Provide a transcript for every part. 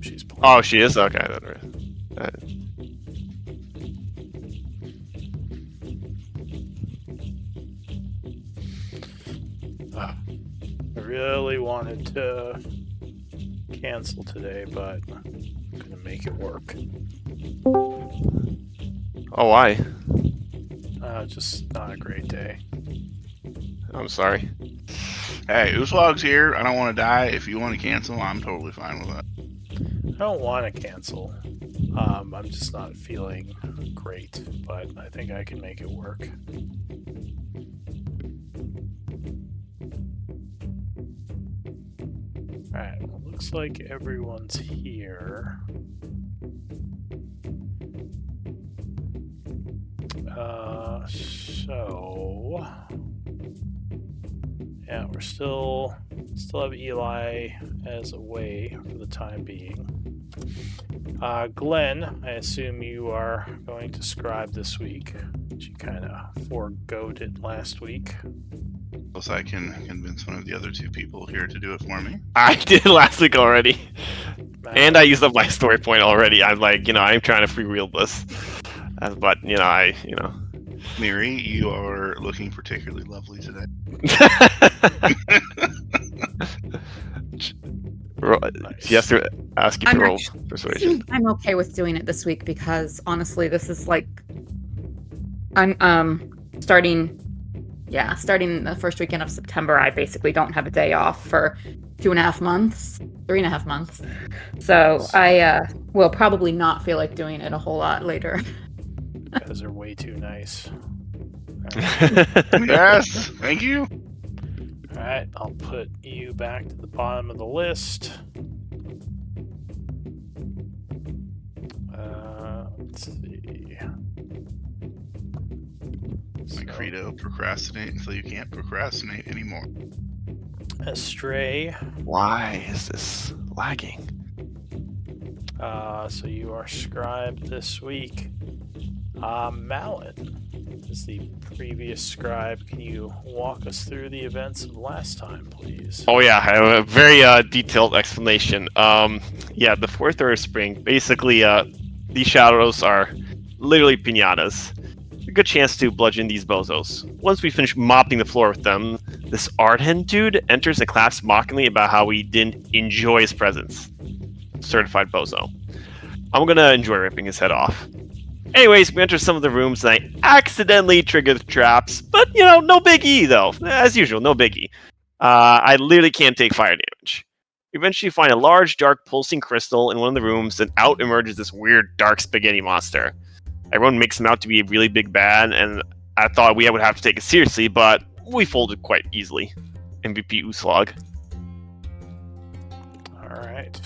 she's playing. Oh, she is? Okay. I really wanted to cancel today, but I'm gonna make it work. Oh, why? Just not a great day. I'm sorry. Hey, Uslog's here. I don't want to die. If you want to cancel, I'm totally fine with that. I don't want to cancel. I'm just not feeling great, but I think I can make it work. Alright, well, looks like everyone's here. So yeah, we're still have Eli as away for the time being. Glenn, I assume you are going to scribe this week. She kind of foregoed it last week. Unless I can convince one of the other two people here to do it for me. I did last week already. And I used up my story point already. I'm like, I'm trying to freewheel this. But, Miri, you are looking particularly lovely today. She has to ask you to roll persuasion. I'm okay with doing it this week because honestly, this is like I'm starting the first weekend of September. I basically don't have a day off for 3.5 months. So I will probably not feel like doing it a whole lot later. You guys are way too nice. Yes, thank you. Alright, I'll put you back to the bottom of the list. Let's see. My credo, procrastinate until you can't procrastinate anymore. Astray. Why is this lagging? So you are scribed this week. Malin is the previous scribe. Can you walk us through the events of last time, please? Oh yeah, I have a very detailed explanation. The fourth order of spring. Basically, these shadows are literally pinatas. A good chance to bludgeon these bozos. Once we finish mopping the floor with them, this Ardhen dude enters and claps mockingly about how we didn't enjoy his presence. Certified bozo. I'm gonna enjoy ripping his head off. Anyways, we enter some of the rooms and I accidentally trigger the traps, but no biggie though. As usual, no biggie. I literally can't take fire damage. We eventually find a large, dark, pulsing crystal in one of the rooms, and out emerges this weird, dark spaghetti monster. Everyone makes him out to be a really big bad, and I thought we would have to take it seriously, but we folded quite easily. MVP Uslog. Alright.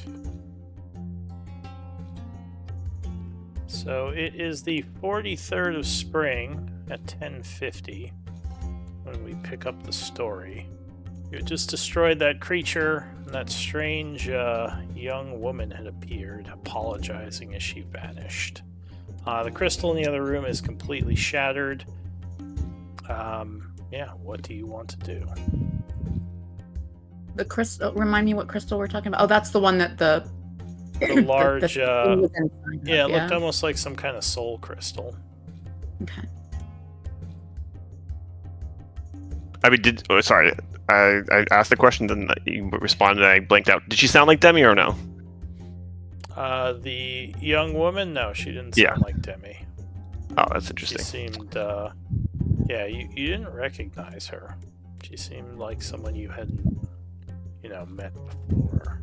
So it is the 43rd of spring at 10:50 when we pick up the story. You had just destroyed that creature, and that strange young woman had appeared, apologizing as she vanished. The crystal in the other room is completely shattered. What do you want to do? The crystal. Remind me what crystal we're talking about. Oh, that's the one that the large. it looked almost like some kind of soul crystal. Okay. I mean, I asked the question, then you responded, and I blanked out. Did she sound like Demi or no? The young woman? No, she didn't sound like Demi. Oh, that's interesting. She seemed, you didn't recognize her. She seemed like someone you hadn't, met before.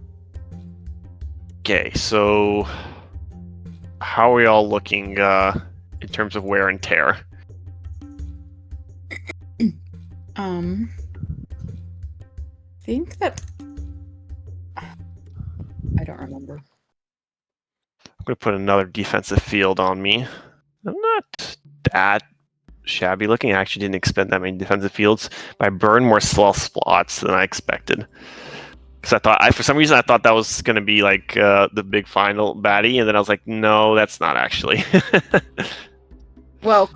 Okay, so how are we all looking in terms of wear and tear? Think that I don't remember. I'm going to put another defensive field on me. I'm not that shabby looking. I actually didn't expect that many defensive fields, but I burned more sloth spots than I expected. Because for some reason, I thought that was going to be like the big final baddie, and then I was like, no, that's not actually. Well,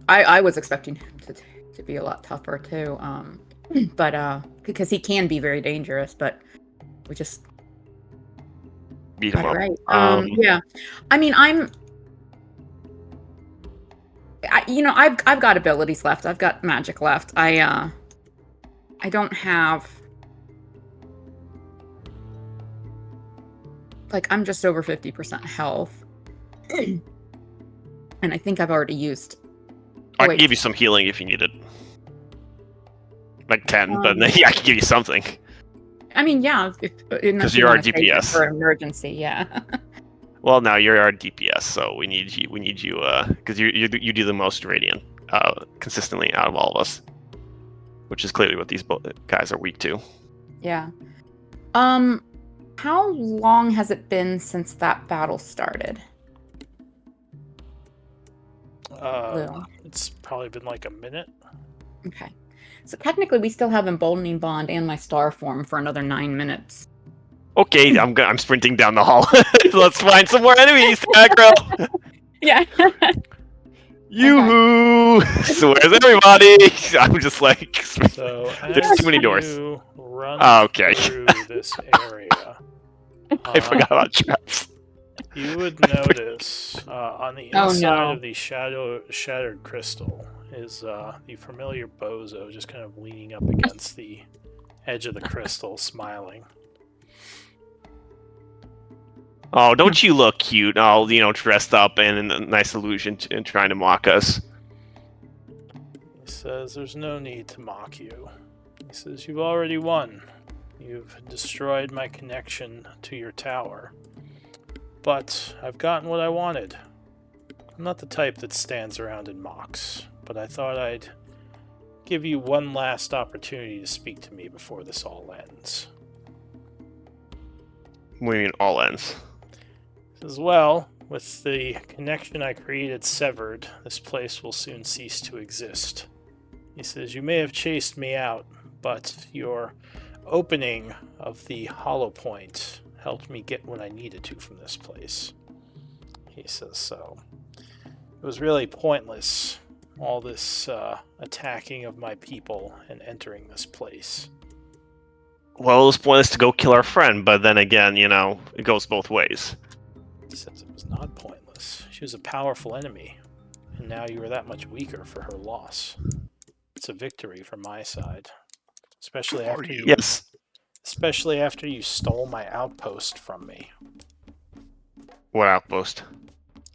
I was expecting him to be a lot tougher too, but because he can be very dangerous, but we just beat him Got it up. right. Yeah. I mean, I've got abilities left. I've got magic left. I don't have, like, I'm just over 50% health. And I think I've already used. I can give you some healing if you need it. Like 10, but yeah, I can give you something. I mean, yeah, because you're our DPS for emergency. Yeah. Well, now you're our DPS, so we need you. We need you because you do the most radiant consistently out of all of us, which is clearly what these guys are weak to. Yeah. How long has it been since that battle started? It's probably been like a minute. Okay. So technically, we still have Emboldening Bond and my Star Form for another 9 minutes. Okay, I'm sprinting down the hall. Let's find some more enemies to aggro. Yeah. Yoo-hoo! So where's everybody? I'm just like, So there's too many doors. You run okay. through this area. I forgot about traps. You would notice on the inside of the shattered crystal is the familiar Bozo just kind of leaning up against the edge of the crystal, smiling. Oh, don't you look cute? All dressed up and in a nice illusion and trying to mock us. He says, "There's no need to mock you." He says, "You've already won. You've destroyed my connection to your tower. But I've gotten what I wanted. I'm not the type that stands around and mocks, but I thought I'd give you one last opportunity to speak to me before this all ends." What do you mean all ends? As well, with the connection I created severed, this place will soon cease to exist. He says, "You may have chased me out, but your opening of the hollow point helped me get what I needed to from this place." He says, "So it was really pointless, all this attacking of my people and entering this place." Well, it was pointless to go kill our friend, but then again, it goes both ways. He says it was not pointless. She was a powerful enemy, and now you are that much weaker for her loss. It's a victory from my side, especially after you. Yes. Especially after you stole my outpost from me. What outpost?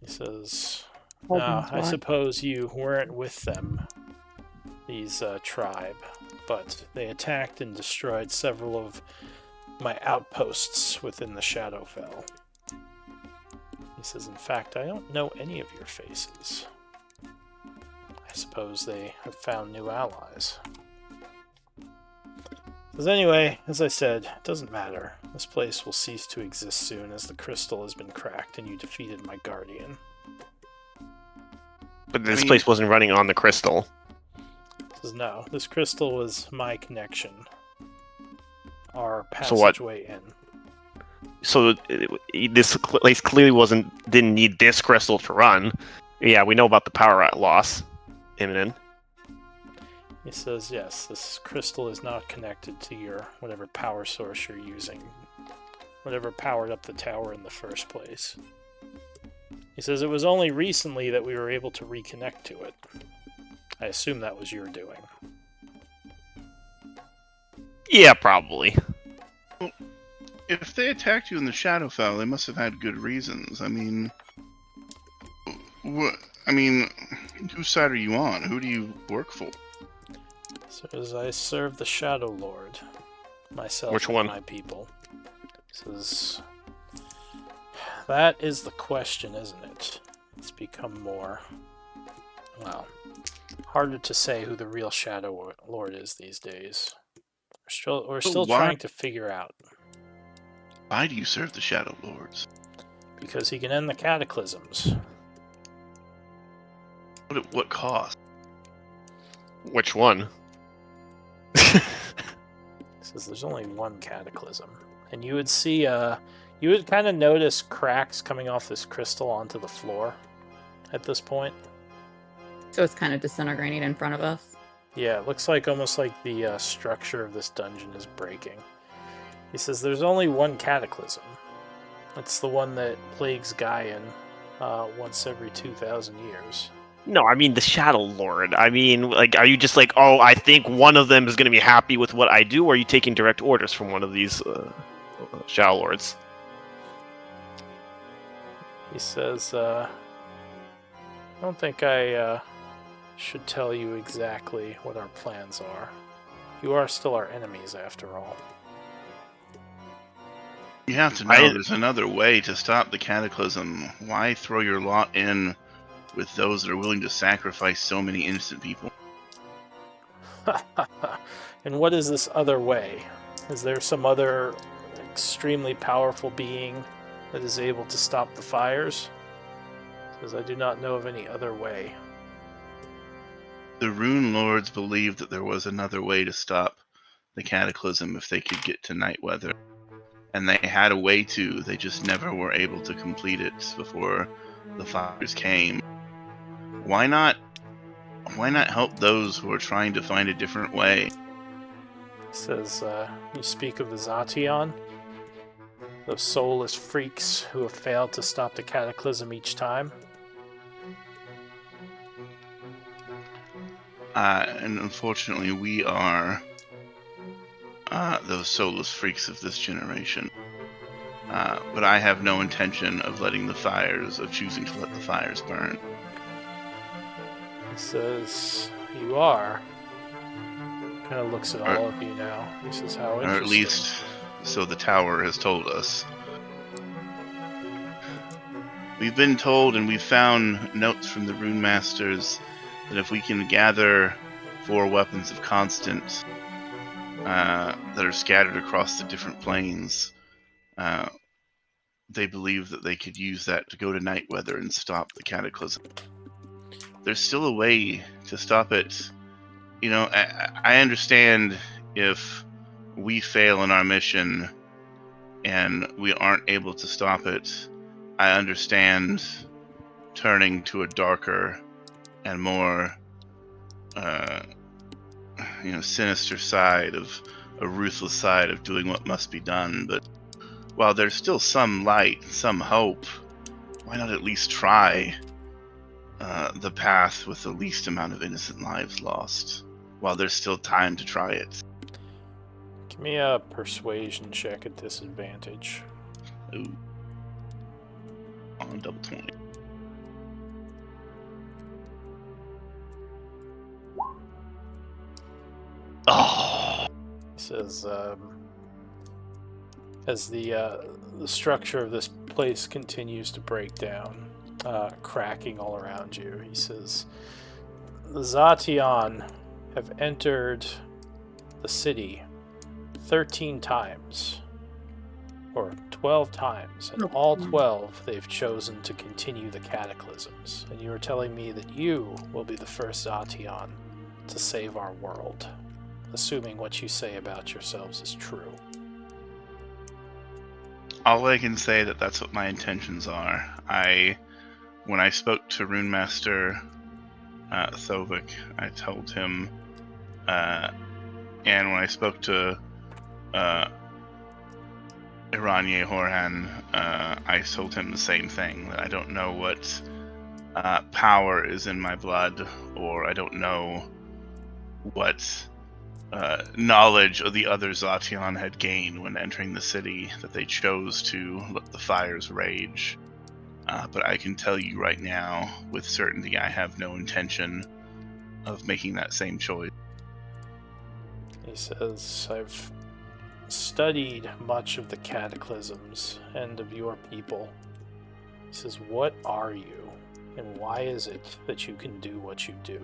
He says, "No, I suppose you weren't with them, these tribe, but they attacked and destroyed several of my outposts within the Shadowfell." He says, "In fact, I don't know any of your faces. I suppose they have found new allies." Because anyway, as I said, it doesn't matter. This place will cease to exist soon as the crystal has been cracked and you defeated my guardian. But this place wasn't running on the crystal. He says, "No, this crystal was my connection. Our passageway in." So this place clearly didn't need this crystal to run. Yeah, we know about the power loss imminent. He says, "Yes, this crystal is not connected to your whatever power source you're using, whatever powered up the tower in the first place." He says, "It was only recently that we were able to reconnect to it. I assume that was your doing." Yeah, probably. If they attacked you in the Shadowfell, they must have had good reasons. I mean, whose side are you on? Who do you work for? So as I serve the Shadowlord, myself Which and one? my people. Says, that is the question, isn't it? It's become more, harder to say who the real Shadowlord is these days. We're still trying to figure out. Why do you serve the Shadowlords? Because he can end the cataclysms. But at what cost? Which one? He says there's only one cataclysm. And you would see, you would kind of notice cracks coming off this crystal onto the floor at this point. So it's kind of disintegrating in front of us? Yeah, it looks like almost like the structure of this dungeon is breaking. He says there's only one cataclysm. It's the one that plagues Gaian once every 2,000 years. No, I mean the Shadowlord. I mean, like, are you just like, oh, I think one of them is going to be happy with what I do, or are you taking direct orders from one of these Shadowlords? He says, I don't think I should tell you exactly what our plans are. You are still our enemies, after all. You have to know there's another way to stop the cataclysm. Why throw your lot in with those that are willing to sacrifice so many innocent people? And what is this other way? Is there some other extremely powerful being that is able to stop the fires? Because I do not know of any other way. The Rune Lords believed that there was another way to stop the cataclysm if they could get to Nightweather. And they had a way to, they just never were able to complete it before the fires came. Why not help those who are trying to find a different way? He says, you speak of the Zation? Those soulless freaks who have failed to stop the cataclysm each time? And unfortunately, we are those soulless freaks of this generation. But I have no intention of choosing to let the fires burn. He says, you are. Kind of looks at all of you now. He says, how interesting. Or at least, so the tower has told us. We've been told, and we've found notes from the Rune Masters, that if we can gather 4 weapons of constant that are scattered across the different planes, they believe that they could use that to go to Nightweather and stop the cataclysm. There's still a way to stop it. You know, I understand if we fail in our mission and we aren't able to stop it. I understand turning to a darker and more sinister side, of a ruthless side of doing what must be done. But while there's still some light, some hope, why not at least try the path with the least amount of innocent lives lost, while there's still time to try it? Give me a persuasion check at disadvantage. Ooh. On double 20. Oh. He says, as the structure of this place continues to break down, cracking all around you, he says, the Zation have entered the city 13 times, or 12 times, and all 12 they've chosen to continue the cataclysms. And you are telling me that you will be the first Zation to save our world, assuming what you say about yourselves is true. All I can say that's what my intentions are. When I spoke to Rune Master Thovik, I told him, and when I spoke to Iranye Horhan, I told him the same thing, that I don't know what power is in my blood, or I don't know what knowledge of the other Zation had gained when entering the city, that they chose to let the fires rage. But I can tell you right now, with certainty, I have no intention of making that same choice. He says, I've studied much of the cataclysms and of your people. He says, what are you, and why is it that you can do what you do?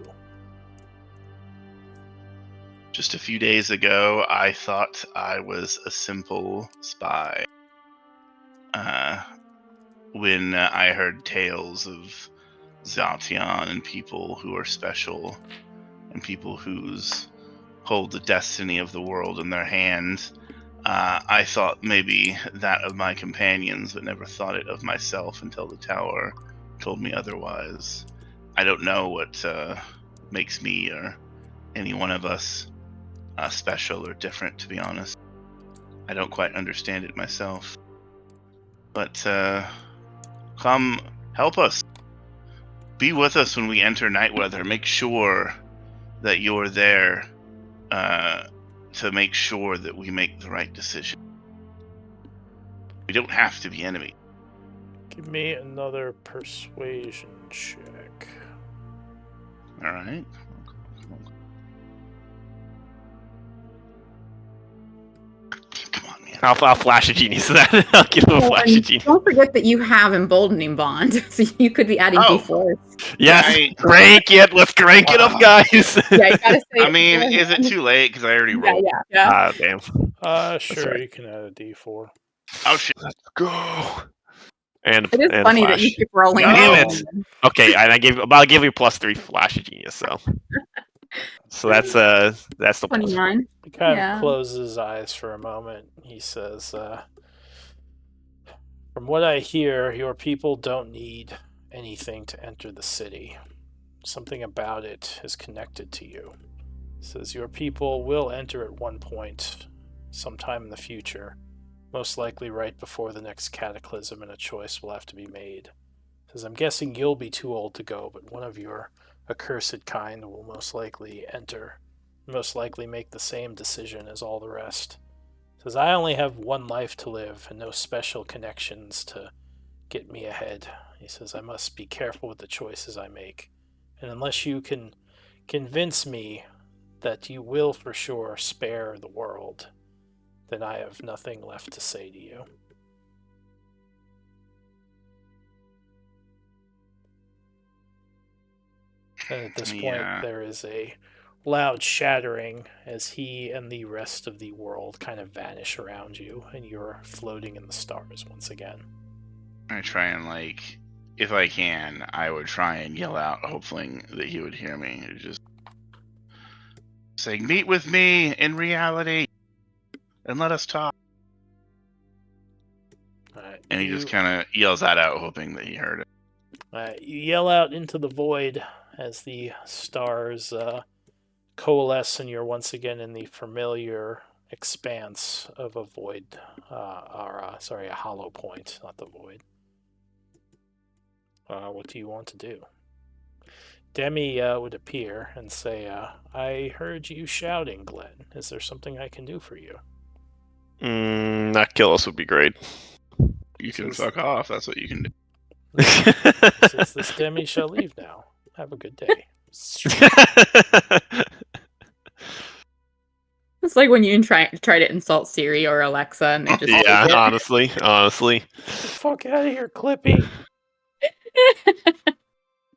Just a few days ago, I thought I was a simple spy. When I heard tales of Zation and people who are special, and people whose hold the destiny of the world in their hands, I thought maybe that of my companions, but never thought it of myself until the tower told me otherwise. I don't know what makes me or any one of us special or different, to be honest. I don't quite understand it myself. But come help us. Be with us when we enter Nightweather. Make sure that you're there to make sure that we make the right decision. We don't have to be enemies. Give me another persuasion check. All right. Come on, man. I'll flash a genius to that. I'll give him a Well, flash and of genius. don't forget that you have emboldening bond, so you could be adding Oh. d4s. Yes, Right. crank it. Let's crank it up, guys. Yeah, you gotta say. I mean, is it too late? Because I already Yeah, rolled. yeah. Ah, damn. Sure, right. you can add a d4. Oh, shit. Let's go. And It is and funny flash. that you keep rolling. No. Damn it. Okay, and I'll give you +3 flash of genius. So that's the plus. 29. He kind Yeah. of closes his eyes for a moment. He says, from what I hear, your people don't need anything to enter the city. Something about it is connected to you. He says, your people will enter at one point, sometime in the future, most likely right before the next cataclysm, and a choice will have to be made. He says, I'm guessing you'll be too old to go, but one of your accursed kind will most likely enter, most likely make the same decision as all the rest. He says, I only have one life to live and no special connections to get me ahead. He says, I must be careful with the choices I make. And unless you can convince me that you will for sure spare the world, then I have nothing left to say to you. And at this point, there is a loud shattering as he and the rest of the world kind of vanish around you, and you're floating in the stars once again. I try and, if I can, I would try and yell out, hoping that he would hear me. Just saying, meet with me in reality, and let us talk. And he just kind of yells that out, hoping that he heard it. You yell out into the void as the stars coalesce, and you're once again in the familiar expanse of a void, a hollow point, not the void. What do you want to do? Demi would appear and say, I heard you shouting, Glenn. Is there something I can do for you? Not kill us would be great. You can fuck off. That's what you can do. Says this Demi shall leave now. Have a good day. It's like when you try to insult Siri or Alexa and they just yeah, take it. honestly. Get the fuck out of here, Clippy.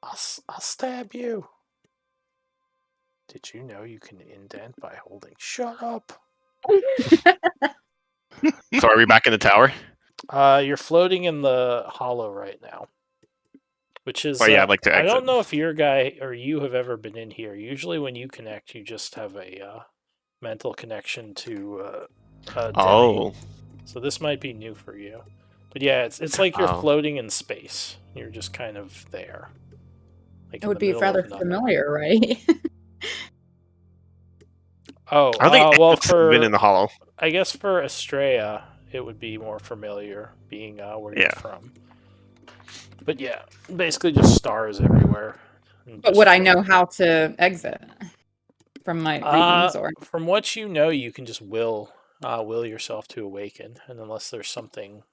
I'll stab you. Did you know you can indent by holding? Shut up. So are we back in the tower? You're floating in the hollow right now. Which is, I'd like to exit. I don't know if your guy or you have ever been in here. Usually when you connect, you just have a mental connection to Demi. So this might be new for you. But yeah, it's like you're floating in space. You're just kind of there. Like it would be rather familiar, right? I think well, been in the hollow. I guess for Estrella, it would be more familiar, being where you're from. But yeah, basically just stars everywhere. But would I know how to exit from my readings? Or from what you know, you can just will yourself to awaken, and unless there's something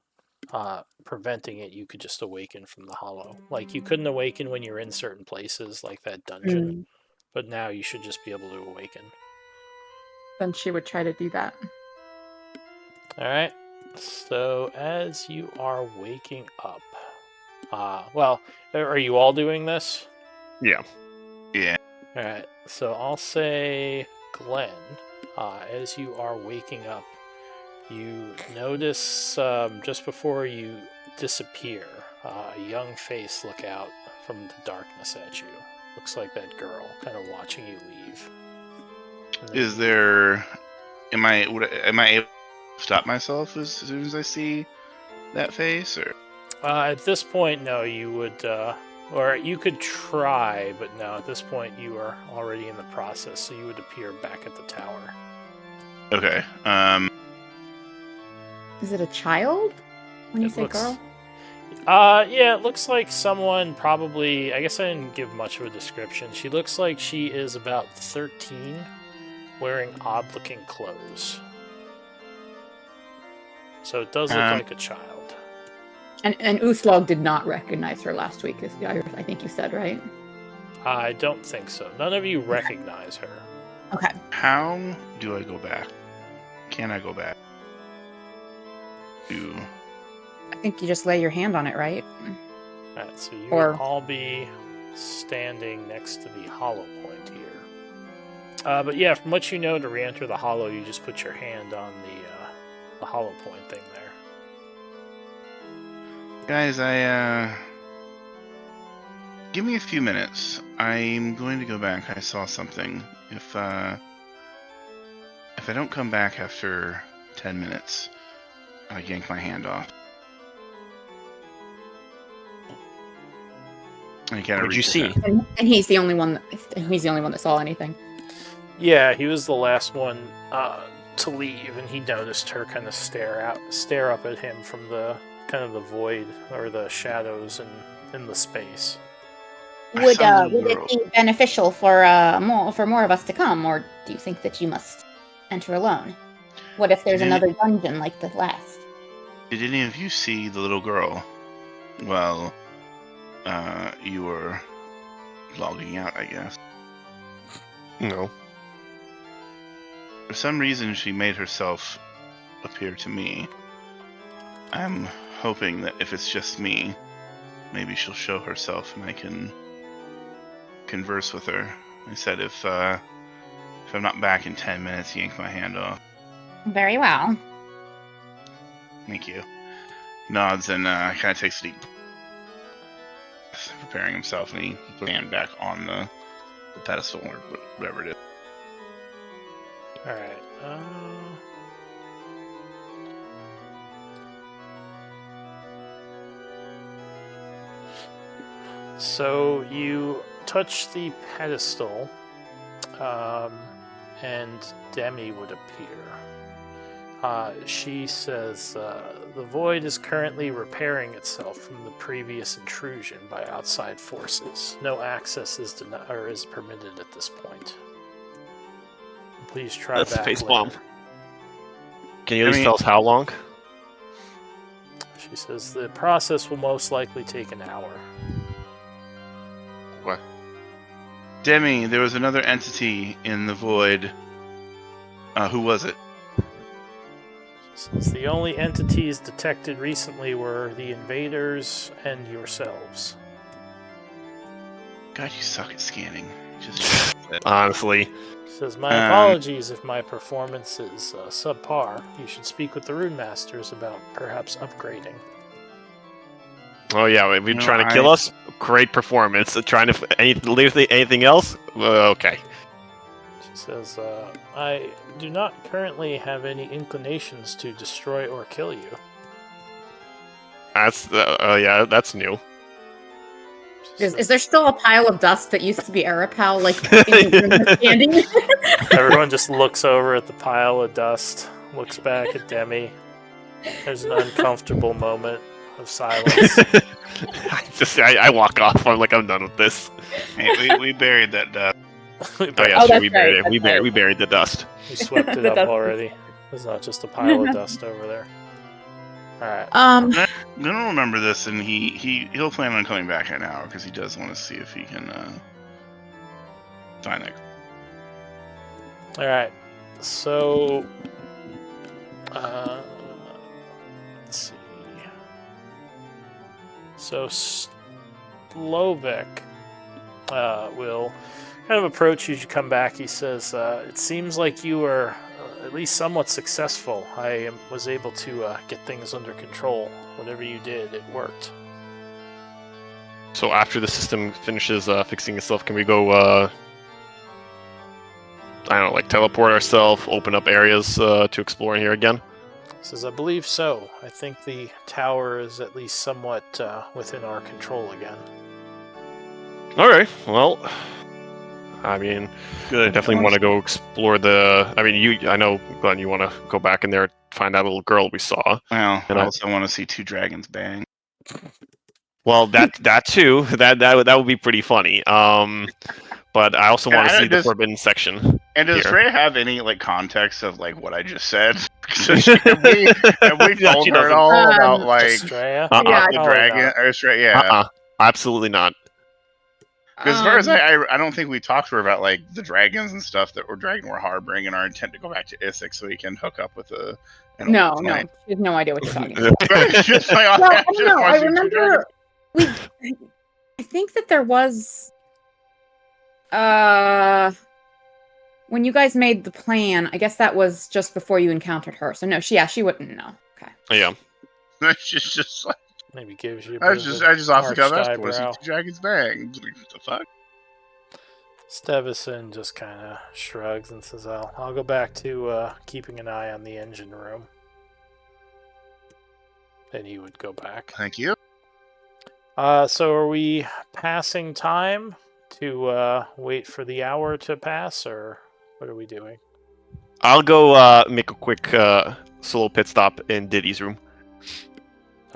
preventing it, you could just awaken from the hollow. Like you couldn't awaken when you're in certain places, like that dungeon. But now you should just be able to awaken. Then she would try to do that. All right. So as you are waking up. Well, are you all doing this? Yeah. Yeah. Alright, so I'll say, Glenn, as you are waking up, you notice, just before you disappear, a young face look out from the darkness at you. Looks like that girl, kind of watching you leave. Is there... Am I able to stop myself as soon as I see that face, or... At this point, no, you would, or you could try, but no, at this point you are already in the process, so you would appear back at the tower. Okay, Is it a child? when you It say looks- girl? Yeah, it looks like someone probably. I guess I didn't give much of a description. She looks like she is about 13, wearing odd-looking clothes. So it does look like a child. And Uslog did not recognize her last week, I think you said, right? I don't think so. None of you recognize her. Okay. How do I go back? Can I go back? To... I think you just lay your hand on it, right? Alright, so you Or- would all be standing next to the hollow point here. But yeah, from what you know, to re-enter the hollow, you just put your hand on the hollow point thing there. Guys, give me a few minutes. I'm going to go back. I saw something. If I don't come back after 10 minutes, I yank my hand off. I gotta What did you reach see? that. And he's the only one that saw anything. Yeah, he was the last one to leave, and he noticed her kind of stare up at him from the kind of the void or the shadows in the space. I Would saw the would girl. it be beneficial for more of us to come, or do you think that you must enter alone? What if there's Did- another dungeon like the last? Did any of you see the little girl? Well, you were logging out, I guess. No. For some reason, she made herself appear to me. I'm hoping that if it's just me, maybe she'll show herself and I can converse with her. I said if I'm not back in 10 minutes, yank my hand off. Very well. Thank you. Nods and kind of takes a deep preparing himself, and he puts his hand back on the pedestal or whatever it is. Alright. So you touch the pedestal, and Demi would appear. She says, the void is currently repairing itself from the previous intrusion by outside forces. No access is is permitted at this point. Please try That's back face later. bomb. Can you at least tell us how long? She says the process will most likely take an hour. What? Demi, there was another entity in the void. Who was it? She says the only entities detected recently were the invaders and yourselves. God, you suck at scanning. Just Honestly. She says, my apologies if my performance is subpar. You should speak with the rune masters about perhaps upgrading. Oh yeah, we've been No, trying to kill us. Great performance. Trying to anything else? Okay. She says, I do not currently have any inclinations to destroy or kill you. That's yeah, that's new. She Is says, there still a pile of dust that used to be Arapal, like in the room we're standing? Everyone just looks over at the pile of dust, looks back at Demi. There's an uncomfortable moment of silence. I walk off. I'm like, I'm done with this. hey, we buried that dust. Oh yeah, Oh, sure, that's we buried right, it. We that's right. buried the dust. We swept it The up dust. already. There's not just a pile of dust over there. Alright. I'm gonna remember this, and he'll plan on coming back in an hour because he does want to see if he can find that. Alright. So let's see. So Slovek will kind of approach you as you come back. He says, it seems like you were at least somewhat successful. I was able to get things under control. Whatever you did, it worked. So after the system finishes fixing itself, can we go? I don't know, like teleport ourselves, open up areas to explore in here again. He says, I believe so. I think the tower is at least somewhat within our control again. All right. Well, I mean, I Good. definitely want to go explore the. I mean, I know, Glenn, you want to go back in there, find that little girl we saw. Well, And I also want to see two dragons bang. Well, that too. That would be pretty funny. But I also want to see the forbidden section. And does here. Freya have any like context of like what I just said? So have we Yeah, told she her at doesn't. all about like Estrella? Yeah, the dragon? Or yeah. Absolutely not. Because as far as I don't think we talked to her about like the dragons and stuff that we're dragging. We're harboring and our intent to go back to Issac so we can hook up with an No, old no, client. she has no idea what you're talking about. Just like, Well, I just no, wanna I see two dragons. remember I think that there was when you guys made the plan, I guess that was just before you encountered her. So no, she wouldn't know. Okay. Yeah. She's just like Maybe gives you a I bit just of off the an cuff arched asked for see eyebrow. two dragons bang. What the fuck? Stevison just kind of shrugs and says, I'll go back to keeping an eye on the engine room. Then he would go back. Thank you. So are we passing time to wait for the hour to pass, or what are we doing? I'll go make a quick solo pit stop in Diddy's room.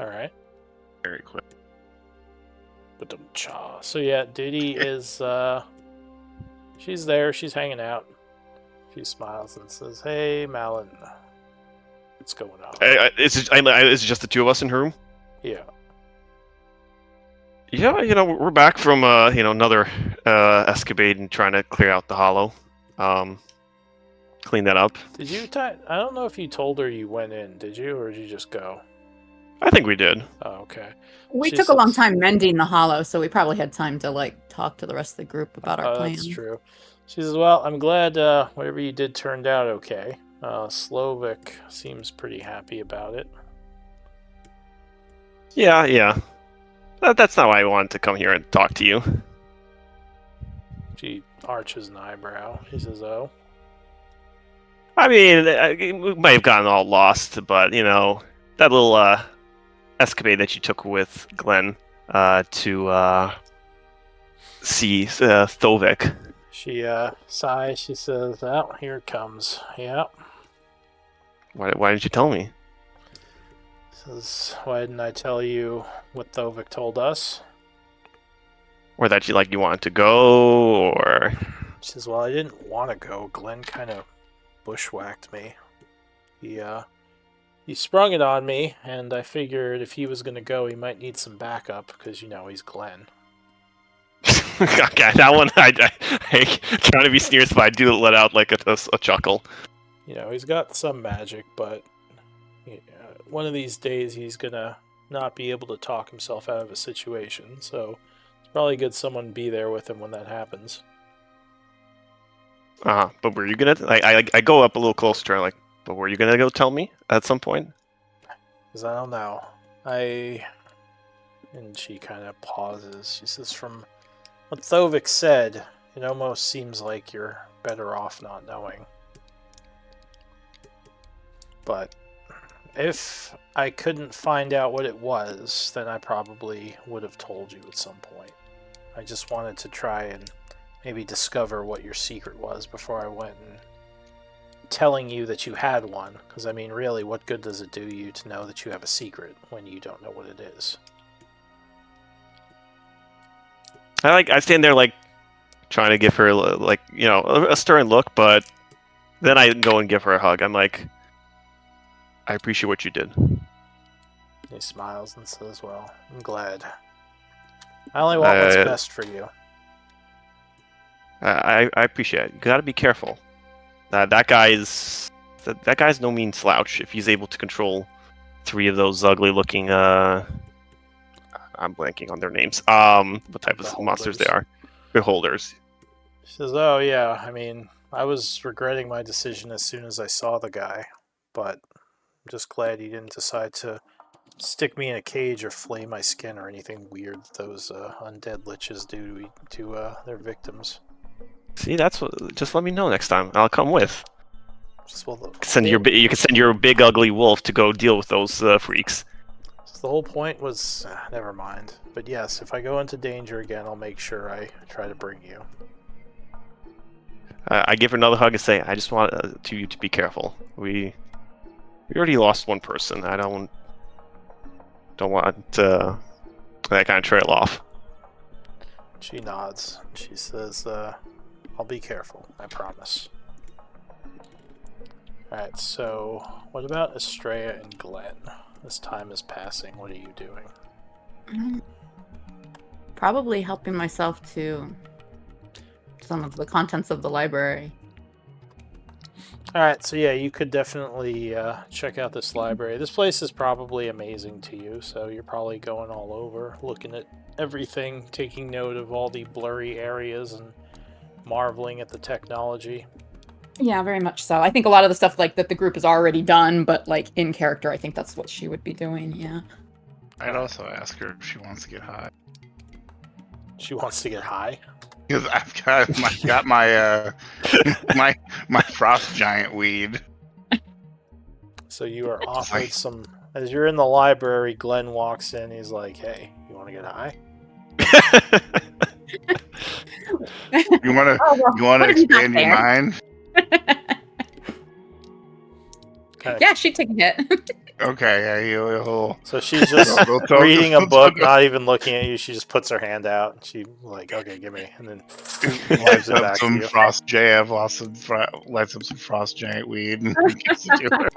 All right. Very quick. Ba-dum-cha. So yeah, Diddy is she's there, she's hanging out. She smiles and says, "Hey, Malin, what's going on?" Is it just the two of us in her room? Yeah. Yeah, we're back from another escapade and trying to clear out the hollow. Clean that up. Did you I don't know if you told her you went in, did you, or did you just go? I think we did. Oh, okay. We She took a long says- time mending the hollow, so we probably had time to like talk to the rest of the group about our plans. That's true. She says, "Well, I'm glad whatever you did turned out okay. Slovak seems pretty happy about it." Yeah. That's not why I wanted to come here and talk to you. She arches an eyebrow. She says, "Oh." I mean, we might have gotten all lost, but that little escapade that you took with Glenn to see Thovik. She sighs. She says, "Oh, here it comes." Yeah. Why didn't you tell me? Says, "Why didn't I tell you what Thovik told us?" Or that you wanted to go, or She says, "Well, I didn't want to go. Glenn kind of bushwhacked me. He sprung it on me, and I figured if he was going to go, he might need some backup because he's Glenn." okay, that one I trying to be serious, but I do let out like a chuckle. He's got some magic, but one of these days he's gonna not be able to talk himself out of a situation. So it's probably good someone be there with him when that happens. But were you gonna? I go up a little closer to her, but were you gonna go tell me at some point? Because I don't know. And she kind of pauses. She says, "From what Thovik said, it almost seems like you're better off not knowing. But if I couldn't find out what it was, then I probably would have told you at some point. I just wanted to try and maybe discover what your secret was before I went and telling you that you had one. Because, I mean, really, what good does it do you to know that you have a secret when you don't know what it is?" I stand there trying to give her a stern look, but then I go and give her a hug. I'm like, I appreciate what you did. He smiles and says, "Well, I'm glad. I only want what's best for you." I appreciate it. You gotta be careful. That guy's no mean slouch. If he's able to control 3 of those ugly-looking I'm blanking on their names. What type of monsters they are? Beholders. She says, "Oh yeah, I mean, I was regretting my decision as soon as I saw the guy, but I'm just glad he didn't decide to stick me in a cage or flay my skin or anything weird those undead liches do to their victims." See, that's what. Just let me know next time. I'll come with. Just, well, You can send your big ugly wolf to go deal with those freaks. The whole point was, never mind. But yes, if I go into danger again, I'll make sure I try to bring you. I give her another hug and say, I just want you to be careful. We already lost one person. I don't want that kind of trail off. She nods. She says, I'll be careful, I promise. Alright, so what about Estrella and Glenn? This time is passing. What are you doing? Probably helping myself to some of the contents of the library. Alright, so yeah, you could definitely check out this library. This place is probably amazing to you, so you're probably going all over, looking at everything, taking note of all the blurry areas and marveling at the technology. Yeah, very much so. I think a lot of the stuff like that the group has already done, but like in character, I think that's what she would be doing. Yeah. I'd also ask her if she wants to get high. She wants to get high. Because I've got my my frost giant weed. So you are offered some. As you're in the library, Glenn walks in. He's like, "Hey, you want to get high?" You want to expand your mind? Yeah, she'd take a hit. Okay, yeah, he'll. So she's just reading a book, not even looking at you. She just puts her hand out. And she like, "Okay, give me," and then lights up some frost jam, lights up some frost giant weed. And gives it to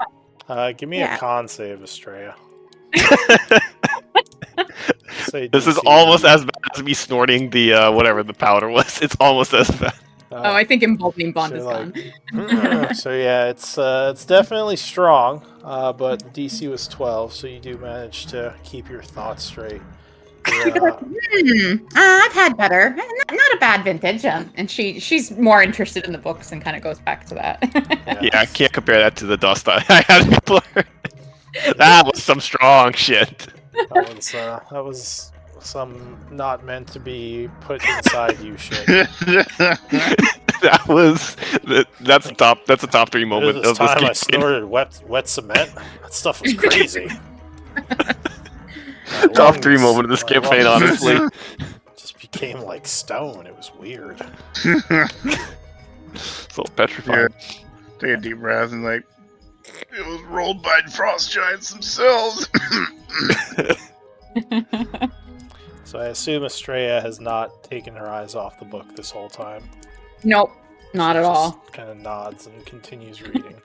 her. Give me a con save, Estrella. This is almost as bad as me snorting the whatever the powder was. It's almost as bad. Oh, I think emboldening bond is like, gone. So yeah, it's definitely strong, but the DC was 12, so you do manage to keep your thoughts straight. I've had better. Not a bad vintage. And she's more interested in the books and kind of goes back to that. Yeah, I can't compare that to the dust I had before. That was some strong shit. That was some not meant to be put inside you shit. That's a top 3 moment This of this time I campaign. snorted wet cement. That stuff was crazy. Top 3 moment of this campaign, honestly. Just became like stone. It was weird. It's a little petrified. Yeah. Take a deep breath and like, it was rolled by frost giants themselves. So I assume Estrella has not taken her eyes off the book this whole time. Nope, not at all. Kind of nods and continues reading.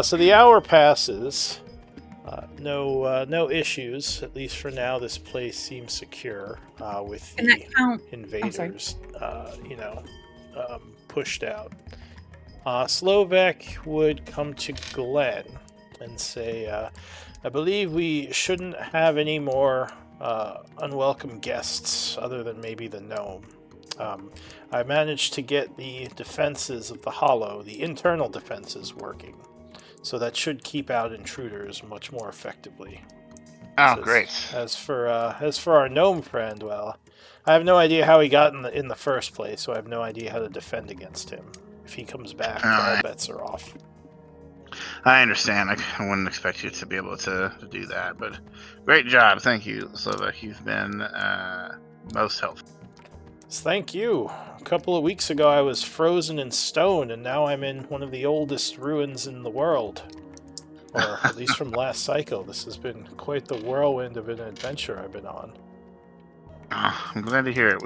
So the hour passes. No issues, at least for now. This place seems secure with the invaders, pushed out. Slovak would come to Glenn and say, I believe we shouldn't have any more unwelcome guests other than maybe the gnome. I managed to get the defenses of the Hollow, the internal defenses, working. So that should keep out intruders much more effectively. Oh, great. As for our gnome friend, well, I have no idea how he got in the first place, so I have no idea how to defend against him. If he comes back, all bets are off. I understand. I wouldn't expect you to be able to do that, but great job. Thank you, Slovak. You've been most helpful. Thank you. A couple of weeks ago, I was frozen in stone, and now I'm in one of the oldest ruins in the world. Or at least from last cycle. This has been quite the whirlwind of an adventure I've been on. I'm glad to hear it.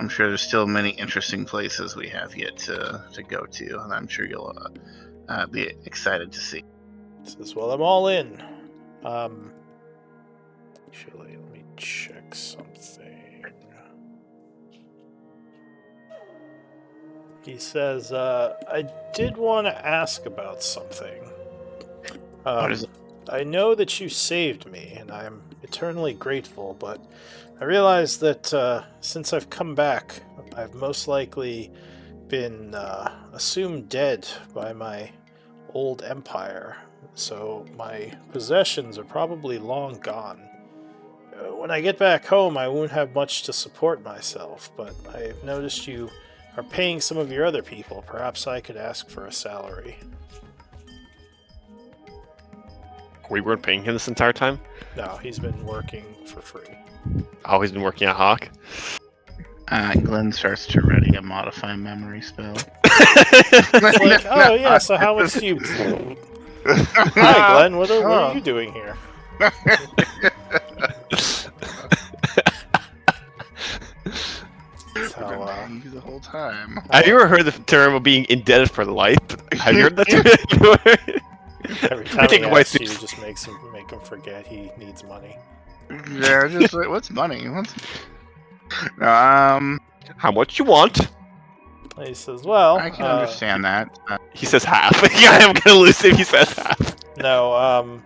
I'm sure there's still many interesting places we have yet to go to, and I'm sure you'll be excited to see. Says, well, I'm all in. Actually, let me check something. He says, I did want to ask about something. What is it? I know that you saved me, and I'm eternally grateful, but I realize that since I've come back, I've most likely been assumed dead by my old empire, so my possessions are probably long gone. When I get back home, I won't have much to support myself, but I've noticed you are paying some of your other people. Perhaps I could ask for a salary. We weren't paying him this entire time? No, he's been working for free. Oh, he's been working at Hawk? Glenn starts to ready a modify memory spell. It's like, oh yeah, so how much do you... Hi, Glenn, what are you doing here? I've So, been paying you the whole time. Have you ever heard the term of being indebted for life? Have you heard that term? every time take he it quite asks you, seriously. just make him forget he needs money. Yeah, just like, what's money? What's... No, How much you want? And he says, well, I can understand that. He says half. Yeah, I'm gonna lose if he says half. no,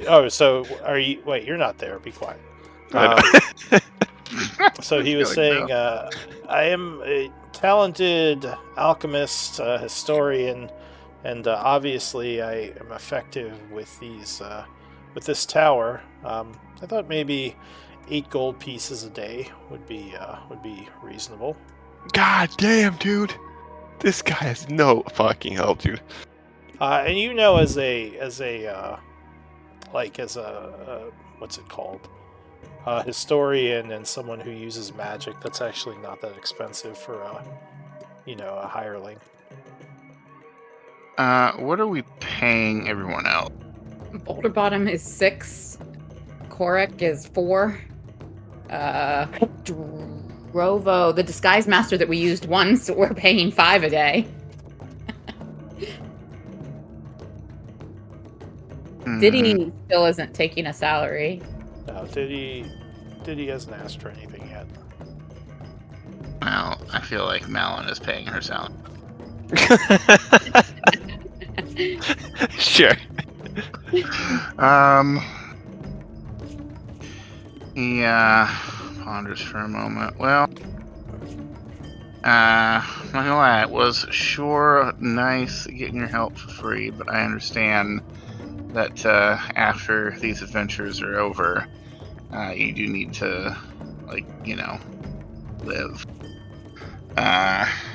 oh, so are you... Wait, you're not there, be quiet. I So he was saying, I am a talented alchemist, historian, and obviously I am effective with with this tower. I thought maybe 8 gold pieces a day would be reasonable. God damn, dude. This guy has no fucking help, dude. And you know, as a what's it called? Historian and someone who uses magic, that's actually not that expensive for a hireling. What are we paying everyone else? Boulder Bottom is 6. Korek is 4. Drovo, the disguise master that we used once, we're paying 5 a day. Diddy still isn't taking a salary. No, Diddy hasn't asked for anything yet. Well, I feel like Malin is paying her salary. Sure. Yeah, ponders for a moment. Well, not gonna lie, it was sure nice getting your help for free, but I understand that after these adventures are over, you do need to, live.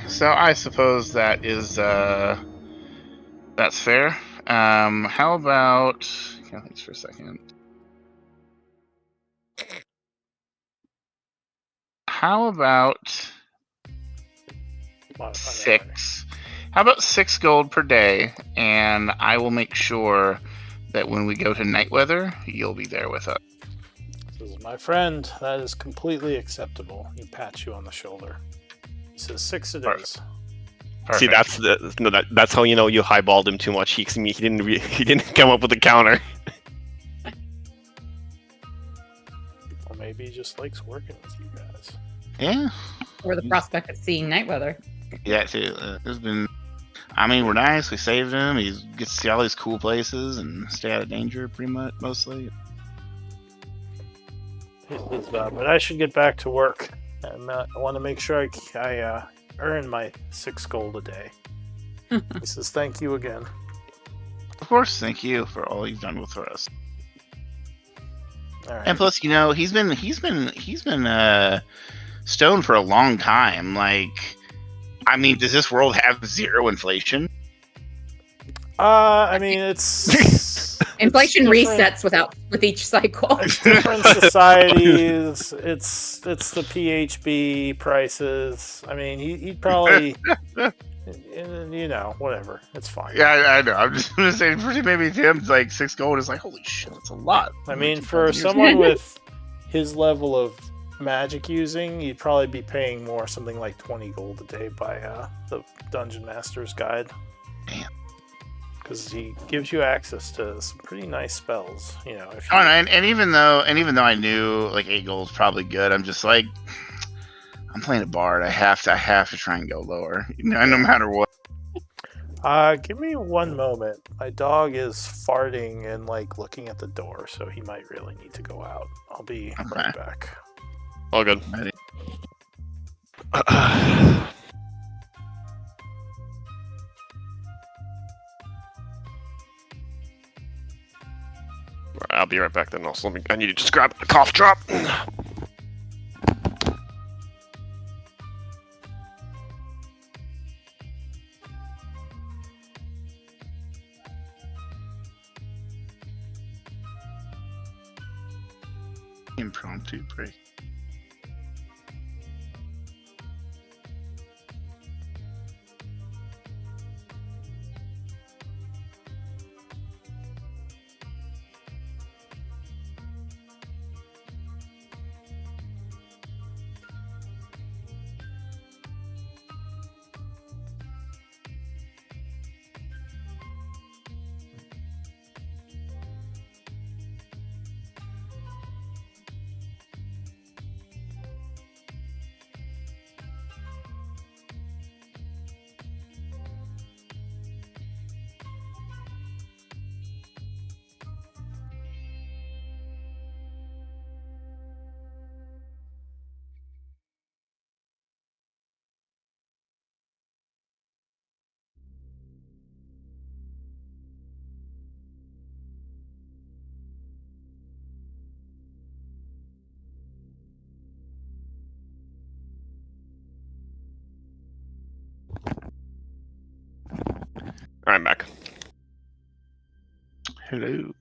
So I suppose that is that's fair. How about? Can I think for a second? How about Modify that 6? How about 6 gold per day, and I will make sure that when we go to night weather, you'll be there with us. This is my friend. That is completely acceptable. He pats you on the shoulder. He says 6 it is. See, Perfect. that's how you know you highballed him too much. He didn't come up with a counter. Or maybe he just likes working with you guys. Yeah, Or the prospect of seeing night weather. yeah. Too. There's been. I mean, we're nice. We saved him. He gets to see all these cool places and stay out of danger, pretty much, mostly. But I should get back to work. I want to make sure I earn my 6 gold a day. He says, "Thank you again." Of course, thank you for all you've done for us. All right. And plus, he's been stoned for a long time. Like, I mean, does this world have 0 inflation? I mean, it's Inflation different- resets with each cycle. It's different societies. It's the PHB prices. I mean, he'd probably, whatever. It's fine. Yeah, I know. I'm just gonna say, maybe to him, like 6 gold is like, holy shit, that's a lot. I mean, for someone with his level of magic using, you'd probably be paying more, something like 20 gold a day by the Dungeon Master's Guide. Damn. Because he gives you access to some pretty nice spells. If you... Oh, and even though I knew like 8 gold is probably good, I'm just like, I'm playing a bard. I have to try and go lower, no matter what. Give me one moment. My dog is farting and looking at the door, so he might really need to go out. I'll be right back. All good. Ready. I'll be right back then. Also, I need to just grab a cough drop. Impromptu break. I'm back. Hello.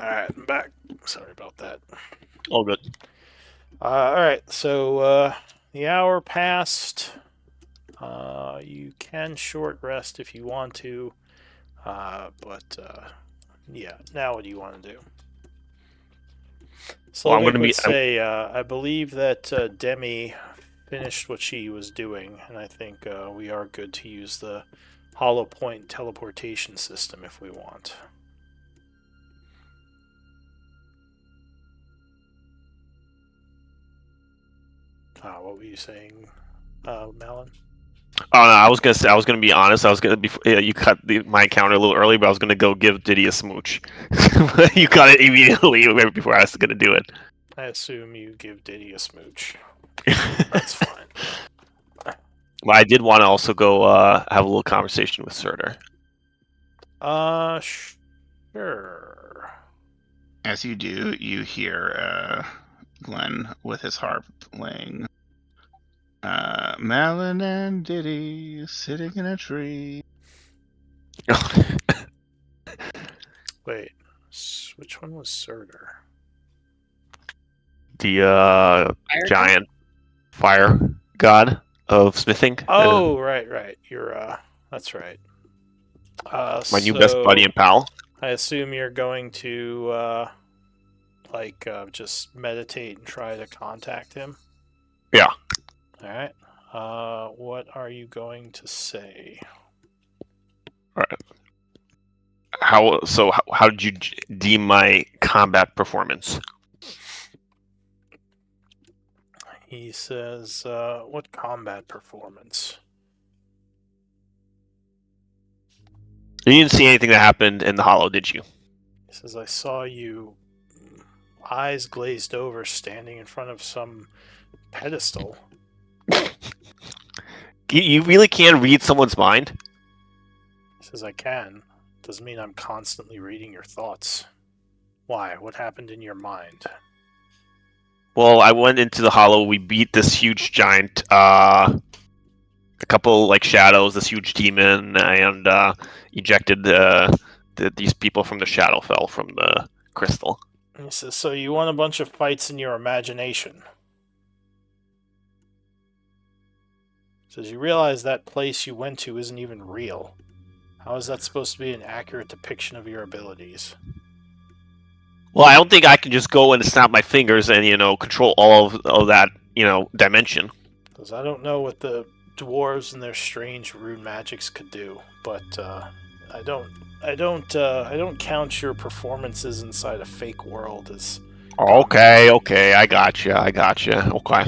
Alright, I'm back. Sorry about that. All good. Alright, so the hour passed. You can short rest if you want to. But yeah, now what do you want to do? Well, I'm Slovik gonna would be. say, I believe that Demi finished what she was doing, and I think we are good to use the hollow point teleportation system if we want. What were you saying, Malin? Oh no, I was gonna say. I was gonna be honest. I was gonna be. You cut my encounter a little early, but I was gonna go give Diddy a smooch. You cut it immediately right before I was gonna do it. I assume you give Diddy a smooch. That's fine. But I did want to also go have a little conversation with Surtur. Sure. As you do, you hear Glenn with his harp playing. Malin and Diddy sitting in a tree. Wait, which one was Surtur? The giant fire god of smithing. Oh, right. You're that's right. My new best buddy and pal. I assume you're going to just meditate and try to contact him. Yeah. All right. What are you going to say? All right. How did you deem my combat performance? He says, "What combat performance?" You didn't see anything that happened in the hollow, did you? He says, "I saw you, eyes glazed over, standing in front of some pedestal." You really can read someone's mind? He says, "I can. Doesn't mean I'm constantly reading your thoughts. Why? What happened in your mind?" Well, I went into the hollow. We beat this huge giant, a couple like shadows, this huge demon, and ejected these people from the Shadowfell from the crystal. And he says, "So you won a bunch of fights in your imagination." He says, "You realize that place you went to isn't even real. How is that supposed to be an accurate depiction of your abilities?" Well, I don't think I can just go and snap my fingers and control all of that dimension. Because I don't know what the dwarves and their strange rune magics could do, but I don't count your performances inside a fake world as. Okay, I gotcha. Okay.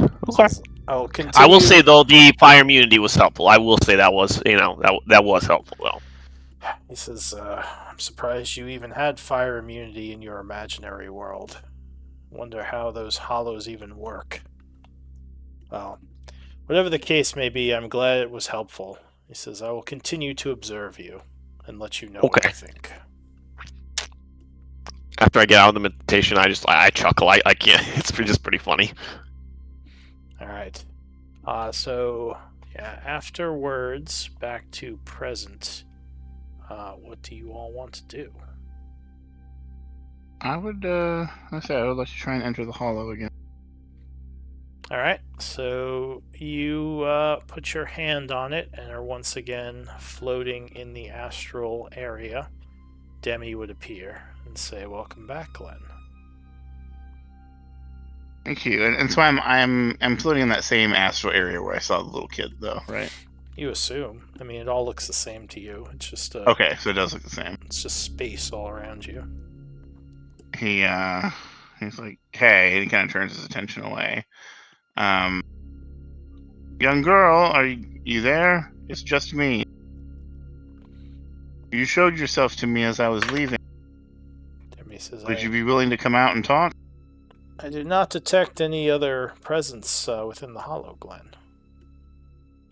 I'll continue. I will say though, the fire immunity was helpful. I will say that was that was helpful though. He says, "I'm surprised you even had fire immunity in your imaginary world. Wonder how those hollows even work." Well, whatever the case may be, I'm glad it was helpful. He says, "I will continue to observe you and let you know what I think." After I get out of the meditation, I chuckle. I can't. It's just pretty funny. All right. So yeah, afterwards, back to present. What do you all want to do? I would let you try and enter the hollow again. All right. So you put your hand on it and are once again floating in the astral area. Demi would appear and say, "Welcome back, Glenn." Thank you. And so I'm floating in that same astral area where I saw the little kid, though, right? You assume. I mean, it all looks the same to you. It's just Okay, so it does look the same. It's just space all around you. He's like, hey, and he kind of turns his attention away. Young girl, are you there? It's just me. You showed yourself to me as I was leaving. Demi says, Would you be willing to come out and talk? I did not detect any other presence within the hollow, Glenn.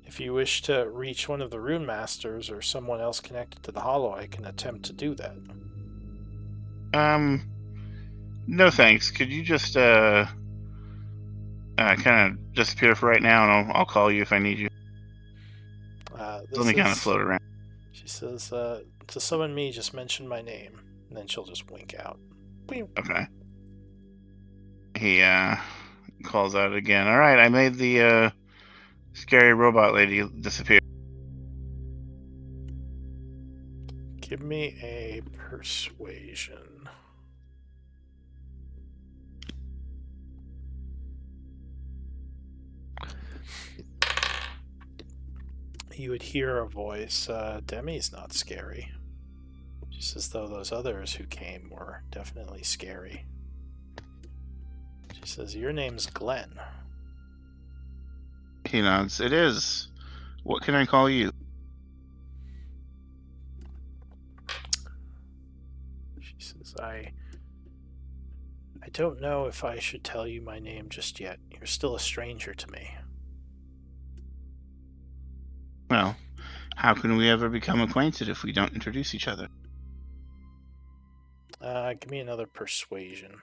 If you wish to reach one of the rune masters or someone else connected to the hollow, I can attempt to do that. No thanks. Could you just kind of disappear for right now, and I'll call you if I need you. Let me kind of float around. She says, to summon me, just mention my name, and then she'll just wink out. Okay. He calls out again. All right, I made the scary robot lady disappear. Give me a persuasion. You would hear a voice, Demi's not scary. Just as though those others who came were definitely scary. She says, your name's Glenn. He nods. It is. What can I call you? She says, I don't know if I should tell you my name just yet. You're still a stranger to me. Well, how can we ever become acquainted if we don't introduce each other? Give me another persuasion.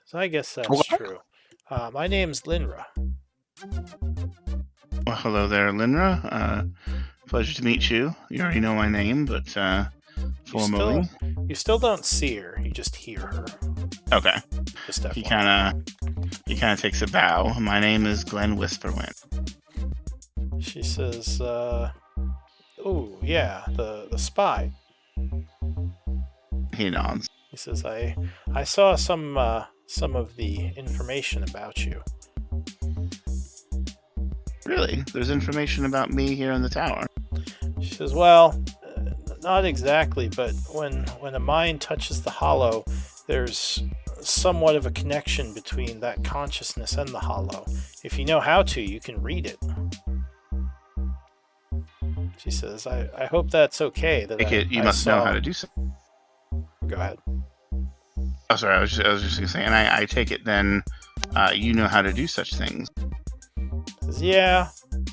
So I guess that's true. My name's Linra. Well, hello there, Linra. Pleasure to meet you. You already know my name, but formally. You still don't see her. You just hear her. Okay. Just He kind of takes a bow. My name is Glenn Whisperwind. She says, "Oh yeah, the spy." He nods. He says, "I saw some of the information about you." Really? There's information about me here in the tower? She says, "Well, not exactly, but when a mind touches the hollow, there's somewhat of a connection between that consciousness and the hollow. If you know how to, you can read it." She says, I hope that's okay. That you must know how to do so. Go ahead. Oh, sorry, I was just going to say, and I take it then you know how to do such things. Says, yeah,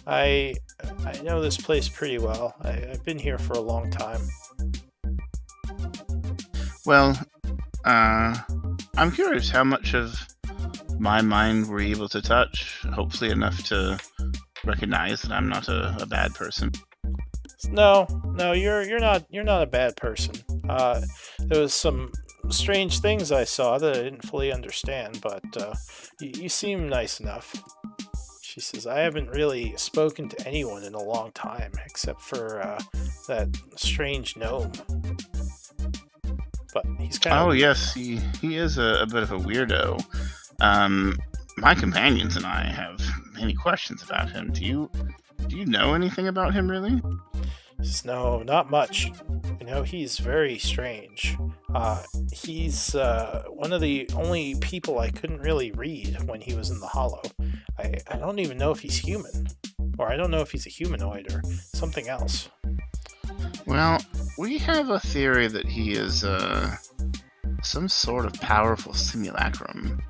I know this place pretty well. I've been here for a long time. Well, I'm curious how much of my mind were you able to touch? Hopefully enough to recognize that I'm not a bad person. No, you're not a bad person. There was some strange things I saw that I didn't fully understand, but you seem nice enough. She says, I haven't really spoken to anyone in a long time, except for that strange gnome. But he's kind of... Oh, yes, he is a bit of a weirdo. My companions and I have many questions about him. Do you know anything about him, really? He says, no, not much. He's very strange. He's one of the only people I couldn't really read when he was in the hollow. I don't even know if he's human. Or I don't know if he's a humanoid or something else. Well, we have a theory that he is some sort of powerful simulacrum.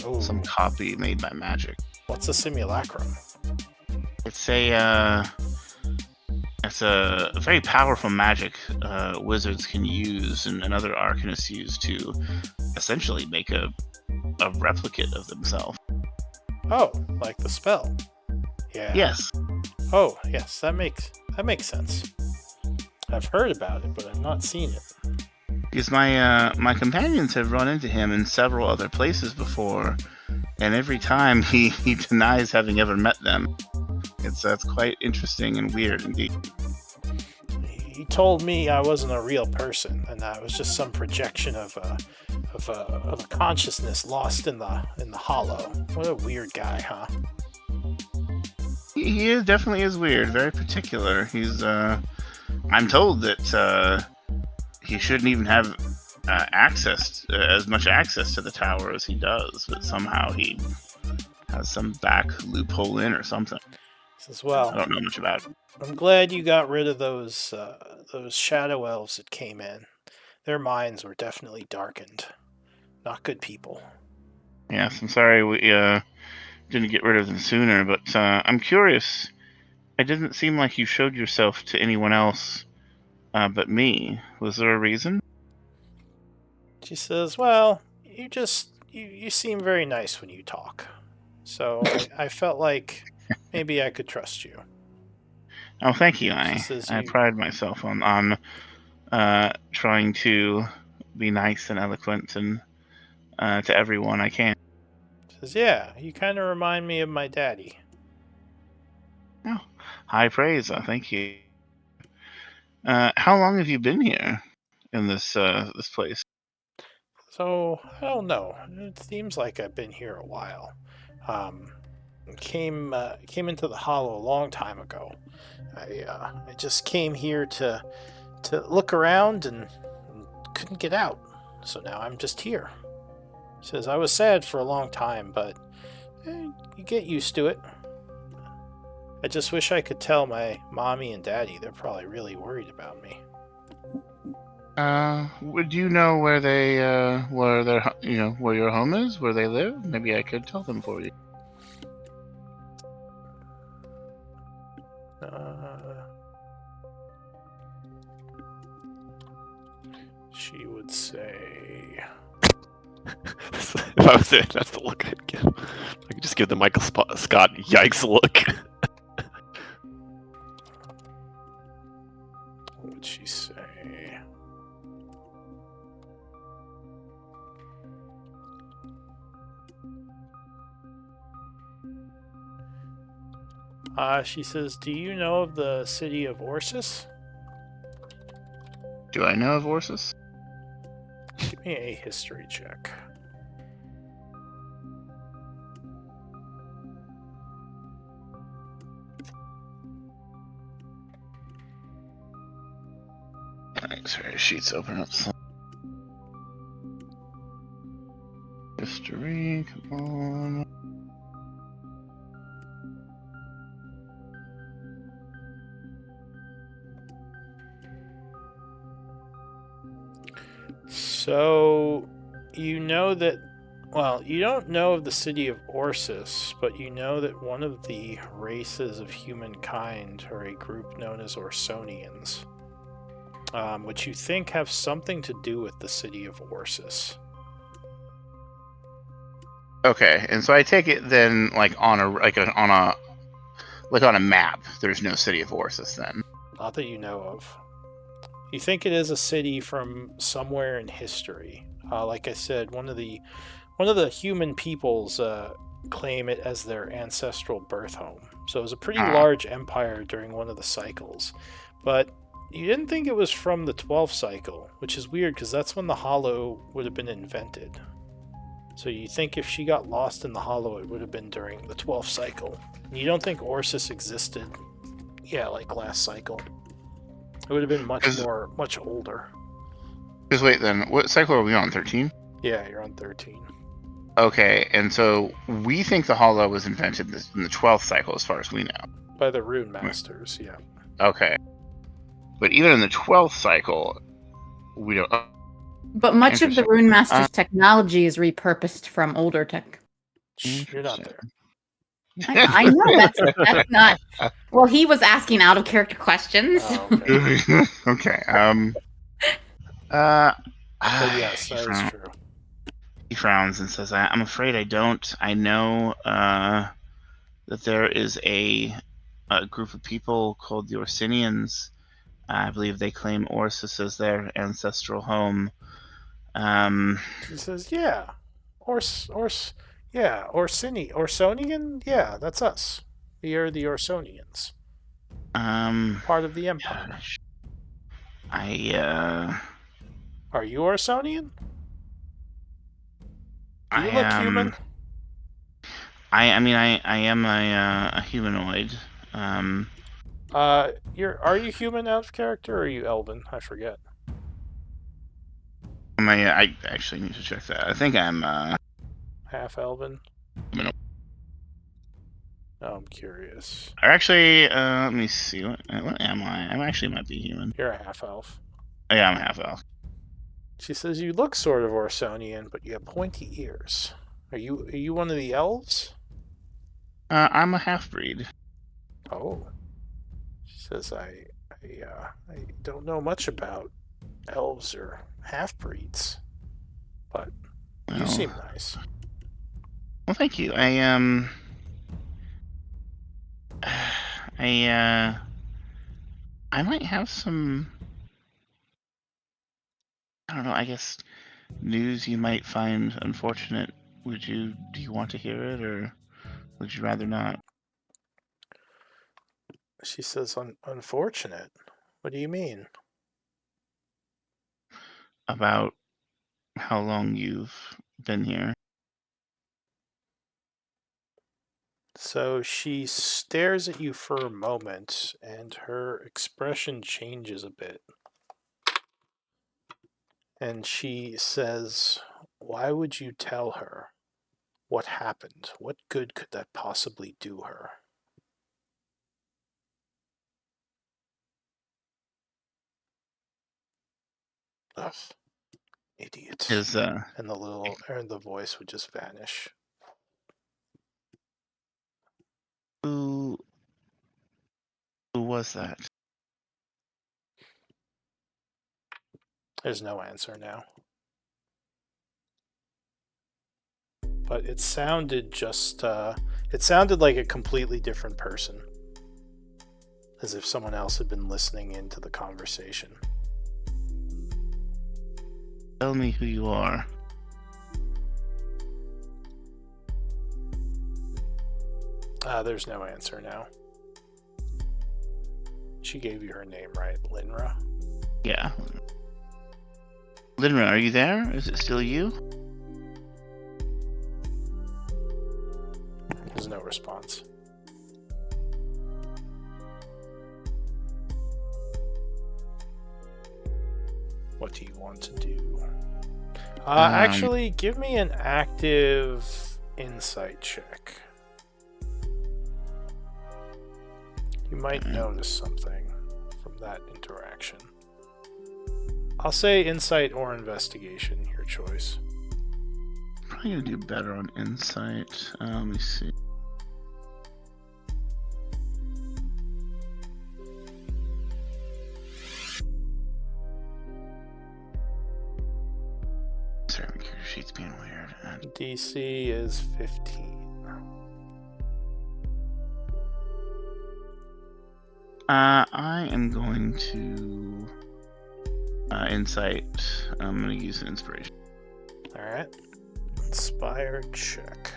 Ooh. Some copy made by magic. What's a simulacrum? It's a very powerful magic wizards can use and other arcanists use to essentially make a replicate of themselves. Oh, like the spell. Yeah. Yes. Oh, yes, that makes sense. I've heard about it, but I've not seen it. Because my companions have run into him in several other places before, and every time he denies having ever met them. That's quite interesting and weird indeed. he told me I wasn't a real person, and I was just some projection of a consciousness lost in the hollow. What a weird guy, huh? He is definitely is weird, very particular. He's I'm told that he shouldn't even have as much access to the tower as he does, but somehow he has some back loophole in or something. Says, well, I don't know much about it. I'm glad you got rid of those shadow elves that came in. Their minds were definitely darkened. Not good people. Yes, I'm sorry we didn't get rid of them sooner, but I'm curious. It didn't seem like you showed yourself to anyone else but me. Was there a reason? She says, well, you seem very nice when you talk. So I felt like maybe I could trust you. Oh, thank you. She says I pride myself on trying to be nice and eloquent and to everyone I can. She says, yeah, you kind of remind me of my daddy. Oh, high praise. Thank you. How long have you been here in this place? So I don't know. It seems like I've been here a while. Came into the Hollow a long time ago. I just came here to look around and couldn't get out. So now I'm just here. Says I was sad for a long time, but you get used to it. I just wish I could tell my mommy and daddy. They're probably really worried about me. Would you know where they where your home is, where they live? Maybe I could tell them for you. She would say, If I was there, that's the look I'd give. I could just give the Michael Scott yikes look. what would she say? She says, do you know of the city of Orsis? Do I know of Orsis? Give me a history check. Sorry, sheets open up. History, come on. So, you know that, well, you don't know of the city of Orsis, but you know that one of the races of humankind are a group known as Orsonians, which you think have something to do with the city of Orsis. Okay, and so I take it then, like on a map. There's no city of Orsis then. Not that you know of. You think it is a city from somewhere in history. Like I said, one of the human peoples claim it as their ancestral birth home. So it was a pretty large empire during one of the cycles. But you didn't think it was from the 12th cycle, which is weird because that's when the Hollow would have been invented. So you think if she got lost in the Hollow, it would have been during the 12th cycle. You don't think Orsis existed, like last cycle. It would have been much older. Because wait, then what cycle are we on? 13? Yeah, you're on 13. Okay, and so we think the Hollow was invented in the 12th cycle, as far as we know. By the Rune Masters, yeah. Okay, but even in the 12th cycle, we don't. But much of the Rune Masters technology is repurposed from older tech. You're not there. I know that's not. Well, he was asking out of character questions. Oh, okay. Okay. But yes, that is true. He frowns and says, "I'm afraid I don't. I know that there is a group of people called the Orsinians. I believe they claim Orsis as their ancestral home." He says, "Yeah, Orsonian. Yeah, that's us. We are the Orsonians. Part of the Empire." Are you Orsonian? Do you I look human? I mean, I am a humanoid. Are you human out of character or are you Elven? I forget. I actually need to check that. I think I'm Half Elven? humanoid. Oh, I'm curious. Or actually, let me see. What am I? I actually might be human. You're a half elf. Oh, yeah, I'm half elf. She says you look sort of Orsonian, but you have pointy ears. Are you one of the elves? I'm a half breed. Oh. She says I don't know much about elves or half breeds, but you Well, seem nice. well, thank you. I might have some. I don't know. I guess news you might find unfortunate. Do you want to hear it, or would you rather not? She says unfortunate. What do you mean? About how long you've been here? So she stares at you for a moment, and her expression changes a bit. And she says, "Why would you tell her? What happened? What good could that possibly do her?" Ugh, idiot. Is And the voice would just vanish. who was that? There's no answer now. But it sounded it sounded like a completely different person. As if someone else had been listening into the conversation. Tell me who you are. There's no answer now. She gave you her name, right? Linra? Yeah. Linra, are you there? Is it still you? There's no response. What do you want to do? Actually, give me an active insight check. You might notice something from that interaction. I'll say insight or investigation, your choice. Probably gonna do better on insight. Let me see. Sorry, my computer sheet's being weird. DC is 15. I am going to insight. I'm gonna use an inspiration. Alright. Inspired check.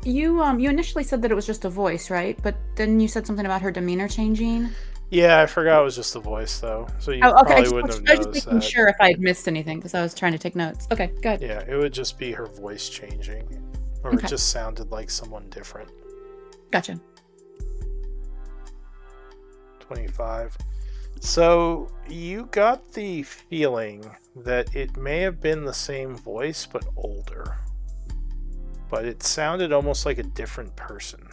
You initially said that it was just a voice, right? But then you said something about her demeanor changing. Yeah, I forgot it was just the voice, though. So you Okay. probably wouldn't have I was noticed just making that. sure if I had missed anything because I was trying to take notes. Okay, good. Yeah, it would just be her voice changing. Or Okay. it just sounded like someone different. Gotcha. 25. So you got the feeling that it may have been the same voice, but older. But it sounded almost like a different person.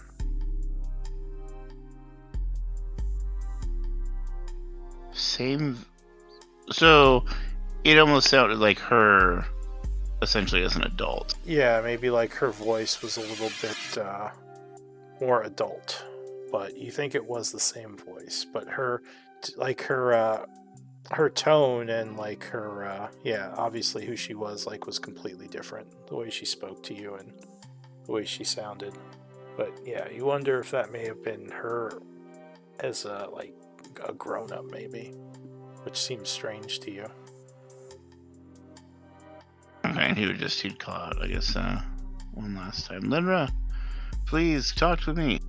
Same. So it almost sounded like her, essentially as an adult. Yeah, maybe like her voice was a little bit more adult. But you think it was the same voice. But her tone and like her obviously who she was like was completely different. The way she spoke to you and the way she sounded. But yeah, you wonder if that may have been her as a grown-up maybe, which seems strange to you. Okay, and he'd call out, I guess, one last time. Linra, please talk to me.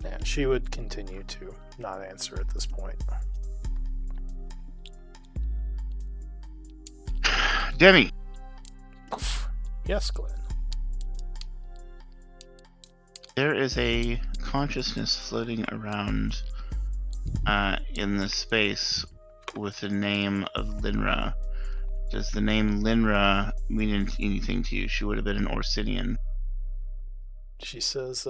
Yeah, she would continue to not answer at this point. Demi, Yes, Glenn. there is a consciousness floating around in this space with the name of Linra. Does the name Linra mean anything to you? She would have been an Orsinian. She says,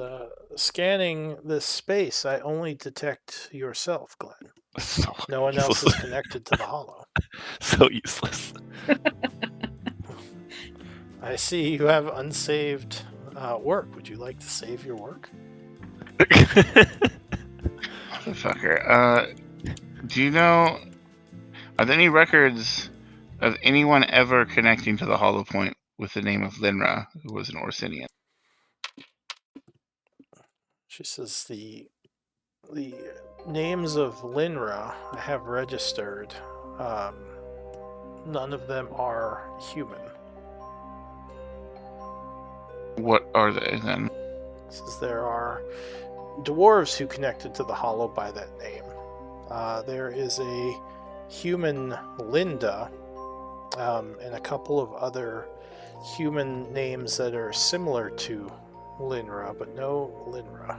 scanning this space, I only detect yourself, Glenn. So No one else useless. is connected to the hollow. So useless. I see you have unsaved work. Would you like to save your work? Motherfucker. Do you know... Are there any records of anyone ever connecting to the Hollow Point with the name of Linra, who was an Orsinian? She says the names of Linra I have registered. None of them are human. What are they, then? Says there are dwarves who connected to the hollow by that name. There is a human Linda, and a couple of other human names that are similar to Linra, but no Linra.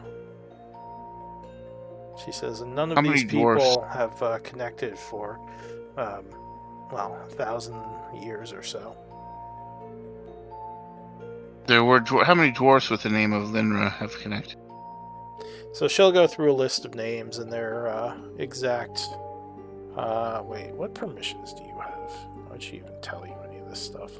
She says, and none of How these many dwarves? people have connected for, 1,000 years or so. There were how many dwarfs with the name of Linra have connected? So she'll go through a list of names and their exact. Wait, what permissions do you have? Why'd she even tell you any of this stuff?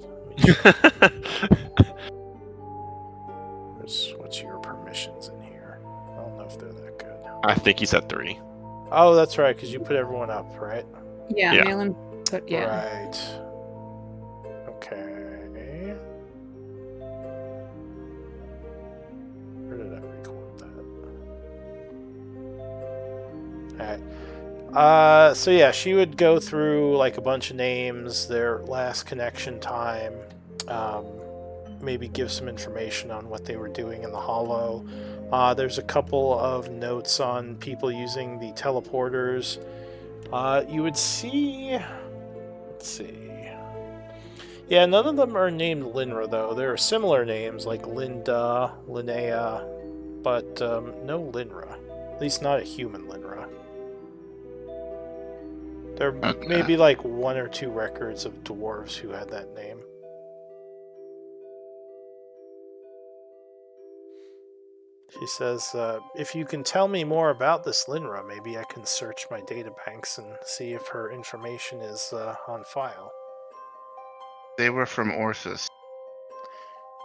What's your permissions in here? I don't know if they're that good. I think he's at 3. Oh, that's right, because you put everyone up, right? Yeah, Yeah. Malin put, yeah. Right. Okay. Where did I record that? Alright. So yeah, she would go through like a bunch of names, their last connection time, maybe give some information on what they were doing in the hollow. There's a couple of notes on people using the teleporters. You would see... Let's see. Yeah, none of them are named Linra, though. There are similar names like Linda, Linnea, but no Linra. At least not a human Linra. There may be like 1 or 2 records of dwarves who had that name. She says, if you can tell me more about this Linra, maybe I can search my databanks and see if her information is on file. They were from Orsus.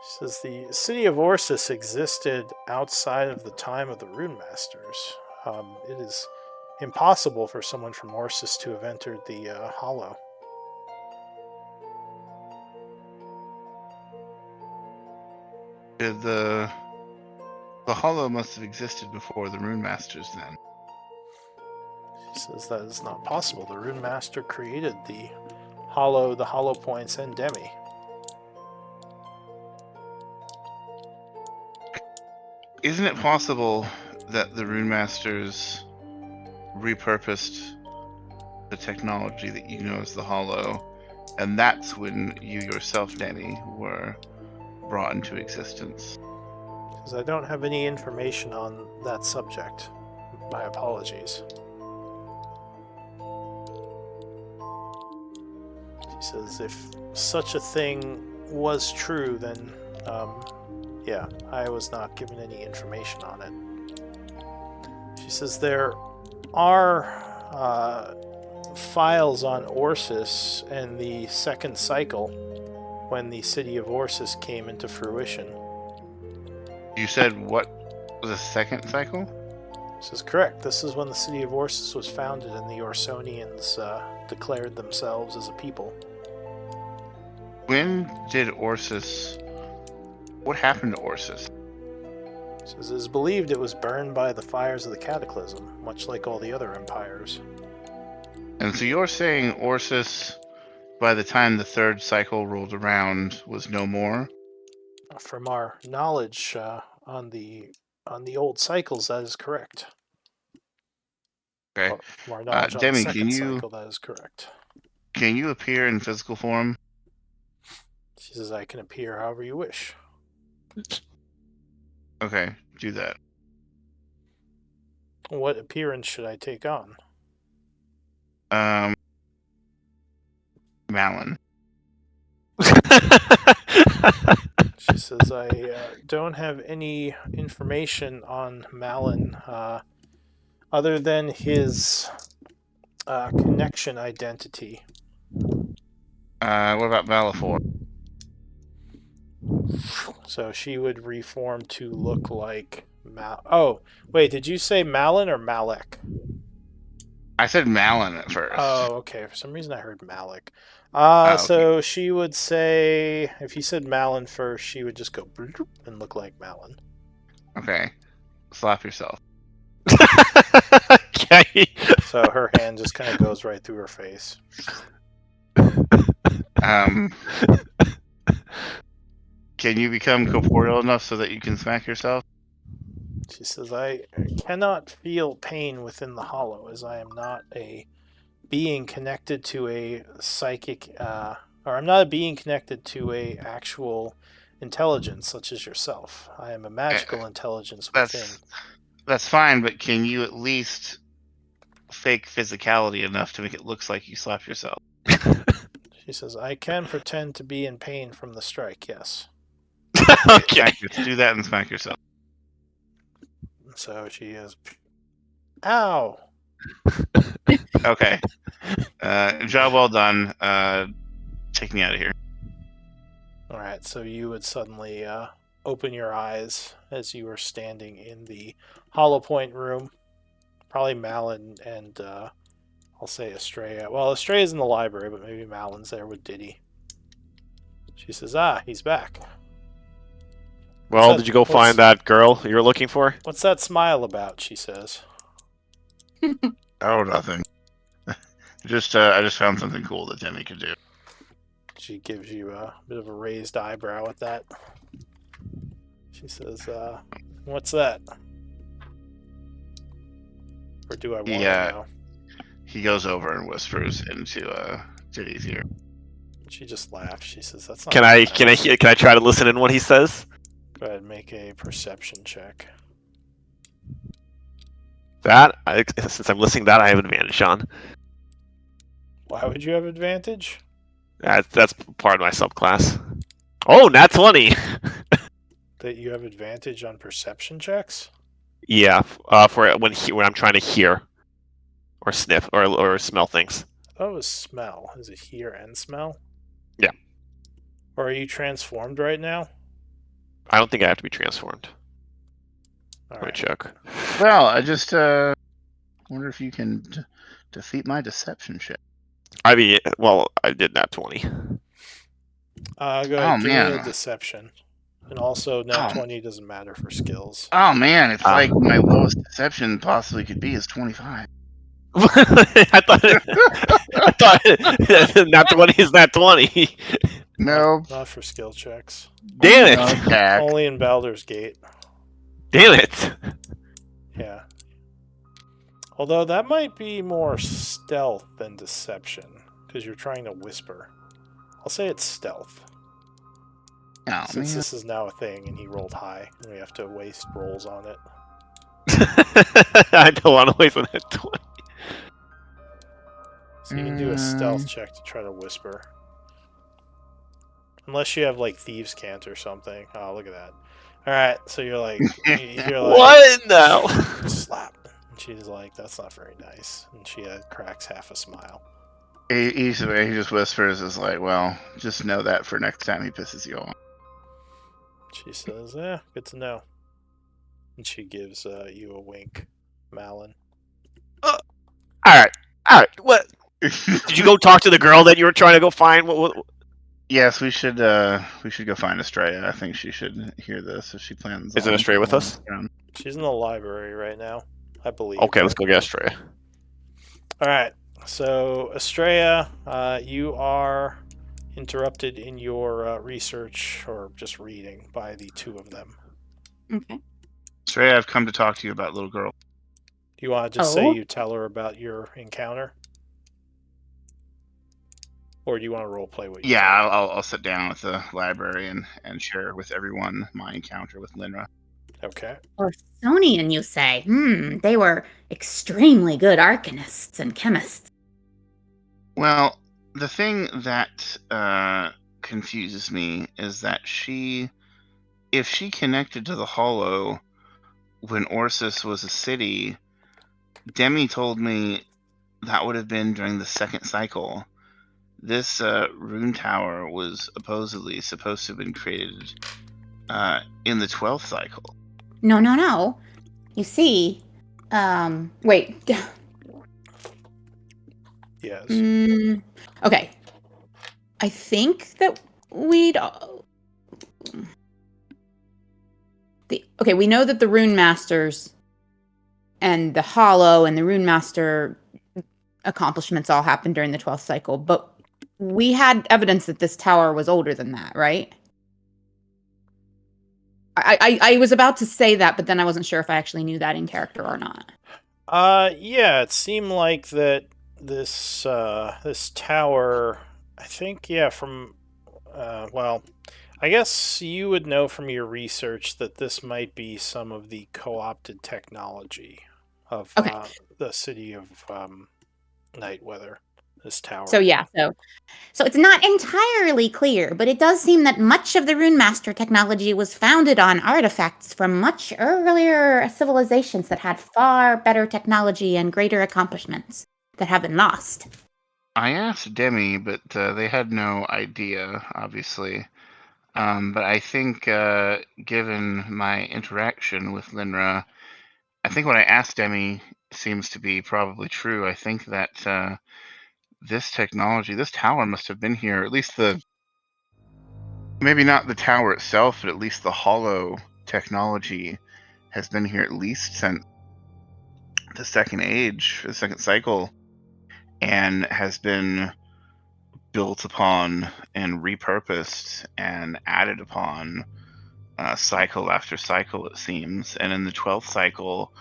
She says the city of Orsus existed outside of the time of the Rune Masters. It is impossible for someone from Orsus to have entered the Hollow. The Hollow must have existed before the Rune Masters, then. She says that is not possible. The Rune Master created the Hollow, the Hollow Points, and Demi. Isn't it possible that the Rune Masters repurposed the technology that you know as the Hollow, and that's when you yourself, Danny, were brought into existence? Because I don't have any information on that subject. My apologies. She says if such a thing was true, then, yeah, I was not given any information on it. She says there are files on Orsus and the second cycle when the city of Orsus came into fruition. You said what was the second cycle? This is correct. This is when the city of Orsus was founded and the Orsonians declared themselves as a people. When did Orsus... What happened to Orsus? It is believed it was burned by the fires of the Cataclysm, much like all the other empires. And so you're saying Orsus, by the time the third cycle rolled around, was no more? From our knowledge on the On the old cycles, that is correct. Okay. Or from our knowledge on the Demi, second cycle, that is correct. can you appear in physical form? She says, I can appear however you wish. Okay, do that. What appearance should I take on? Malin. She says, I don't have any information on Malin other than his connection identity. What about Valifor? So she would reform to look like Oh, wait, did you say Malin or Malek? I said Malin at first. Oh, okay. For some reason I heard Malek. Okay. So she would say, if you said Malin first, she would just go bloop and look like Malin. Okay. Slap yourself. Okay. So her hand just kind of goes right through her face. Can you become corporeal enough so that you can smack yourself? She says, I cannot feel pain within the hollow, as I am not a being connected to a psychic, or I'm not a being connected to a actual intelligence such as yourself. I am a magical intelligence within. That's fine, but can you at least fake physicality enough to make it look like you slapped yourself? She says, I can pretend to be in pain from the strike, yes. Okay. Do that and smack yourself. So she is, ow! Okay. Job well done. Take me out of here. Alright, so you would suddenly open your eyes as you were standing in the Hollow Point room. Probably Malin and I'll say Estrella. Well, Estrella's in the library, but maybe Malin's there with Diddy. She says, he's back. Well, did you go find that girl you were looking for? What's that smile about? She says. Oh, nothing. I just found something cool that Demi could do. She gives you a bit of a raised eyebrow at that. She says, what's that? Or do I want to know? He goes over and whispers into Diddy's ear. She just laughs. She says, "That's not." Can I try to listen in what he says? Go ahead and make a perception check. Since I'm listening, that I have advantage on. Why would you have advantage? That's part of my subclass. Oh, nat 20. That you have advantage on perception checks? Yeah, for when I'm trying to hear, or sniff, or smell things. Oh, it's smell. Is it hear and smell? Yeah. Or are you transformed right now? I don't think I have to be transformed. All Let me right. check. Well, I just wonder if you can defeat my deception check. I did nat 20. Go ahead. Give me a deception. And also, nat 20 doesn't matter for skills. Oh man, it's like my lowest deception possibly could be is 25. I thought nat 20 is nat 20. No. Not for skill checks. Damn it! Okay. Only in Baldur's Gate. Damn it! Yeah. Although that might be more stealth than deception, because you're trying to whisper. I'll say it's stealth. Oh, Since man. this is now a thing and he rolled high, and we have to waste rolls on it. I don't want to waste on that 20. So you can do a stealth check to try to whisper. Unless you have like Thieves' Cant or something. Oh, look at that. Alright, so you're like What now? Slap. And she's like, that's not very nice. And she cracks half a smile. He just whispers is like, well, just know that for next time he pisses you off. She says, good to know. And she gives you a wink, Malin. Alright. What? Did you go talk to the girl that you were trying to go find? What? Yes, we should go find Estrella. I think she should hear this if she plans. Isn't Estrella with us? She's in the library right now, I believe. Okay, let's go get Estrella. Alright, so Estrella, you are interrupted in your research, or just reading, by the two of them. Okay. Stray, I've come to talk to you about little girl. Do you want to just say Oh? you tell her about your encounter? Or do you want to roleplay what you Yeah, tell her? I'll sit down with the librarian and share with everyone my encounter with Linra. Okay. Orsonian, you say? They were extremely good arcanists and chemists. Well, the thing that confuses me is that if she connected to the Hollow when Orsus was a city, Demi told me that would have been during the second cycle. This rune tower was supposed to have been created in the 12th cycle. No. You see, wait. Yes. Okay. I think that we'd. Okay, we know that the Rune Masters and the Hollow and the Rune Master accomplishments all happened during the 12th cycle, but we had evidence that this tower was older than that, right? I was about to say that, but then I wasn't sure if I actually knew that in character or not. Yeah, it seemed like that this this tower, I think, yeah, from well, I guess you would know from your research that this might be some of the co-opted technology of Okay. the city of Nightweather. This tower. So it's not entirely clear, but it does seem that much of the Rune Master technology was founded on artifacts from much earlier civilizations that had far better technology and greater accomplishments that have been lost. I asked Demi, but they had no idea, obviously. But I think, given my interaction with Linra, I think what I asked Demi seems to be probably true. I think that this technology, this tower must have been here, at least maybe not the tower itself, but at least the hollow technology has been here at least since the second age, the second cycle, and has been built upon and repurposed and added upon cycle after cycle, it seems. And in the 12th cycle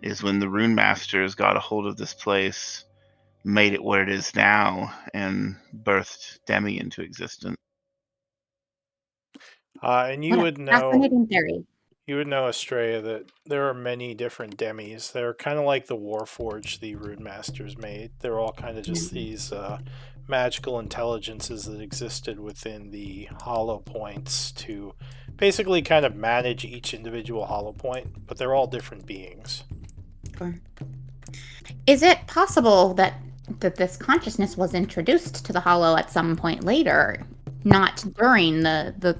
is when the Rune Masters got a hold of this place, made it where it is now, and birthed Demi into existence. And you What a would know, fascinating theory. Estrella, that there are many different demis. They're kind of like the Warforged the Rune Masters made. They're all kind of just these magical intelligences that existed within the hollow points to basically kind of manage each individual hollow point, but they're all different beings. Is it possible that this consciousness was introduced to the Hollow at some point later, not during the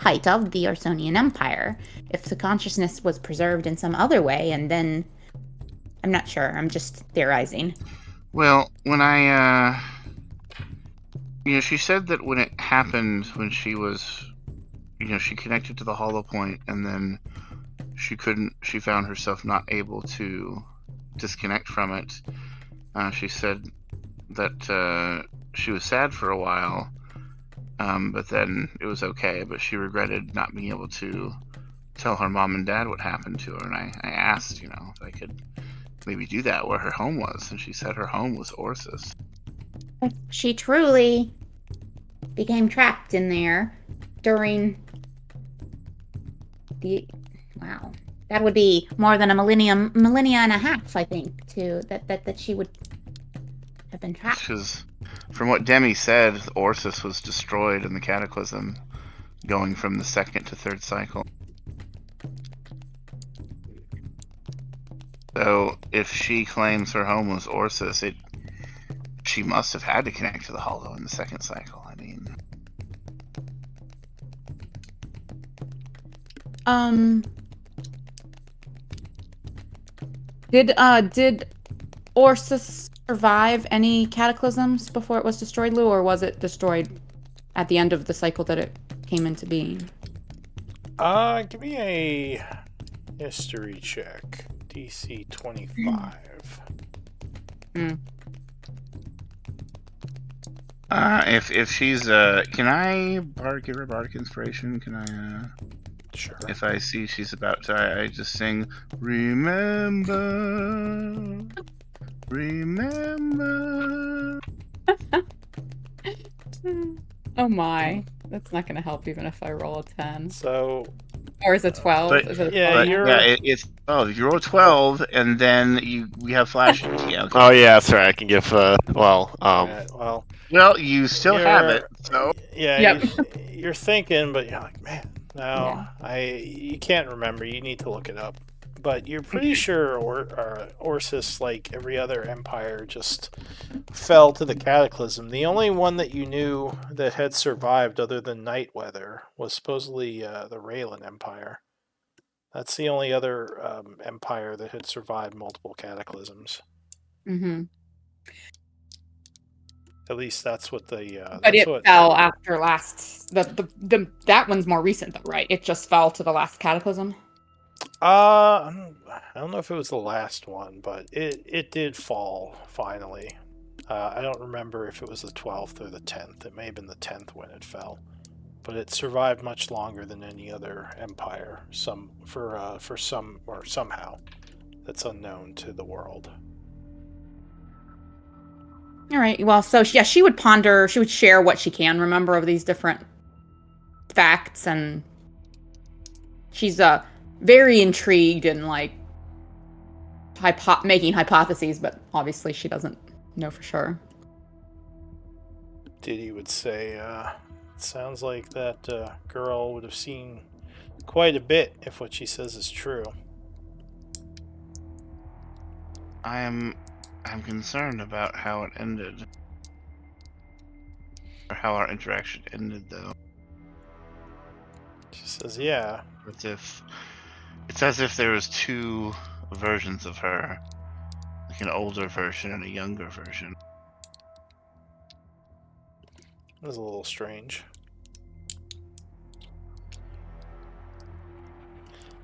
height of the Orsonian Empire? If the consciousness was preserved in some other way, and then I'm not sure. I'm just theorizing. Well, when she said that when it happened, when she was, she connected to the hollow point, and then she found herself not able to disconnect from it. She said that she was sad for a while, but then it was okay. But she regretted not being able to tell her mom and dad what happened to her. And I asked, if I could maybe do that where her home was, and she said her home was Orsus. She truly became trapped in there during the that would be more than a millennia and a half, I think, that she would have been trapped. Because from what Demi said, Orsus was destroyed in the Cataclysm, going from the second to third cycle. So if she claims her home was Orsus, she must have had to connect to the Hollow in the second cycle. I mean, Did Orsus survive any cataclysms before it was destroyed, Lou, or was it destroyed at the end of the cycle that it came into being? Give me a history check. DC 25. if she's can I give her bardic inspiration? Can I? Sure. If I see she's about to, I just sing, remember, remember. Oh my. That's not going to help even if I roll a 10. So, Or is it 12? But- Is it a yeah, 12 now? you're- It's if you roll 12, and then we have flash. Yeah, okay. Oh yeah, that's right. I can give. alright, well, Well, you still have it, so Yeah, Yep. you're thinking, but you're like, man, no, Yeah. you can't remember. You need to look it up. But you're pretty sure Orsis, like every other empire, just fell to the cataclysm. The only one that you knew that had survived, other than Nightweather, was supposedly the Raylan Empire. That's the only other empire that had survived multiple cataclysms. Mm-hmm. At least that's what the. But that's it what, fell after last. That one's more recent, though, right? It just fell to the last cataclysm. I don't know if it was the last one, but it did fall finally. I don't remember if it was the 12th or the 10th. It may have been the 10th when it fell, but it survived much longer than any other empire. For some or somehow that's unknown to the world. All right. Well, so yeah, she would ponder. She would share what she can remember of these different facts, and she's very intrigued and like making hypotheses, but obviously she doesn't know for sure. Diddy would say, "It sounds like that girl would have seen quite a bit if what she says is true." I'm concerned about how it ended, or how our interaction ended, though. She says, "Yeah, It's as if there was two versions of her, like an older version and a younger version." that was a little strange."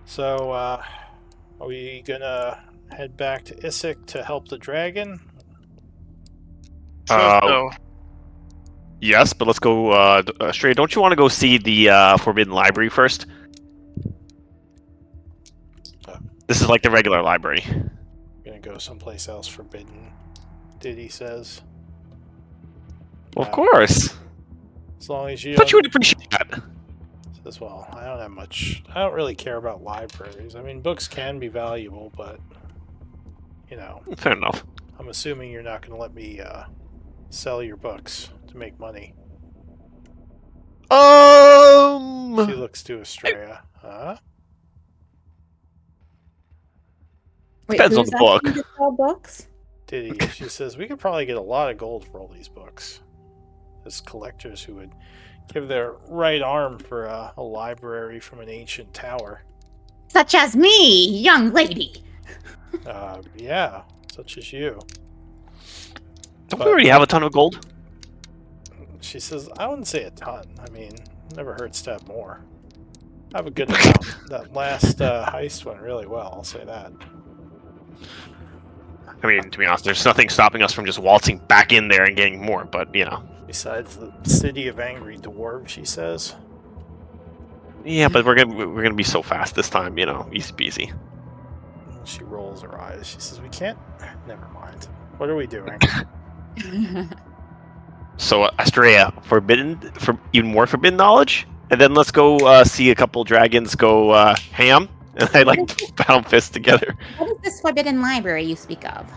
So, are we gonna head back to Issyk to help the dragon? So, Yes, but let's go straight. Don't you want to go see the Forbidden Library first? This is like the regular library. Gonna go someplace else forbidden, Diddy says. Well, of course. As long as you I thought you don't... would appreciate that. Says, well, I don't have much... I don't really care about libraries. I mean, books can be valuable, but... You know, Fair enough. I'm assuming you're not gonna let me sell your books to make money. She looks to Estrella. Huh? Wait, Depends on who's the book. asking to sell books? Diddy, she says, we could probably get a lot of gold for all these books. There's collectors who would give their right arm for a library from an ancient tower. Such as me, young lady. Yeah, such as you. Don't we already have a ton of gold? She says, I wouldn't say a ton. I mean, never hurts to have more. I have a good amount. That last heist went really well, I'll say that. I mean, to be honest, there's nothing stopping us from just waltzing back in there and getting more, but, you know. Besides the city of angry dwarves, she says. Yeah, but we're gonna be so fast this time, you know, easy peasy. And she rolls her eyes. She says, we can't... Never mind. What are we doing? So, Astrea, for even more forbidden knowledge? And then let's go see a couple dragons go ham. And I like pound fists together. What is this forbidden library you speak of?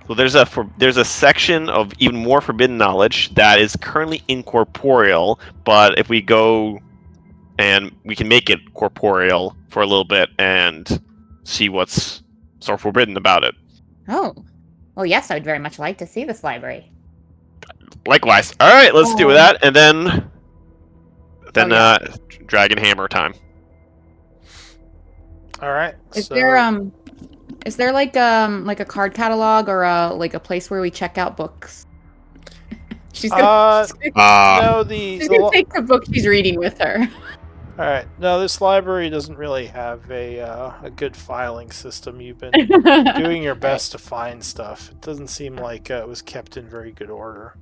So there's a section of even more forbidden knowledge that is currently incorporeal, but if we go and we can make it corporeal for a little bit and see what's so forbidden about it. Oh. Well, yes, I would very much like to see this library. Likewise. All right, let's do that, and then dragon hammer time. All right. Is there like a card catalog or like a place where we check out books? She's gonna, no, she's gonna take the book she's reading with her. All right. No, this library doesn't really have a good filing system. You've been doing your best to find stuff. It doesn't seem like it was kept in very good order.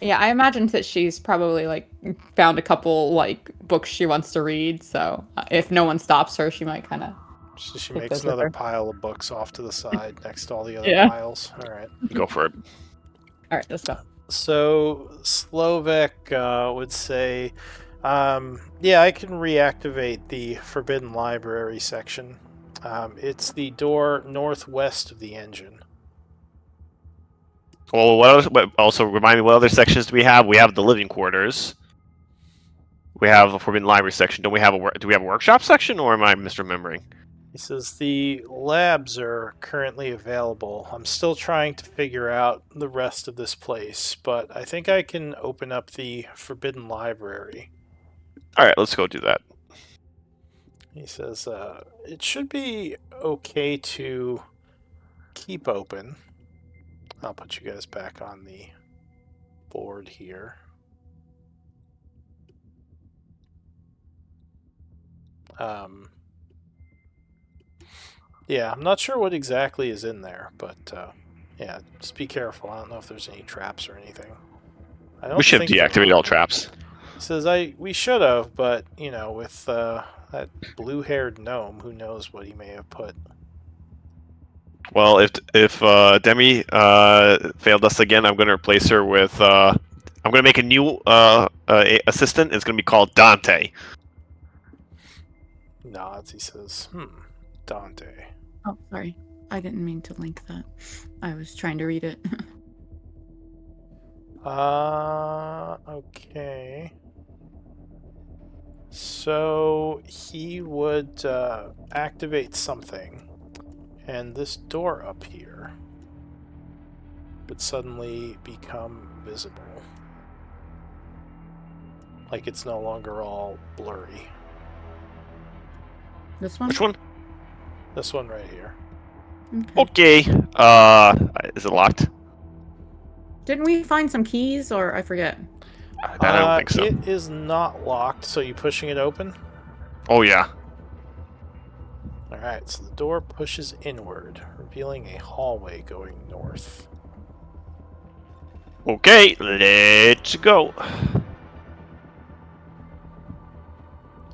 Yeah, I imagine that she's probably like found a couple like books she wants to read. So if no one stops her, she might kind of. So she Take makes those with another her. pile of books off to the side next to all the other Yeah. piles. All right. Go for it. All right, let's go. So Slovak would say, yeah, I can reactivate the Forbidden Library section. It's the door northwest of the engine. Well, also remind me, what other sections do we have? We have the living quarters. We have a Forbidden Library section. Do we have a workshop section, or am I misremembering? He says the labs are currently available. I'm still trying to figure out the rest of this place, but I think I can open up the Forbidden Library. All right, let's go do that. He says it should be okay to keep open. I'll put you guys back on the board here. Yeah, I'm not sure what exactly is in there, but yeah, just be careful. I don't know if there's any traps or anything. I don't We should think there deactivate are. all traps. He says we should have, but you know, with that blue-haired gnome, who knows what he may have put. Well, if Demi failed us again, I'm going to replace her with. I'm going to make a new assistant. It's going to be called Dante. Nods. He says, Dante. Oh, sorry. I didn't mean to link that. I was trying to read it. Okay. So he would activate something, and this door up here would suddenly become visible. Like it's no longer all blurry. This one? Which one? This one right here. Okay. Is it locked? Didn't we find some keys, or I forget? I don't think so. It is not locked, so you pushing it open? Oh yeah. Alright, so the door pushes inward, revealing a hallway going north. Okay, let's go.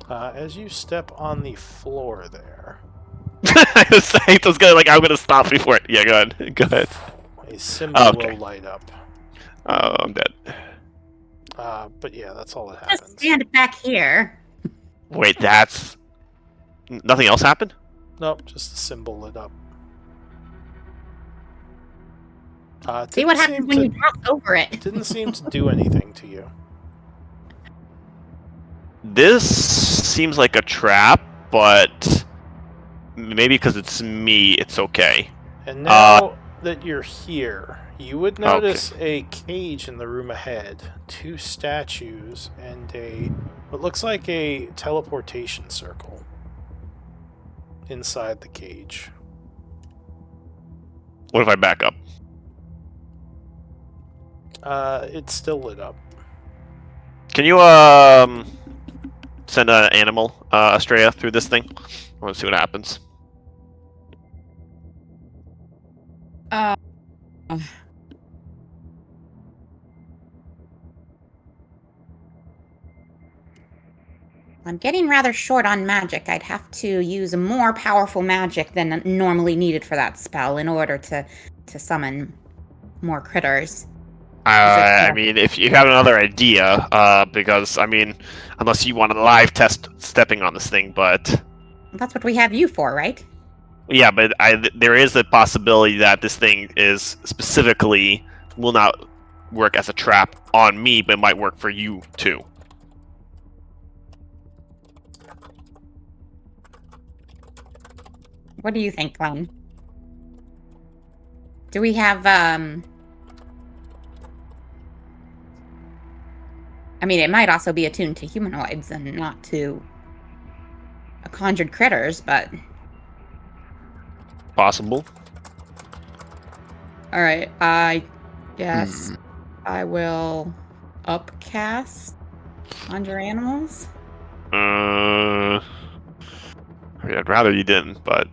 As you step on the floor there, I was gonna I'm gonna stop before it. Yeah, go ahead. Go ahead. a symbol Okay. will light up. Oh, I'm dead. But yeah, that's all that Just happens. stand back here. Wait, that's nothing else happened? Nope, just the symbol lit up. See what Didn't happens seem when to- you pass over it. Didn't seem to do anything to you. This seems like a trap, but maybe because it's me, it's okay. And now that you're here, you would notice a cage in the room ahead, 2 statues, and what looks like a teleportation circle inside the cage. What if I back up? It's still lit up. Can you send an animal Estrella through this thing? I want to see what happens. I'm getting rather short on magic. I'd have to use a more powerful magic than normally needed for that spell in order to summon more critters. I mean, if you have another idea, because, I mean, unless you want to live test stepping on this thing, but... That's what we have you for, right? Yeah, but there is a possibility that this thing is specifically will not work as a trap on me, but might work for you, too. What do you think, Glenn? Do we have, I mean, it might also be attuned to humanoids and not to conjured critters, but... Possible. Alright, I guess I will upcast Conjure Animals. I mean, I'd rather you didn't, but...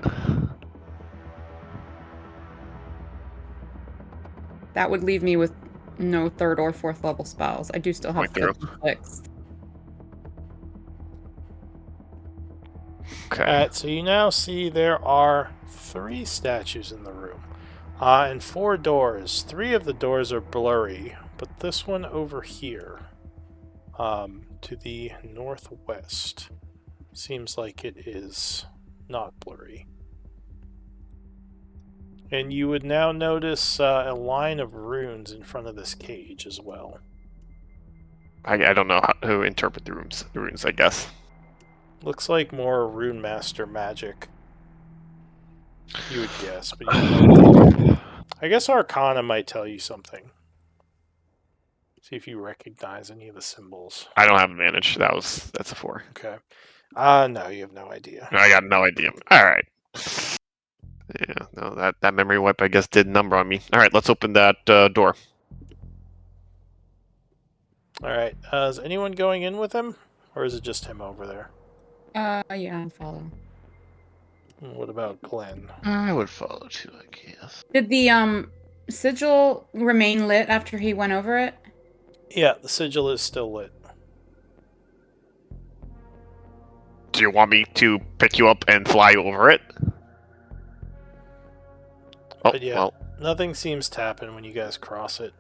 That would leave me with No 3rd or 4th level spells. I do still have Point through. 5th and 6th. Okay. Alright, so you now see there are 3 statues in the room. And 4 doors. 3 of the doors are blurry, but this one over here, to the northwest, seems like it is not blurry. And you would now notice a line of runes in front of this cage as well. I don't know how to interpret the runes, I guess. Looks like more rune master magic. You would guess, but you don't know what they do. I guess Arcana might tell you something. See if you recognize any of the symbols. I don't have advantage. That's a 4. Okay. No, you have no idea. I got no idea. All right. Yeah, no, that memory wipe, I guess, did number on me. All right, let's open that door. Alright, is anyone going in with him? Or is it just him over there? Yeah, I'll follow. What about Glenn? I would follow too, I guess. Did the sigil remain lit after he went over it? Yeah, the sigil is still lit. Do you want me to pick you up and fly over it? Oh, But yeah, well, nothing seems to happen when you guys cross it.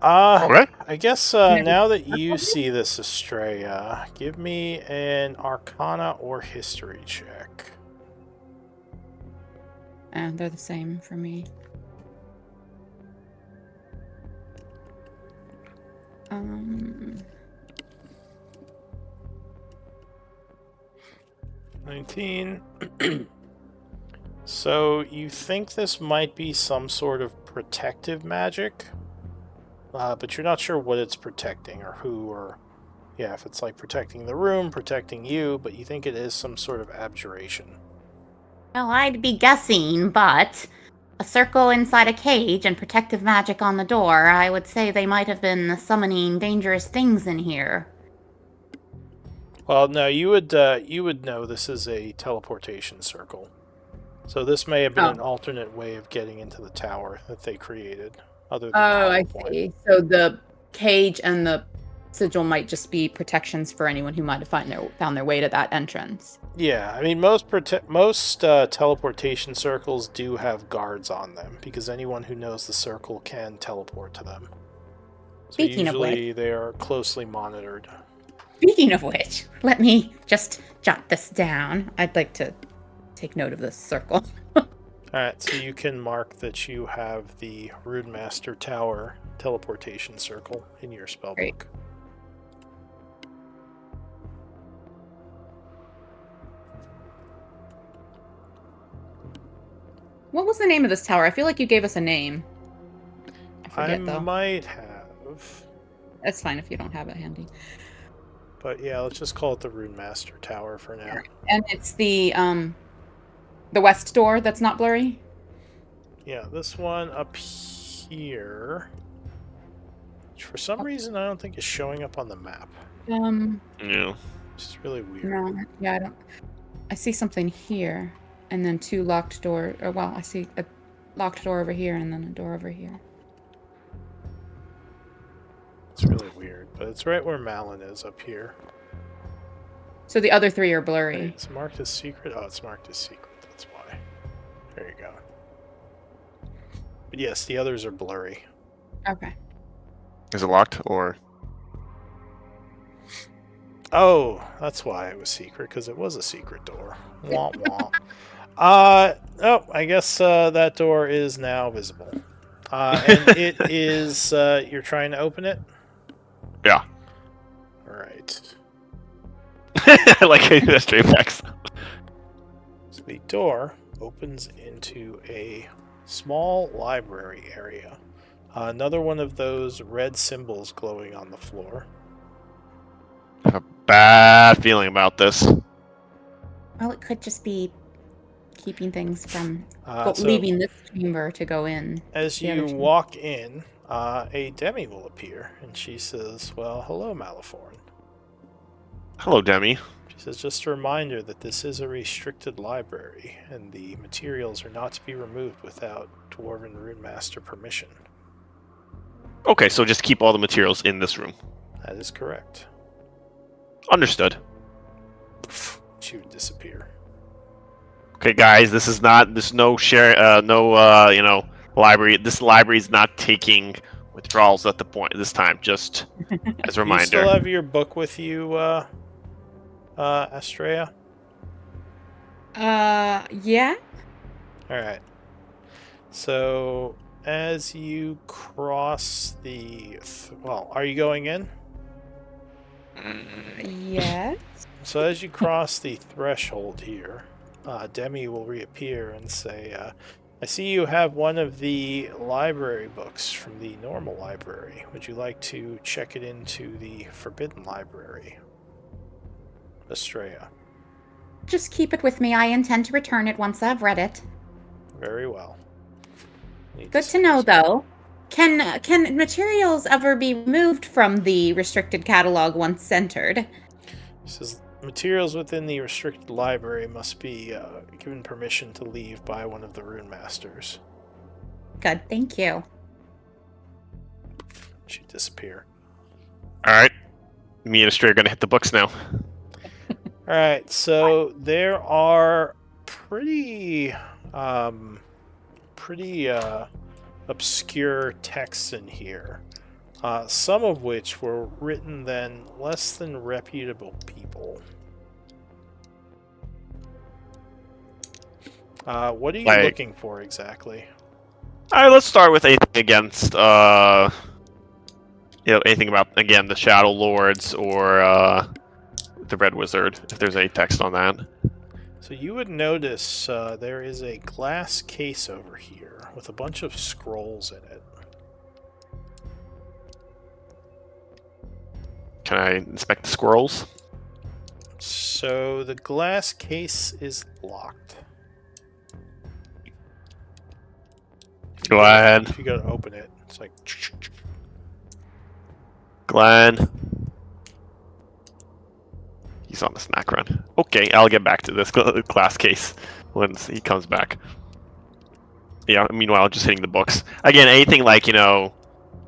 okay. I guess now that you see this, Estrella, give me an Arcana or History check. They're the same for me. Um, 19. So you think this might be some sort of protective magic, but you're not sure what it's protecting or who, or yeah, if it's like protecting the room, protecting you, but you think it is some sort of abjuration. Well, I'd be guessing, but a circle inside a cage and protective magic on the door, I would say they might have been summoning dangerous things in here. Well, no, you would know this is a teleportation circle. So this may have been an alternate way of getting into the tower that they created, other than the I hollow point. see. So the cage and the sigil might just be protections for anyone who might have found their way to that entrance. Yeah, I mean most teleportation circles do have guards on them because anyone who knows the circle can teleport to them. So Speaking of usually they are closely monitored. Speaking of which, let me just jot this down. I'd like to take note of this circle. Alright, so you can mark that you have the Rune Tower teleportation circle in your spellbook. Great. What was the name of this tower? I feel like you gave us a name. I forget, though. Might have, That's fine if you don't have it handy. but yeah, let's just call it the Rune Tower for now. And it's the west door that's not blurry? Yeah, this one up here, which for some reason I don't think is showing up on the map, Yeah. which is really weird. No. Yeah, I don't. I see something here, and then 2 locked doors. Or, well, I see a locked door over here, and then a door over here. It's really weird, but it's right where Malin is up here. So the other 3 are blurry. Wait, it's marked as secret? Oh, it's marked as secret, that's why. There you go. But yes, the others are blurry. Okay. Is it locked or? Oh, that's why it was secret, because it was a secret door. Wah wah. Oh, I guess that door is now visible. And it is, you're trying to open it? Yeah. Alright. I like how you do that straight facts. So the door opens into a small library area. Another one of those red symbols glowing on the floor. I have a bad feeling about this. Well, it could just be keeping things from So leaving this chamber to go in. as the other you chamber. walk in, a Demi will appear, and she says, "Well, hello, Maliforn." Hello, Demi. She says, "Just a reminder that this is a restricted library, and the materials are not to be removed without Dwarven Rune Master permission." Okay, so just keep all the materials in this room. That is correct. Understood. She would disappear. Okay, guys, this is not. There's no share. Library. This library is not taking withdrawals at the point this time. Just as a reminder. You still have your book with you, Astrea? Yeah. All right. So as you cross the, are you going in? Yes. So as you cross the threshold here, Demi will reappear and say, I see you have one of the library books from the normal library. Would you like to check it into the forbidden library? Astrea. Just keep it with me. I intend to return it once I've read it. Very well. Good to know, though. Can materials ever be removed from the restricted catalog once entered? It says materials within the restricted library must be given permission to leave by one of the rune masters. Good, thank you. She'd disappear. All right, me and Astray are gonna hit the books now. All right, so there are pretty obscure texts in here, some of which were written then less than reputable people. What are you looking for exactly? All right, let's start with anything against, anything about, again, the Shadowlords or the Red Wizard, if there's any text on that. So you would notice there is a glass case over here with a bunch of scrolls in it. Can I inspect the scrolls? So the glass case is locked. Go ahead. If you go to open it, it's like... Glenn. He's on the snack run. Okay, I'll get back to this glass case once he comes back. Yeah, meanwhile, just hitting the books. Again, anything like,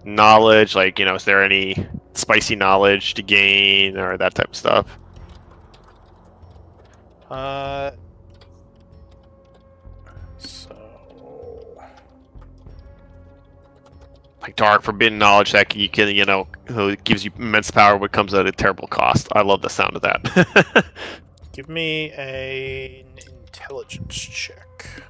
knowledge, like, is there any spicy knowledge to gain or that type of stuff? Like dark forbidden knowledge that you can, gives you immense power but comes at a terrible cost. I love the sound of that. Give me an intelligence check.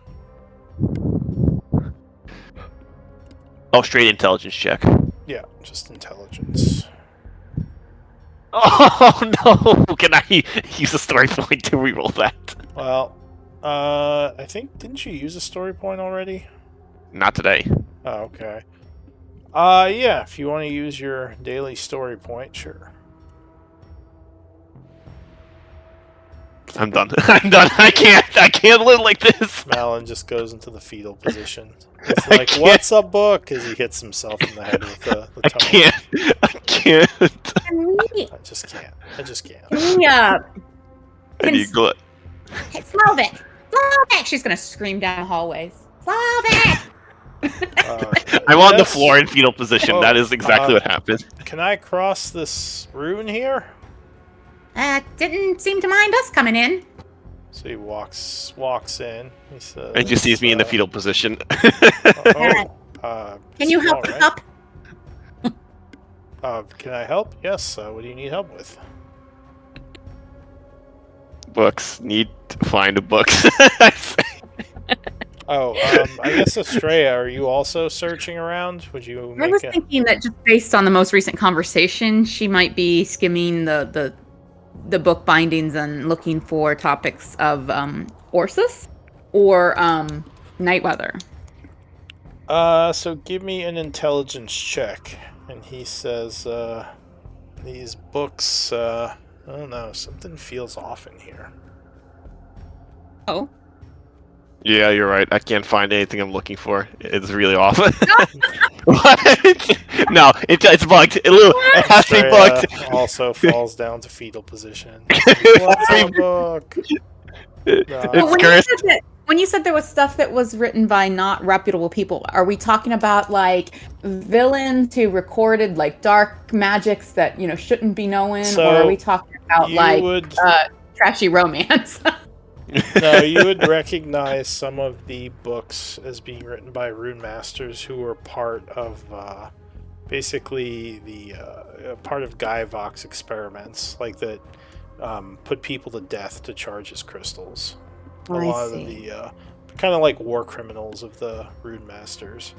Oh, straight intelligence check. Yeah, just intelligence. Oh no! Can I use a story point to reroll that? Well, I think, didn't you use a story point already? Not today. Oh, okay. Yeah, if you want to use your daily story point, sure. I'm done. I'm done. I can't live like this. Malin just goes into the fetal position. It's like, what's a book? As he hits himself in the head with the I tome. can't. I just can't. I need glut. Hey, Slovak! Slovak! She's gonna scream down the hallways. Slovak! I'm on the floor in fetal position. Oh, that is exactly what happened. Can I cross this rune here? Didn't seem to mind us coming in. So he walks in. He says, It just sees me in the fetal position. Can you help us up? Can I help? Yes. What do you need help with? Books. Need to find a book. I guess Astrea, are you also searching around? Would you I was thinking that just based on the most recent conversation, she might be skimming the book bindings and looking for topics of Orsus or night weather. So give me an intelligence check. And he says, these books, I don't know, something feels off in here. Oh. Yeah, you're right. I can't find anything I'm looking for. It's really off. What? No, it's bugged. It has to be bugged. Also falls down to fetal position. What's a book? It's cursed. When you said there was stuff that was written by not reputable people, are we talking about like villains who recorded like dark magics that shouldn't be known, So, or are we talking about you like would- trashy romance? No, you would recognize some of the books as being written by rune masters who were part of basically the part of Guy Vox experiments, like that put people to death to charge as crystals. A lot of the kind of like war criminals of the rune masters.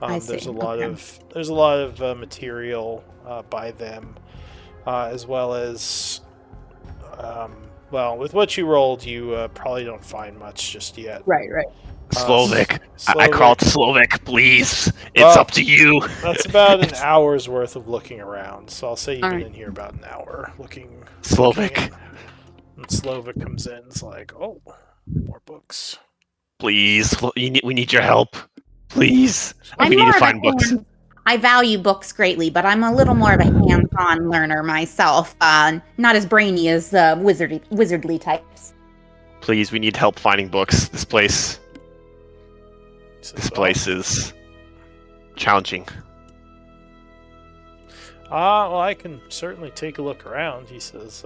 I see. There's a lot Okay. of material by them, as well as well, with what you rolled, you probably don't find much just yet. Right. Slovak. I Slovak. call it Slovak, please. It's Well, up to you. That's about an hour's worth of looking around, so I'll say you've been Alright. in here about an hour looking. Slovak, And Slovak comes in, it's like, oh, more books. please. We need your help. Please. I'm We need more to of a find books. hand- I value books greatly, but I'm a little more of a hands-on learner myself. Not as brainy as wizardly types. Please, we need help finding books. This place He says, This "Oh, place is challenging. well, I can certainly take a look around. He says,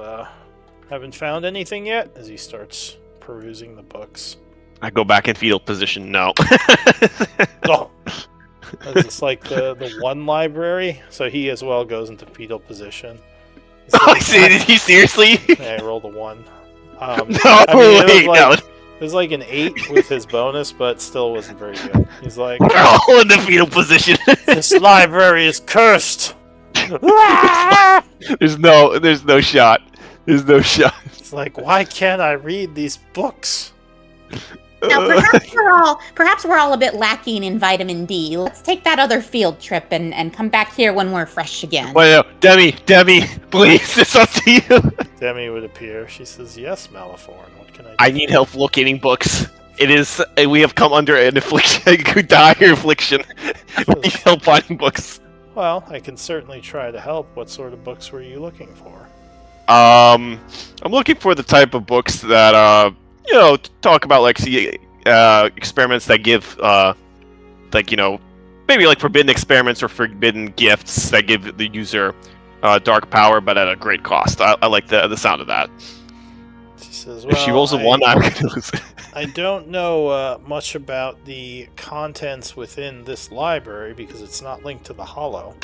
haven't found anything yet, as he starts perusing the books. I go back in fetal position. No. Oh, is this like the one library? So he as well goes into fetal position. He's Oh, like, did he seriously? Yeah, I rolled a 1. No, I mean, it was wait, like- no. It was like an 8 with his bonus, but still wasn't very good. He's like, We're all in the fetal position. this library is cursed! There's no shot. There's no shot. It's like, why can't I read these books? Now, perhaps we're all a bit lacking in vitamin D. Let's take that other field trip and come back here when we're fresh again. Wait, no. Demi, please, it's up to you. Demi would appear. She says, yes, Malithorn, what can I do? I need help locating books. It is. We have come under an affliction, a dire affliction. We need help finding books. Well, I can certainly try to help. What sort of books were you looking for? I'm looking for the type of books that talk about like experiments that give maybe like forbidden experiments or forbidden gifts that give the user dark power, but at a great cost. I like the sound of that. She says, If she well, rolls a 1, I'm gonna lose. I don't know much about the contents within this library because it's not linked to the Hollow.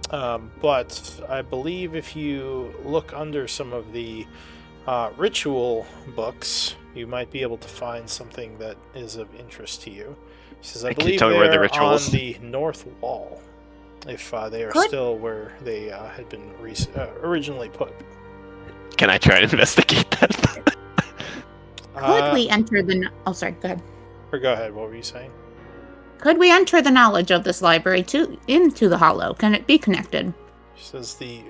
But I believe if you look under some of the ritual books, you might be able to find something that is of interest to you. She says, I Can you believe tell me where the they're rituals? on the north wall, if they are Good. still where they had been originally put. Can I try to investigate that? Could we enter the... Oh, sorry, go ahead. Or go ahead, what were you saying? Could we enter the knowledge of this library into the Hollow? Can it be connected? She says the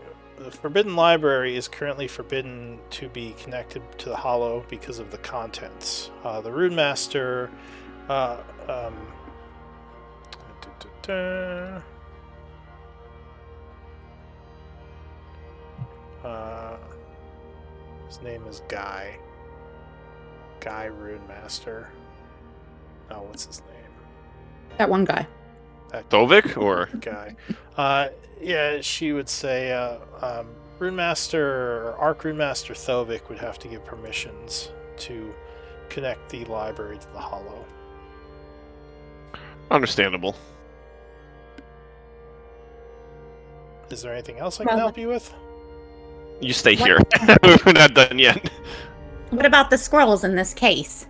Forbidden Library is currently forbidden to be connected to the Hollow because of the contents. The Rune Master, his name is Guy. Guy Rune Master. Oh, what's his name? That one guy. That Dovik or guy. Yeah, she would say Rune Master or Arc Rune Master Thovik would have to give permissions to connect the library to the Hollow. understandable. Is there anything else I can help you with? You stay What- here. We're not done yet. What about the scrolls in this case?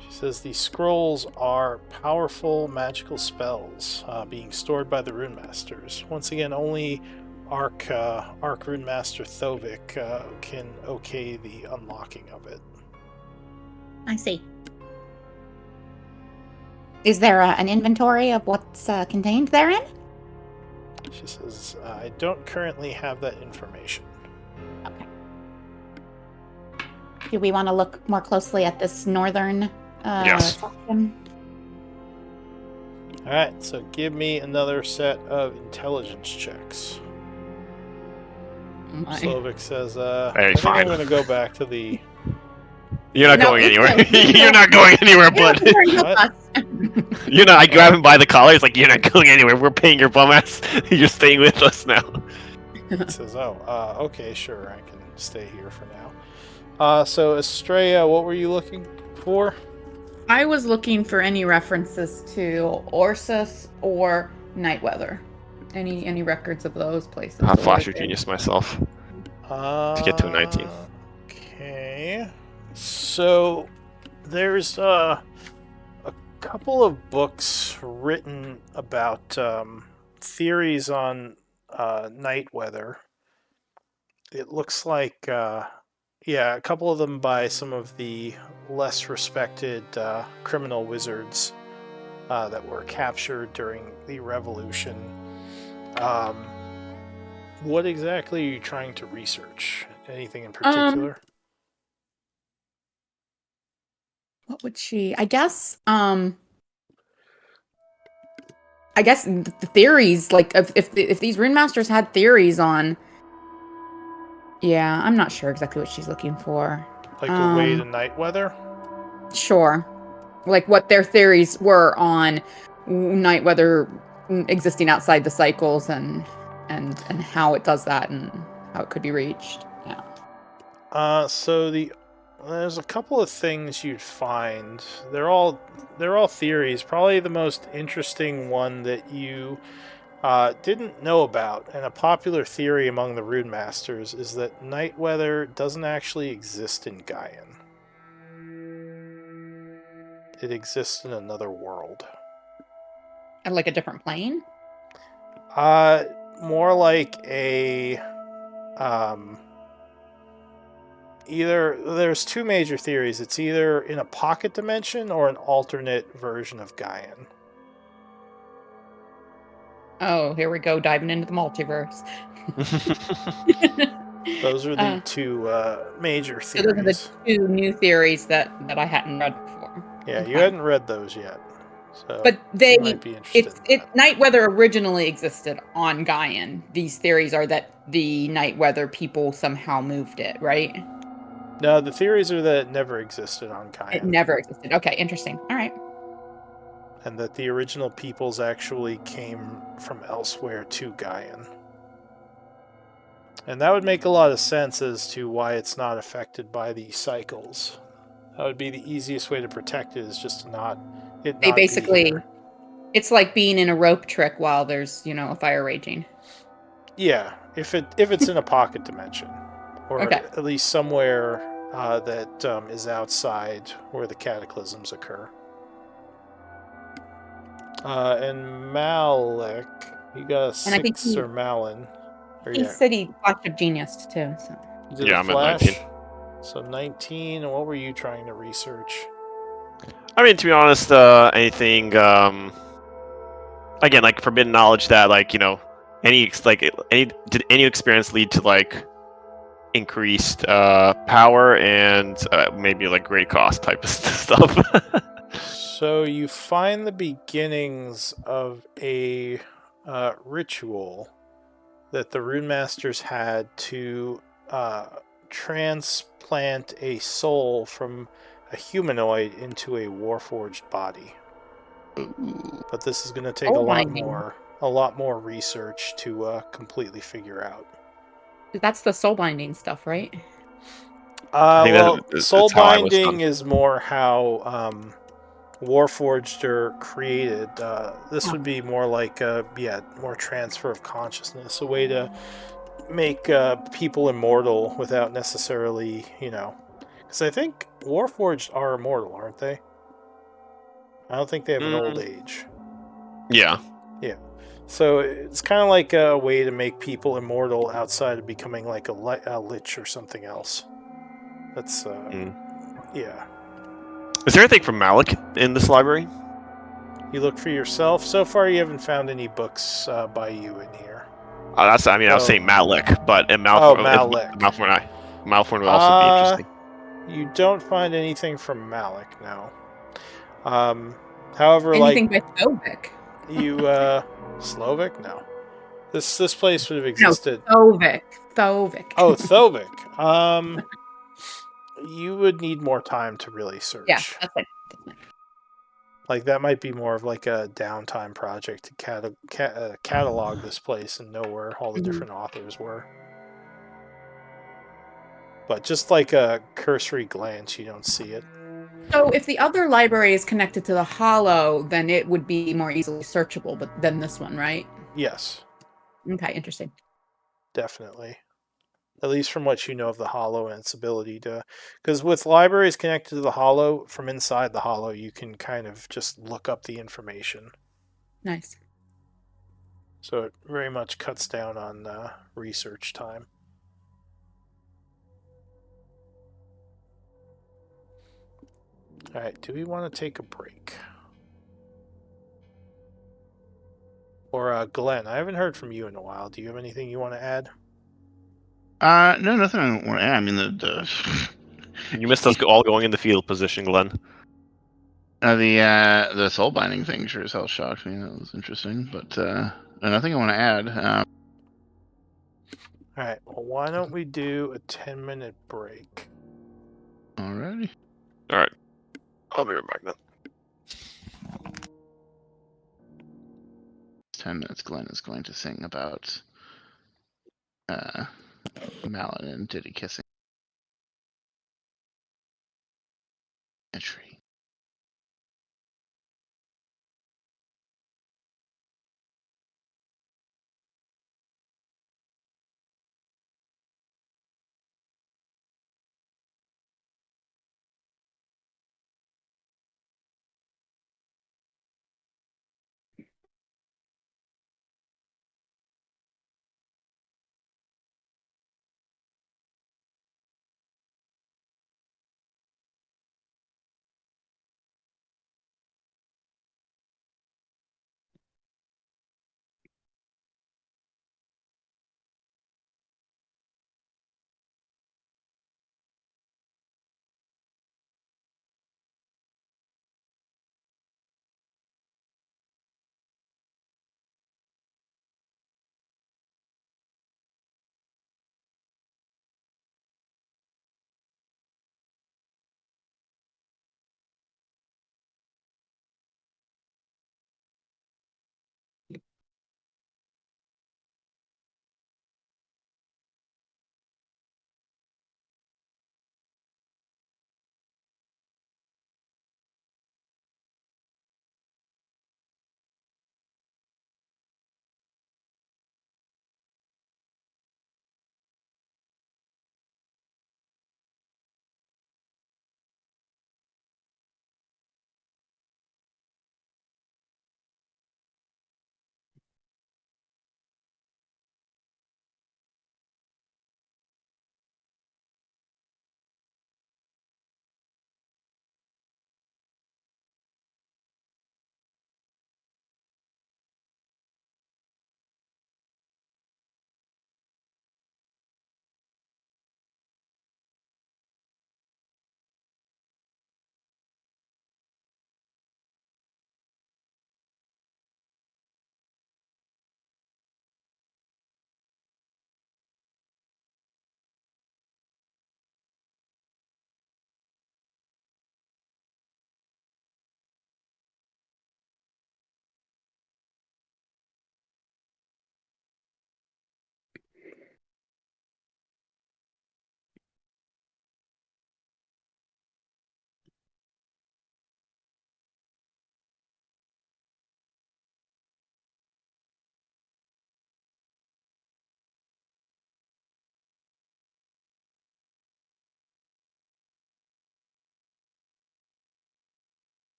She says the scrolls are powerful magical spells being stored by the Rune Masters. Once again, only Arc Rune Master Thovik can okay the unlocking of it. I see. Is there an inventory of what's contained therein? She says, I don't currently have that information. Okay. Do we want to look more closely at this northern Yes. section? Alright, so give me another set of intelligence checks. My. Slovik says, Very I think fine. I'm going to go back to the You're not No, going it's anywhere. okay. You're not going anywhere, Yeah, bud. you're with What? us. You're not. I grab him by the collar. It's like, you're not going anywhere. We're paying your bum ass. You're staying with us now. It says, "Oh, okay, sure, I can stay here for now." So Estrella, what were you looking for? I was looking for any references to Orsus or Nightweather. Any records of those places? I'll or flash if they're- genius myself to get to a 19. Okay. So there's a couple of books written about theories on night weather. It looks like, yeah, a couple of them by some of the less respected criminal wizards that were captured during the revolution. What exactly are you trying to research? Anything in particular? What would she? I guess the theories, like if these rune masters had theories on, yeah, I'm not sure exactly what she's looking for. Like a way to night weather? Sure, like what their theories were on night weather existing outside the cycles and how it does that and how it could be reached. Yeah. So there's a couple of things you'd find. They're all theories. Probably the most interesting one that you didn't know about, and a popular theory among the Rune Masters, is that night weather doesn't actually exist in Gaian. It exists in another world. And like a different plane. More like a either there's two major theories. It's either in a pocket dimension or an alternate version of Gaian. Oh, here we go, diving into the multiverse. Those are the two major So those are the theories. two new theories that I hadn't read before. Yeah, Okay. you hadn't read those yet. So But you might be interested in that. night weather originally existed on Gaian. These theories are that the night weather people somehow moved it, right? No, the theories are that it never existed on It Gaian, never existed. Okay, interesting. All right. and that the original peoples actually came from elsewhere to Gaian. And that would make a lot of sense as to why it's not affected by the cycles. That would be the easiest way to protect it, is just to not it. They not be basically, here. it's like being in a rope trick while there's, a fire raging. Yeah, if it's in a pocket dimension, or Okay. at least somewhere that is outside where the cataclysms occur. And Malik, you got a And I think 6 or Malin. Or He said he flashed of genius too. So you did Yeah, a I'm at flash. 19. So 19. And what were you trying to research? I mean, to be honest, anything, again, like forbidden knowledge that, like, did any experience lead to, like, increased power and maybe, like, great cost type of stuff? So you find the beginnings of a ritual that the Rune Masters had to transplant a soul from a humanoid into a warforged body. But this is going to take Soul a binding. lot more research to completely figure out. that's the soul binding stuff, right? think Well, that's soul how I was binding done. is more how Warforged are created. This would be more like more transfer of consciousness, a way to make people immortal without necessarily, because I think Warforged are immortal, aren't they? I don't think they have an old age. Yeah. So it's kind of like a way to make people immortal outside of becoming like a lich or something else. That's yeah. Is there anything from Malik in this library? You look for yourself. So far, you haven't found any books by you in here. I was saying Malik, but Malik. Malforn would also be interesting. You don't find anything from Malik, no. However, Anything by Sovik? you Slovak? No. This place would have existed. Sovik. Oh, Thovik. You would need more time to really search. Yeah, that's it. Like, that might be more of like a downtime project to catalog this place and know where all the Mhm. different authors were. But just like a cursory glance, you don't see it. So if the other library is connected to the Hollow, then it would be more easily searchable than this one, right? Yes, Okay, interesting. definitely. At least from what you know of the Hollow and its ability to. Because with libraries connected to the Hollow, from inside the Hollow, you can kind of just look up the information. Nice. So it very much cuts down on research time. Alright, do we want to take a break? Or Glenn, I haven't heard from you in a while. Do you have anything you want to add? No, nothing I want to add. I mean, the You missed us all going in the field position, Glenn. the soul binding thing sure as hell shocked me. That was interesting, but nothing I want to add. Alright, well, why don't we do a 10-minute break? Alrighty. All right, I'll be right back then. 10 minutes. Glenn is going to sing about Malin and Diddy kissing a tree.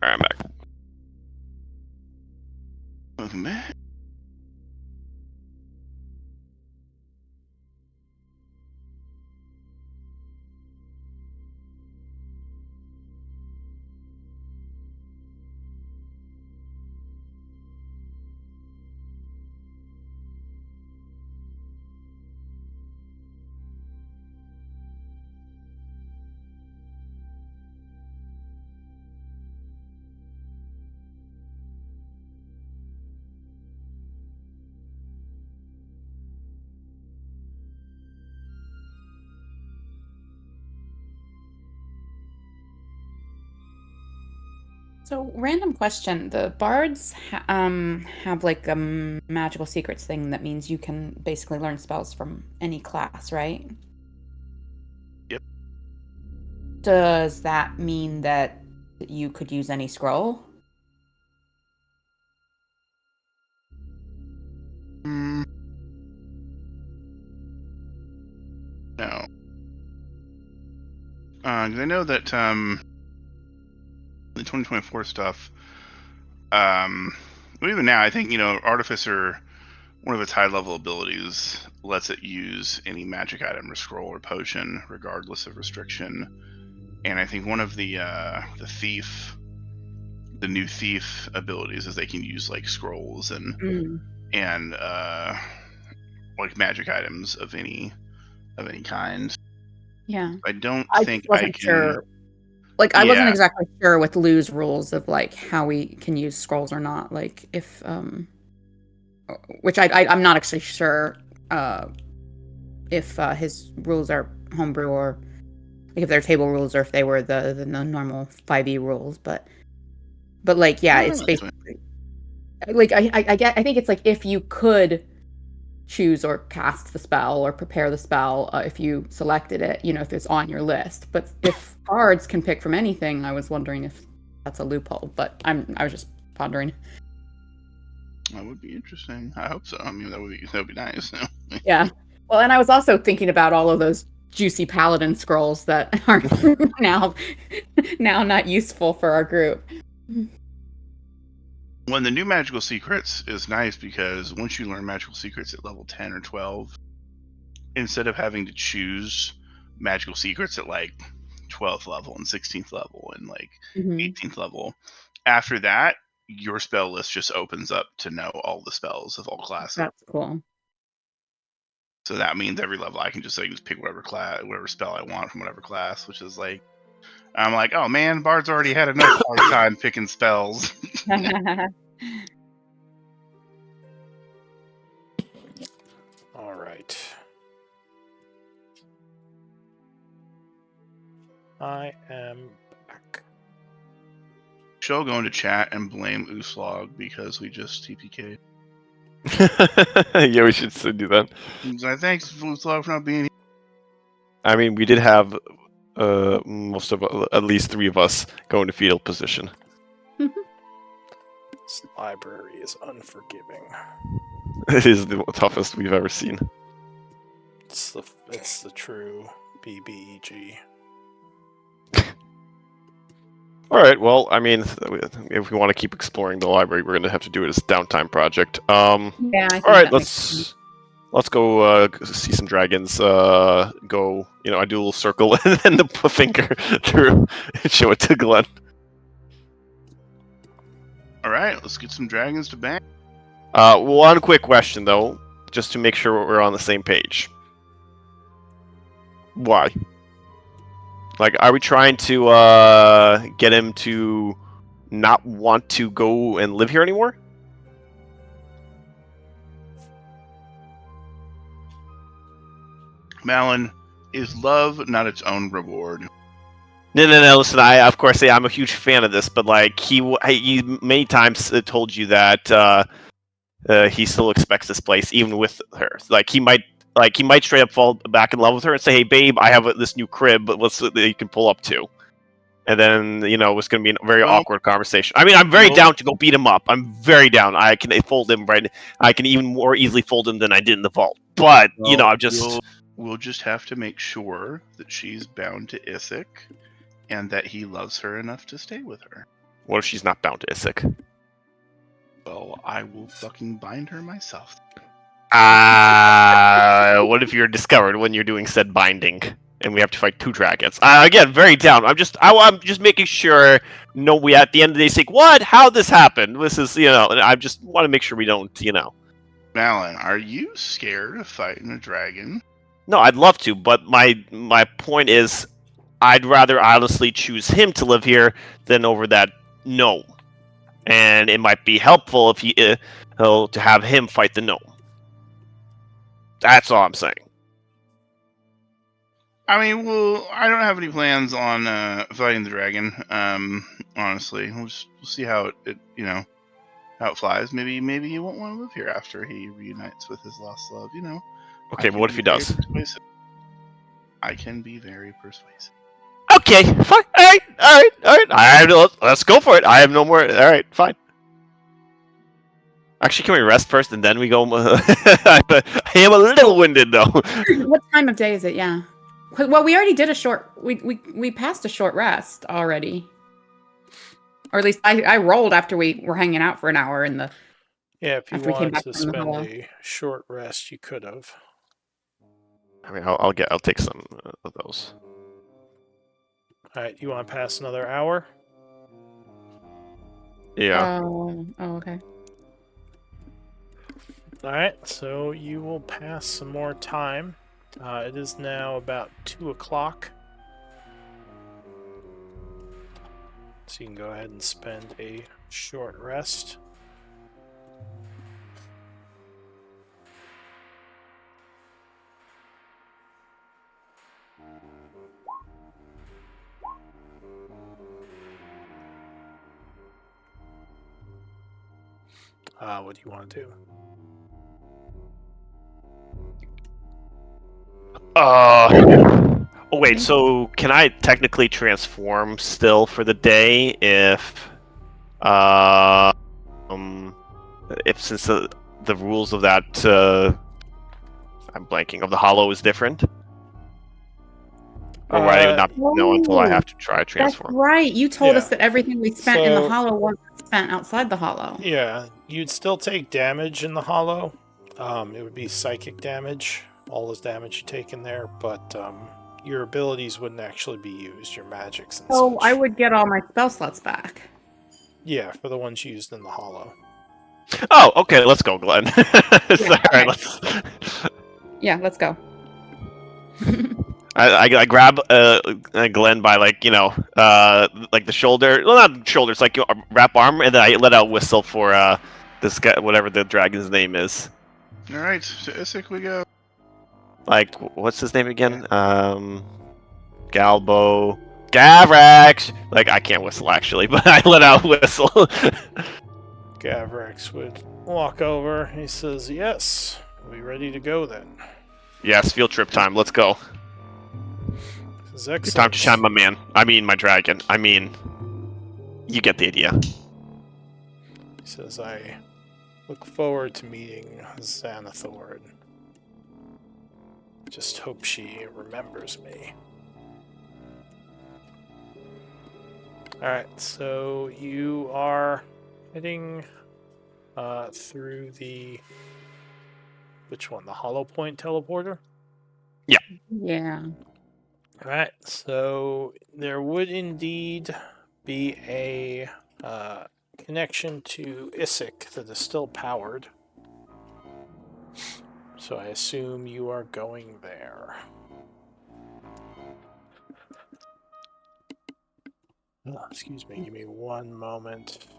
Alright, I'm back. Welcome back. So, random question: the bards have like a magical secrets thing that means you can basically learn spells from any class, right? Yep. Does that mean that you could use any scroll? No. 'Cause I know that the 2024 stuff. But even now, I think Artificer, one of its high-level abilities, lets it use any magic item or scroll or potion, regardless of restriction. And I think one of the thief, the new thief abilities, is they can use like scrolls and like magic items of any kind. Yeah. I don't I think just wasn't I can. sure. Like, I wasn't Yeah. exactly sure with Lou's rules of like how we can use scrolls or not. Like, if which I'm not actually sure if his rules are homebrew or like if they're table rules or if they were the normal 5e rules. But like, yeah, it's basically like I think it's like if you could choose or cast the spell or prepare the spell if you selected it, if it's on your list. But if bards can pick from anything, I was wondering if that's a loophole. But I was just pondering. That would be interesting. I hope so. I mean, that would be nice. Yeah. Well, and I was also thinking about all of those juicy paladin scrolls that are now not useful for our group. When the new magical secrets is nice because once you learn magical secrets at level 10 or 12, instead of having to choose magical secrets at like 12th level and 16th level and like 18th level, after that, your spell list just opens up to know all the spells of all classes. That's cool. So that means every level I can just pick whatever spell I want from whatever class, which is like, I'm like, oh man, Bard's already had enough hard time picking spells. All right. I am back. She'll go into chat and blame Uslog because we just TPK'd. Yeah, we should still do that. He's like, thanks, Uslog, for not being here. I mean, we did have most of at least 3 of us go into fetal position. This library is unforgiving. It is the toughest we've ever seen. It's the true BBEG. All right. Well, I mean, if we want to keep exploring the library, we're going to have to do it as a downtime project. Yeah. I think All right. that makes sense. Let's go see some dragons. Go. I do a little circle and then the finger through and show it to Glenn. All right, let's get some dragons to bang. One quick question though, just to make sure we're on the same page. Why? Like, are we trying to get him to not want to go and live here anymore? Malin, is love not its own reward? No. Listen, I'm a huge fan of this, but like he many times told you that he still expects this place, even with her. Like he might straight up fall back in love with her and say, "Hey, babe, I have this new crib, but you can pull up to." And then it's going to be a very awkward conversation. I mean, I'm very down to go beat him up. I'm very down. I can fold him right. I can even more easily fold him than I did in the vault. But I'm just. We'll just have to make sure that she's bound to Isaac, and that he loves her enough to stay with her. What if she's not bound to Isik? Well, I will fucking bind her myself. What if you're discovered when you're doing said binding, and we have to fight 2 dragons? Again, very down. I'm just making sure. No, we at the end of the day say, what? How this happened? This is, and I just want to make sure we don't, Malin, are you scared of fighting a dragon? No, I'd love to, but my point is, I'd rather honestly choose him to live here than over that gnome. And it might be helpful if to have him fight the gnome. That's all I'm saying. I mean, well, I don't have any plans on fighting the dragon. Honestly, we'll see how it how it flies. Maybe he won't want to live here after he reunites with his lost love. Okay, but what if he does? I can be very persuasive. Okay, fine. All right. Let's go for it. I have no more. All right, fine. Actually, can we rest first and then we go? I am a little winded though. What time of day is it? Yeah. Well, we already did a short. We passed a short rest already, or at least I rolled after we were hanging out for an hour in the. Yeah, if you After we came wanted back to from the spend hollow. a short rest, you could have. I mean, I'll take some of those. All right, you want to pass another hour? Yeah. Oh, okay. All right, so you will pass some more time. It is now about 2 o'clock. So you can go ahead and spend a short rest. What do you want to do? Oh wait, so can I technically transform still for the day if since the rules of that I'm blanking of the hollow is different? Or would I not know until I have to try That's transform? right. You told us Yeah. that everything we spent in the So- hollow wasn't spent outside the hollow. Yeah, you'd still take damage in the hollow. It would be psychic damage, all this damage you take in there, but your abilities wouldn't actually be used, your magics and So such. I would get all my spell slots back. Yeah, for the ones used in the hollow. Oh, okay, let's go, Glenn. Sorry, okay. Yeah, let's go. I grab Glenn by like the shoulder, well not shoulders, like wrap arm, and then I let out a whistle for this guy, whatever the dragon's name is. All right, to Isik we go. Like, what's his name again? Galbo, Gavrax. Like, I can't whistle actually, but I let out a whistle. Gavrax would walk over. He says, "Yes, are we ready to go then?" Yes, field trip time. Let's go. This is Good excellent. time to shine, my man. I mean, my dragon. I mean, you get the idea. He says, "I look forward to meeting Xanathord. Just hope she remembers me." Alright, so you are heading through the... Which one? The Hollow Point teleporter? Yeah. Alright, so there would indeed be a connection to Isik that is still powered. So I assume you are going there. Excuse me, give me one moment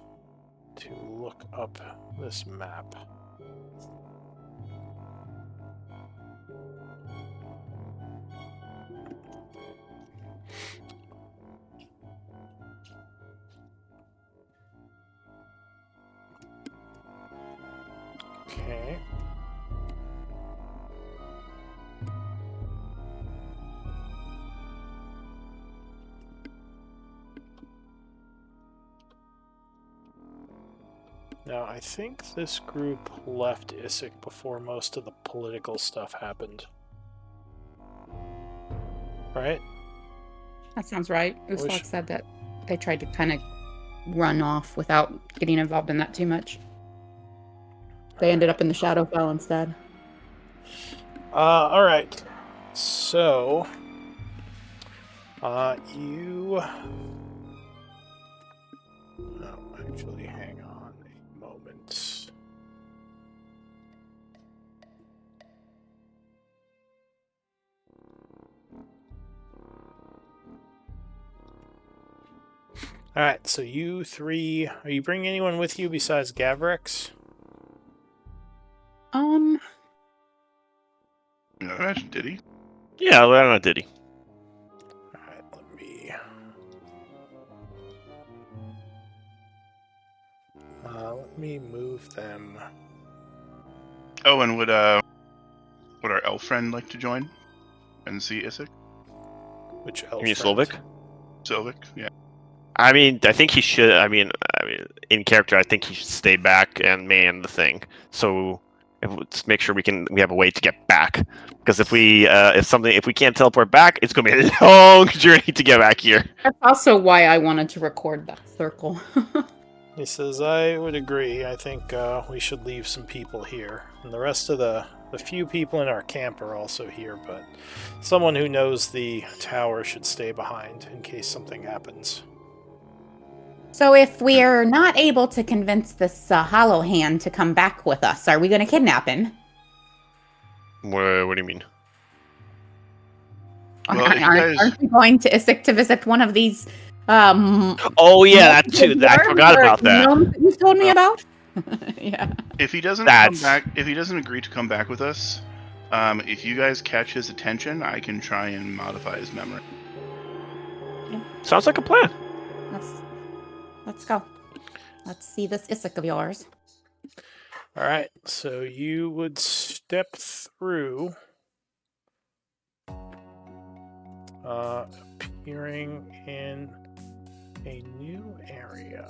to look up this map. Okay. Now, I think this group left Isik before most of the political stuff happened. Right? That sounds right. Wish- Uslak said that they tried to kind of run off without getting involved in that too much. They ended up in the Shadowfell instead. All right. So, you. No, actually, hang on a moment. All right. So you three. Are you bringing anyone with you besides Gavrex? Imagine, did he? Yeah, I don't know, did he? Alright, let me move them. Oh, and would our elf friend like to join and see Isaac? Which elf You mean friend? Slovik? Sylvic, yeah. I mean, I think he should. I mean, in character, I think he should stay back and man the thing. So, let's make sure we have a way to get back. Because if we can't teleport back, it's gonna be a long journey to get back here. That's also why I wanted to record that circle. He says, I would agree. I think we should leave some people here. And the rest of the few people in our camp are also here, but someone who knows the tower should stay behind in case something happens. So if we're not able to convince this Hollow Hand to come back with us, are we going to kidnap him? What do you mean? Well, if you guys- Aren't we going to Isaac to visit one of these? Oh yeah, that too. I forgot about that. Gnomes that you told me Oh. about. Yeah. If he doesn't That's- come back, if he doesn't agree to come back with us, if you guys catch his attention, I can try and modify his memory. Sounds like a plan. Let's go. Let's see this Isaac of yours. Alright, so you would step through, appearing in a new area.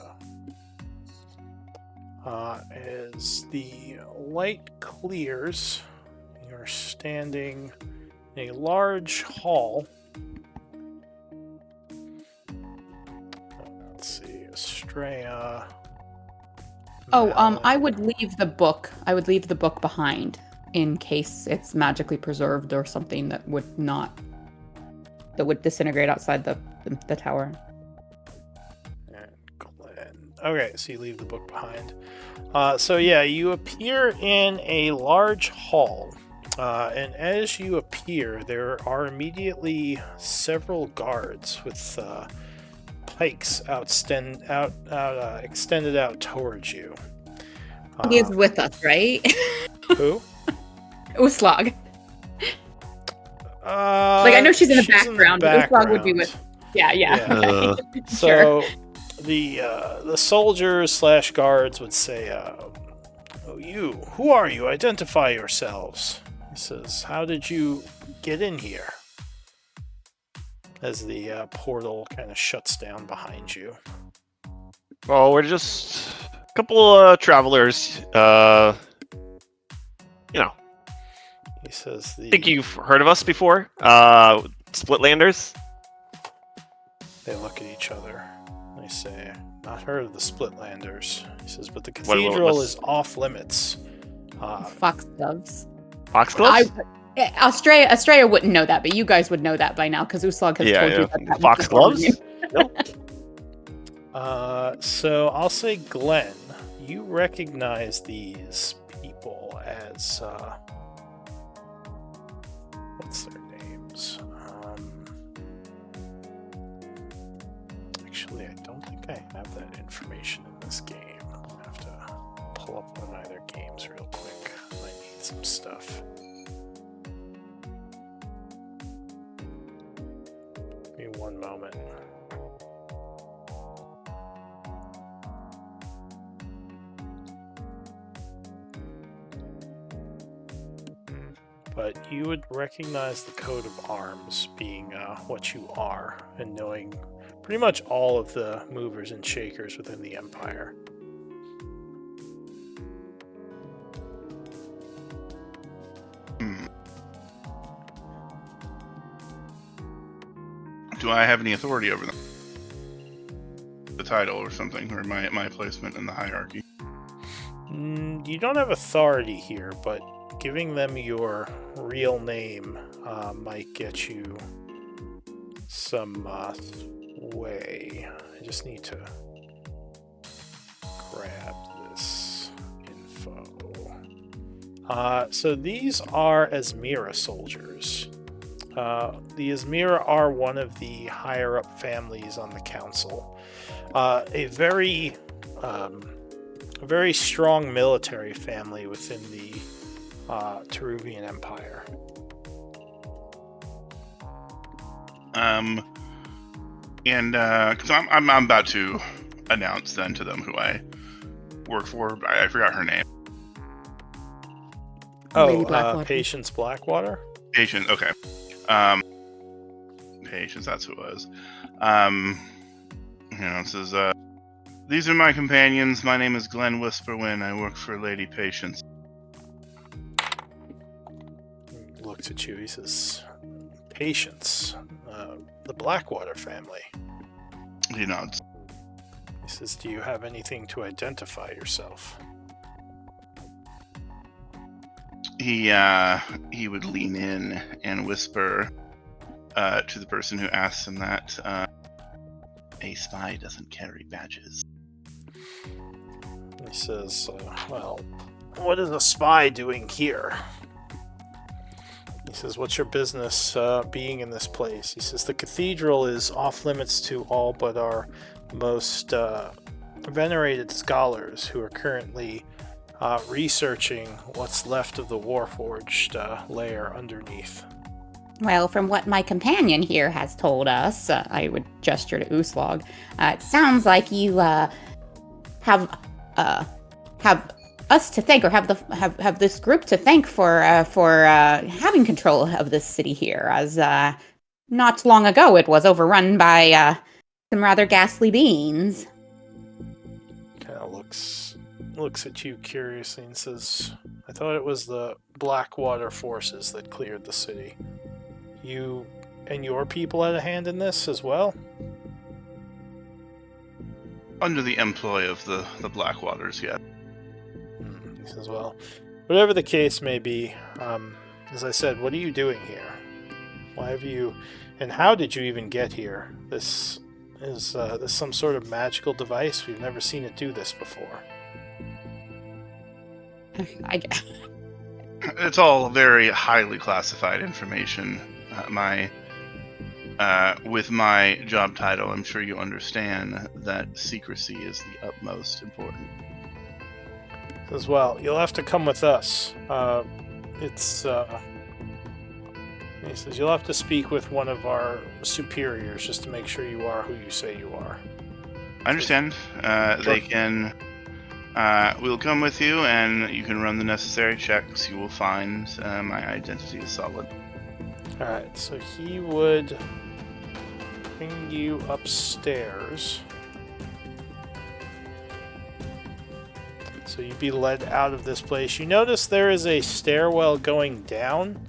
As the light clears, you're standing in a large hall. Let's see, Estrella. I would leave the book. I would leave the book behind in case it's magically preserved or something that would disintegrate outside the tower. And Glenn. Okay, so you leave the book behind. So yeah, you appear in a large hall, and as you appear, there are immediately several guards with pikes extended out towards you. He is with us, right? Who? Uslag. Like I know she's in the background, but Uslag would be with. Yeah. Uh, So the soldiers / guards would say, "Oh, you, who are you? Identify yourselves." He says, "How did you get in here?" As the portal kind of shuts down behind you. well, we're just a couple travelers. He says, I think you've heard of us before. Splitlanders. They look at each other. They say, "Not heard of the Splitlanders." He says, "But the What- cathedral what's- is off limits." Fox doves. Foxgloves? Australia wouldn't know that, but you guys would know that by now because Uslag has told you that. was Foxgloves? before you. So I'll say, Glenn, you recognize these people as what's their names? Actually, I don't think I have that information in this game. I'll have to pull up one of their games real quick. I might need some stuff. Give me one moment. But you would recognize the coat of arms being what you are, and knowing pretty much all of the movers and shakers within the Empire. Do I have any authority over them? the title or something, or my placement in the hierarchy. You don't have authority here, but giving them your real name might get you some sway. I just need to grab this info. So these are Asmira soldiers. The Asmira are one of the higher up families on the council. A very strong military family within the Teruvian Empire. And because I'm about to announce then to them who I work for. I forgot her name. Lady Oh, Blackwater. Patience Blackwater? Patience. Okay. Patience. That's who it was. It says, "These are my companions. My name is Glenn Whisperwind. I work for Lady Patience." He looks at you. He says, "Patience, the Blackwater family." He nods. He says, "Do you have anything to identify yourself?" He would lean in and whisper to the person who asks him that, "A spy doesn't carry badges." He says, "Well, what is a spy doing here?" He says, "What's your business being in this place?" He says, "The cathedral is off limits to all but our most venerated scholars who are currently researching what's left of the Warforged layer underneath." Well, from what my companion here has told us, I would gesture to Uslog, it sounds like you have us to thank, or have this group to thank for having control of this city here, as not long ago it was overrun by some rather ghastly beings. Kind of looks at you curiously and says, "I thought it was the Blackwater forces that cleared the city. You and your people had a hand in this as well?" Under the employ of the Blackwaters, yeah. He says, "Well, whatever the case may be, as I said, what are you doing here? Why have you, and how did you even get here? This is this some sort of magical device? We've never seen it do this before." I guess. It's all very highly classified information. With my job title, I'm sure you understand that secrecy is the utmost important. As well, "You'll have to come with us. He says, "You'll have to speak with one of our superiors just to make sure you are who you say you are." I understand. They can. We'll come with you, and you can run the necessary checks. You will find my identity is solid. Alright, so he would bring you upstairs. So you'd be led out of this place. You notice there is a stairwell going down,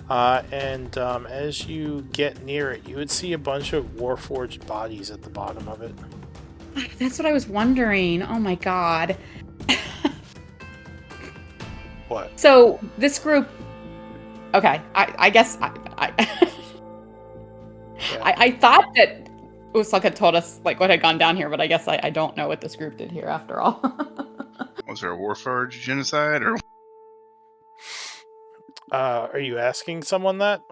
and as you get near it, you would see a bunch of Warforged bodies at the bottom of it. That's what I was wondering. Oh my god. What? So this group. Okay, I guess I thought that Uslug had told us like what had gone down here, but I guess I don't know what this group did here after all. Was there a Warforged genocide, or? Are you asking someone that?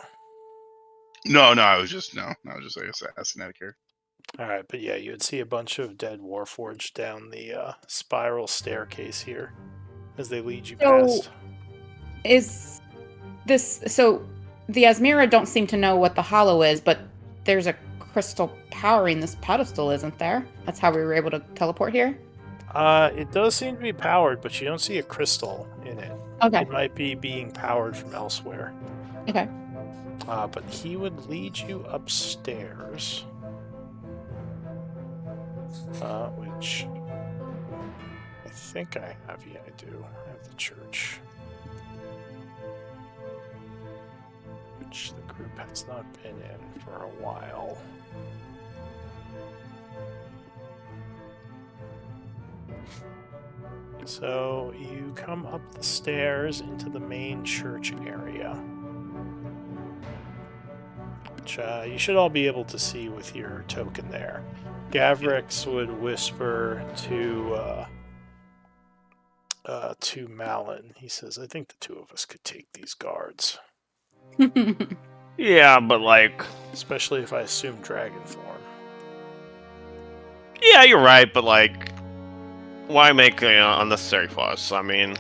No. I was just I guess asking out of care. Alright, but yeah, you would see a bunch of dead Warforged down the spiral staircase here as they lead you past. Is this so? The Asmira don't seem to know what the hollow is, but there's a crystal powering this pedestal, isn't there? That's how we were able to teleport here. It does seem to be powered, but you don't see a crystal in it. Okay. It might be being powered from elsewhere. Okay. But he would lead you upstairs. Which I think I have. Yeah, I do. I have the church. Which the group has not been in for a while. So you come up the stairs into the main church area, which you should all be able to see with your token there. Gavrix would whisper to Malin. He says, "I think the two of us could take these guards, Yeah, but like, especially if I assume dragon form." yeah, you're right, but like, why make unnecessary fuss? I mean,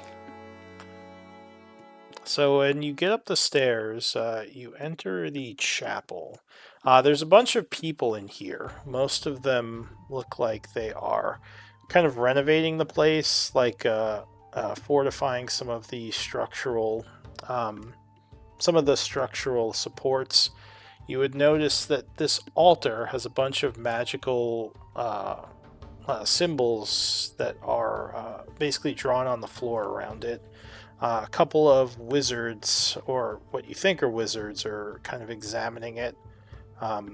So when you get up the stairs, you enter the chapel. There's a bunch of people in here. Most of them look like they are kind of renovating the place, like fortifying some of the structural supports. You would notice that this altar has a bunch of magical symbols that are basically drawn on the floor around it. A couple of wizards, or what you think are wizards, are kind of examining it. Yeah,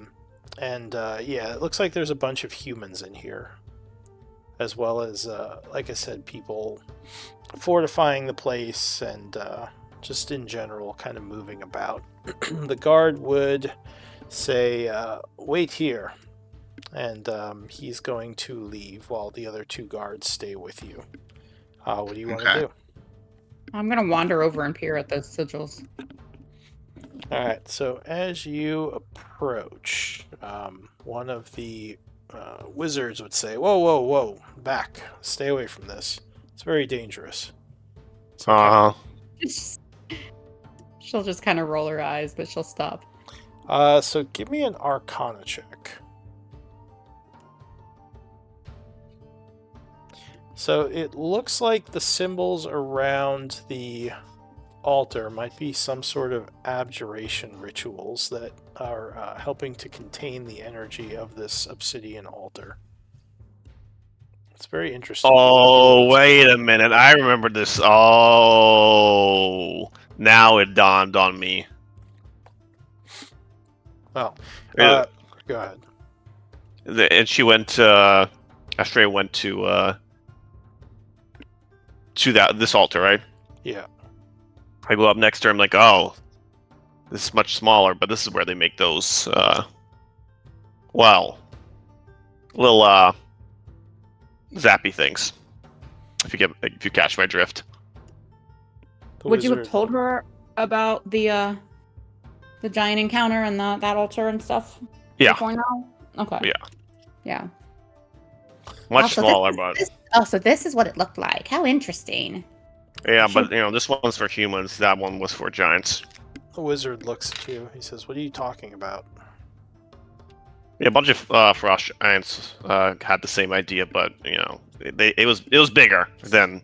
it looks like there's a bunch of humans in here, as well as, like I said, people fortifying the place and just in general kind of moving about. The guard would say, "Wait here," and he's going to leave while the other two guards stay with you. What do you want to Okay. do? I'm gonna wander over and peer at those sigils. Alright, so as you approach, one of the wizards would say, "Whoa, whoa, whoa, back. Stay away from this. It's very dangerous." It's okay. She'll just kind of roll her eyes, but she'll stop. So give me an Arcana check. So it looks like the symbols around the altar might be some sort of abjuration rituals that are helping to contain the energy of this obsidian altar. It's very interesting. oh, wait a minute. I remember this. Oh, now it dawned on me. Oh, go ahead. And she went. Astrea went to this altar, right? Yeah. I go up next to her. I'm like, oh, this is much smaller, but this is where they make those. Well, little zappy things. If you catch my drift. Would you have told her about the giant encounter and that altar and stuff? Yeah. Before now? Okay. Yeah. Yeah. Much Also, smaller, but So this is what it looked like. How interesting. yeah, Sure. but this one's for humans. That one was for giants. The wizard looks at you. He says, "What are you talking about?" Yeah, a bunch of frost giants had the same idea, but it was bigger than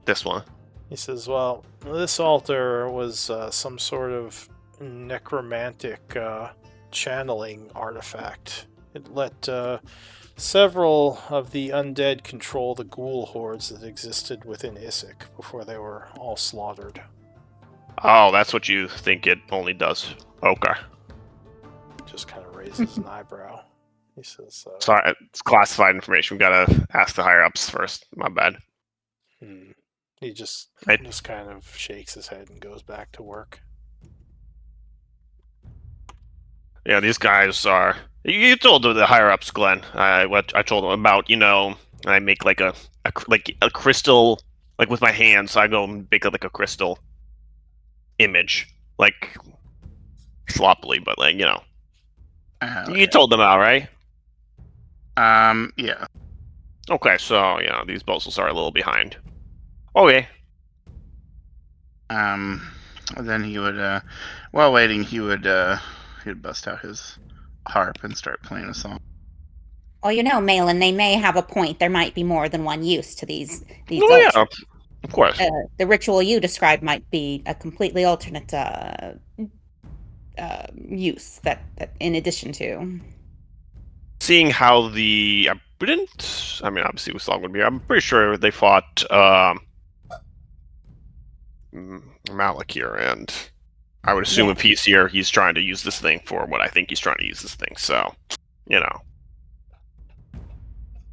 this one. He says, "Well, this altar was some sort of necromantic channeling artifact. It let several of the undead control the ghoul hordes that existed within Issac before they were all slaughtered." Oh, that's what you think it only does. Okay. Just kind of raises an eyebrow. He says, Sorry, it's classified information. We gotta ask the higher ups first. My bad. He just Right. just kind of shakes his head and goes back to work. Yeah, these guys are. You told the higher ups, Glenn. I told them about. I make like a crystal, like with my hands. I go and make like a crystal image, like sloppily, but like you Yeah. told them out, right? Yeah. Okay, so these bozos are a little behind. Okay. Then he would, while waiting, he'd bust out his harp and start playing a song. Well, Malin, they may have a point. There might be more than one use to these Oh yeah, altars. of course. The ritual you described might be a completely alternate use that in addition to. Seeing how obviously Uslog would be. I'm pretty sure they fought Malik here, and I would assume if he's here, he's trying to use this thing for what I think he's trying to use this thing. So,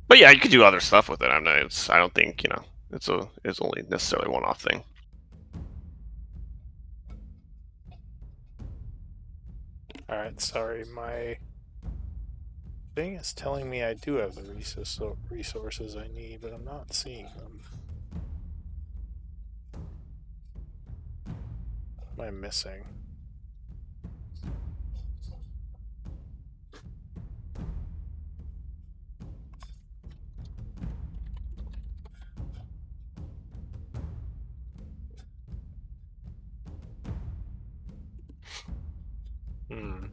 But But yeah, you could do other stuff with it. I don't think it's only necessarily a one-off thing. All right, sorry, my thing is telling me I do have the resources I need, but I'm not seeing them. What am I missing? Hmm.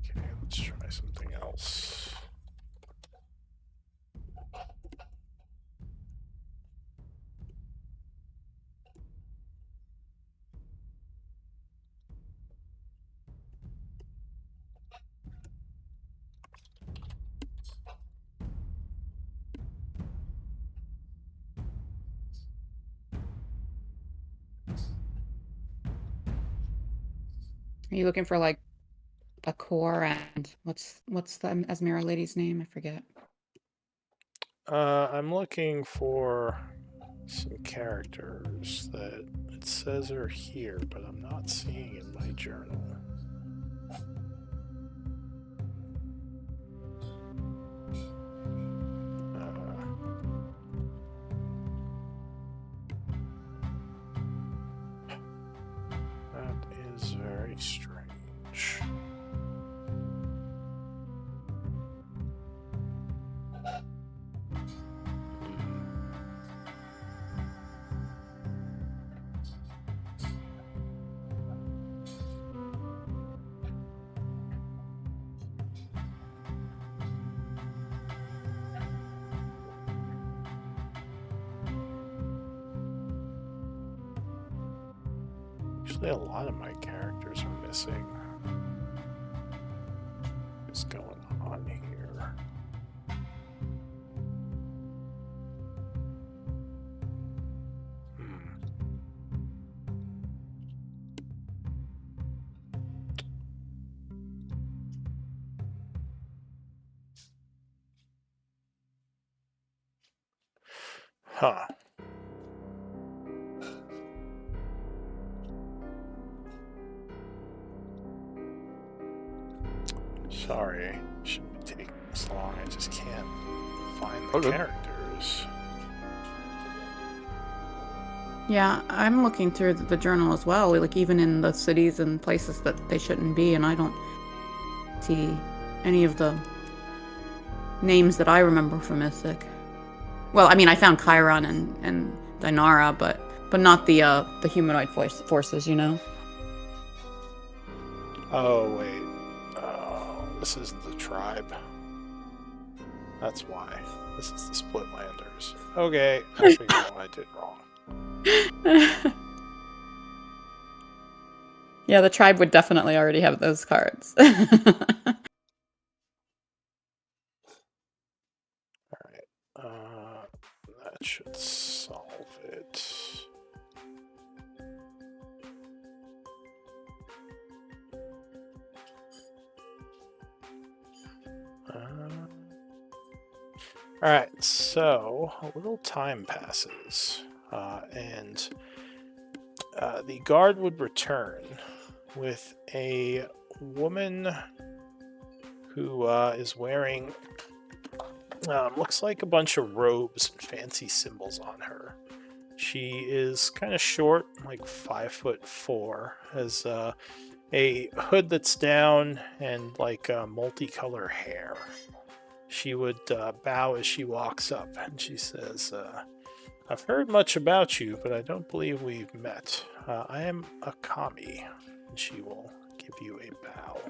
Okay, let's try something else. Are you looking for like a core and what's the Asmira lady's name? I forget. I'm looking for some characters that it says are here, but I'm not seeing in my journal. That is very strange. Actually, a lot of my characters are missing. What's going on here? Huh. Sorry, shouldn't be taking this long. I just can't find the Okay. characters. Yeah, I'm looking through the journal as well, like even in the cities and places that they shouldn't be, and I don't see any of the names that I remember from Mythic. Well, I mean, I found Chiron and Dinara, but not the humanoid forces, you know? Oh, wait. Oh, this isn't the tribe. That's why. This is the Splitlanders. Okay, I figured out what I did wrong. Yeah, the tribe would definitely already have those cards. Alright. That should solve it. Alright, so a little time passes, and the guard would return with a woman who is wearing looks like a bunch of robes and fancy symbols on her. She is kind of short, like 5'4", has a hood that's down and like multicolor hair. She would bow as she walks up, and she says, I've heard much about you, but I don't believe we've met. I am a kami, and she will give you a bow.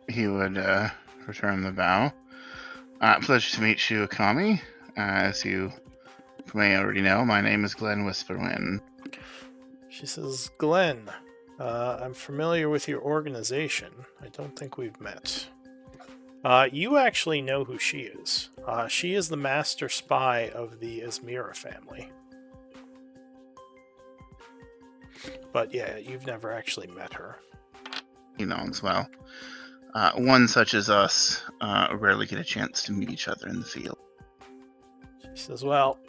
He would return the bow. Pleasure to meet you, Akami. As you may already know, my name is Glenn Whisperwind. She says, Glenn, I'm familiar with your organization. I don't think we've met. You actually know who she is. She is the master spy of the Izmira family. But yeah, you've never actually met her. You know as well. One such as us rarely get a chance to meet each other in the field. She says, well,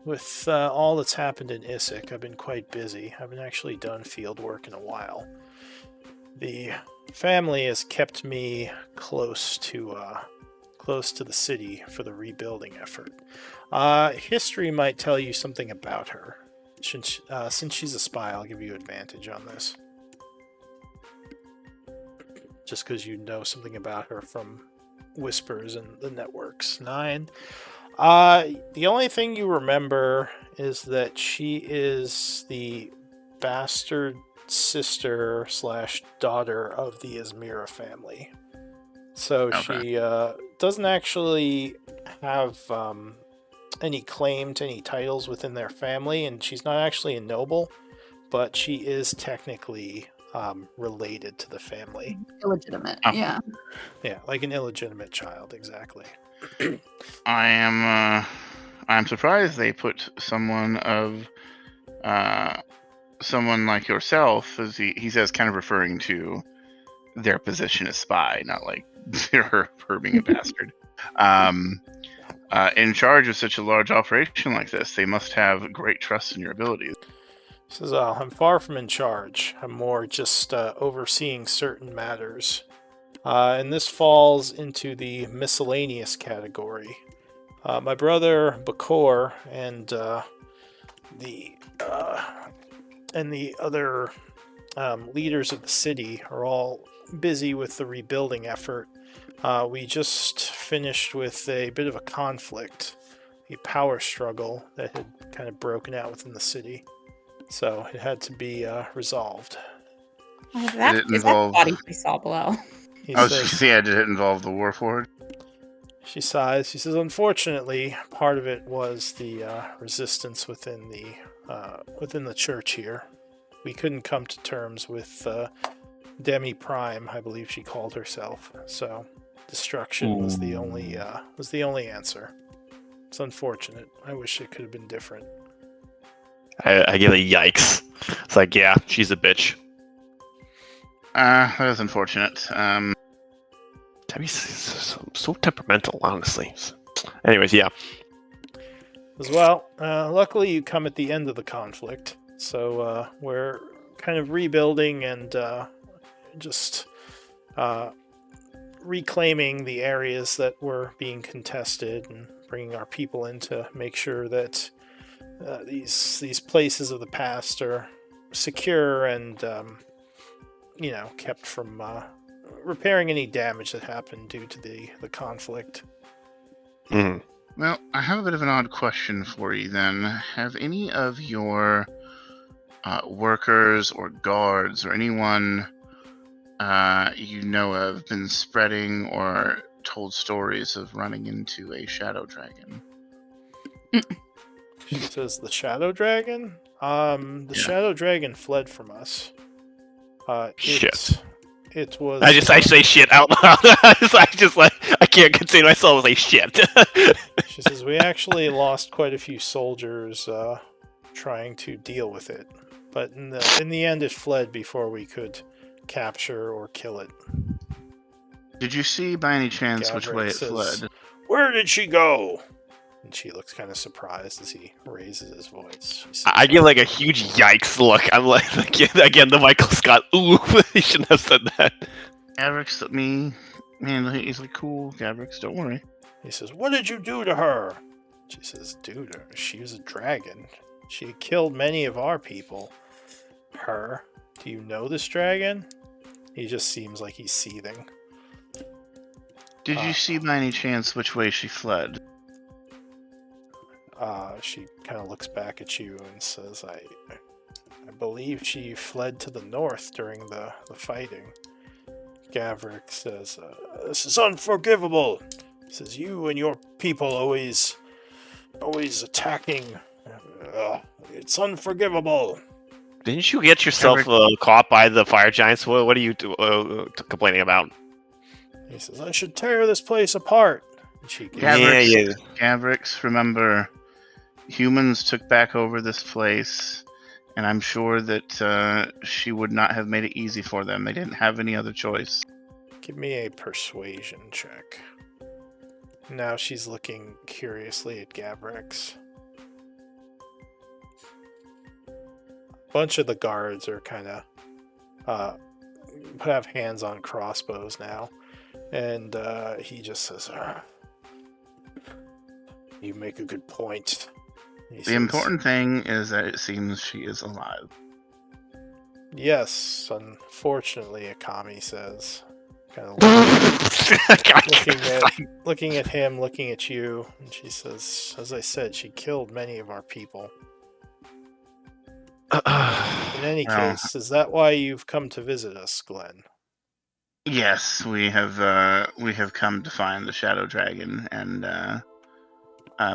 with all that's happened in Issyk, I've been quite busy. I haven't actually done field work in a while. The family has kept me close to the city for the rebuilding effort. History might tell you something about her. Since she's a spy, I'll give you advantage on this. Just because you know something about her from whispers and the networks. 9. The only thing you remember is that she is the bastard sister / daughter of the Izmira family. So she doesn't actually have any claim to any titles within their family, and she's not actually a noble, but she is technically related to the family. Illegitimate, yeah. Yeah, like an illegitimate child, exactly. I am surprised they put someone like yourself, as he says, kind of referring to their position as spy, not like her being a bastard. In charge of such a large operation like this, they must have great trust in your abilities. He says, I'm far from in charge. I'm more just overseeing certain matters. And this falls into the miscellaneous category. My brother Bakor and the other leaders of the city are all busy with the rebuilding effort. We just finished with a bit of a conflict, a power struggle that had kind of broken out within the city. So it had to be resolved. Is that the body we saw below? Did it involve the Warforged? She sighs. She says, unfortunately, part of it was the resistance within the church here. We couldn't come to terms with Demi Prime, I believe she called herself. So destruction was the only answer. It's unfortunate. I wish it could have been different. I give a yikes. It's like, yeah, she's a bitch. That was unfortunate. Debbie's so temperamental, honestly. Anyways, yeah. As well, luckily you come at the end of the conflict, so we're kind of rebuilding and just reclaiming the areas that were being contested and bringing our people in to make sure that these places of the past are secure and kept from repairing any damage that happened due to the conflict. Mm. Well, I have a bit of an odd question for you then. Have any of your workers or guards or anyone you know of been spreading or told stories of running into a shadow dragon? She says the shadow dragon? Shadow dragon fled from us. Shit. It was. I say shit out loud. I can't contain myself with a shit. She says we actually lost quite a few soldiers trying to deal with it, but in the end, it fled before we could capture or kill it. Did you see by any chance which way it fled? Where did she go? And she looks kind of surprised as he raises his voice. Says, I give like a huge yikes look. I'm like, again, the Michael Scott. Ooh, he shouldn't have said that. Gavrix, he's like, cool, Gavrix, don't worry. He says, what did you do to her? She says, dude, she was a dragon. She killed many of our people. Her? Do you know this dragon? He just seems like he's seething. Did you see by any chance which way she fled? She kind of looks back at you and says, I believe she fled to the north during the fighting. Gavrix says, this is unforgivable. He says, you and your people always attacking. It's unforgivable. Didn't you get yourself caught by the fire giants? What are you complaining about? He says, I should tear this place apart. She gives Gavrix, remember, humans took back over this place, and I'm sure that she would not have made it easy for them. They didn't have any other choice. Give me a persuasion check. Now she's looking curiously at Gavrix. A bunch of the guards are kind of have hands on crossbows now, and he just says, "You make a good point." The important thing is that it seems she is alive. Yes, unfortunately, Akami says, kind of looking at him, looking at you, and she says, "As I said, she killed many of our people." In any case, is that why you've come to visit us, Glenn? Yes, we have come to find the Shadow Dragon and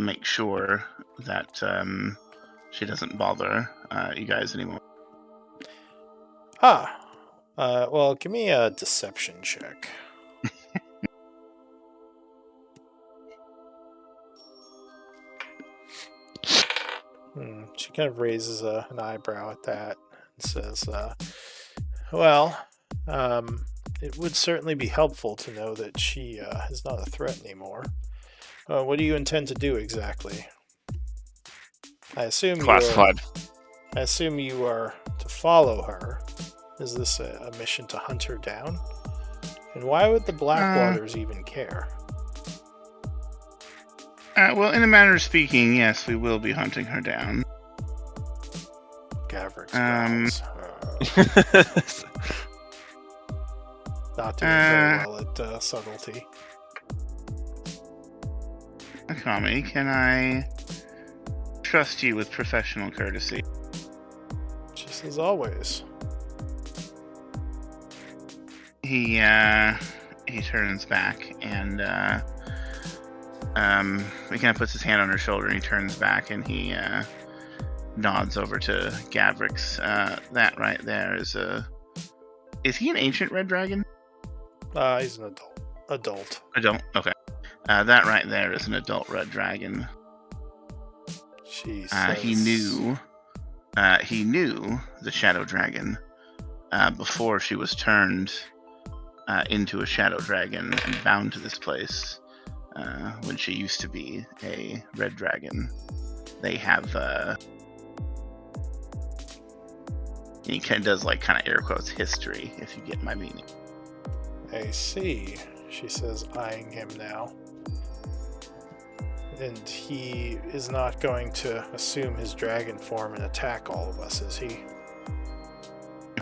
make sure that she doesn't bother you guys anymore. Well, give me a deception check. She kind of raises an eyebrow at that and says, well, it would certainly be helpful to know that she is not a threat anymore. What do you intend to do exactly? I assume Classified. I assume you are to follow her. Is this a mission to hunt her down? And why would the Blackwaters even care? Well, in a manner of speaking, yes, we will be hunting her down. Gavrix growls. Not doing very well at subtlety. Akami, can I trust you with professional courtesy? Just as always. He turns back and he kind of puts his hand on her shoulder and he turns back and he nods over to Gavrix. That right there is he an ancient red dragon? He's an adult. Adult, okay. That right there is an adult red dragon. He knew the Shadow Dragon before she was turned into a Shadow Dragon and bound to this place. When she used to be a red dragon, they have. He kind of does kind of air quotes history, if you get my meaning. I see, she says, eyeing him now. And he is not going to assume his dragon form and attack all of us, is he?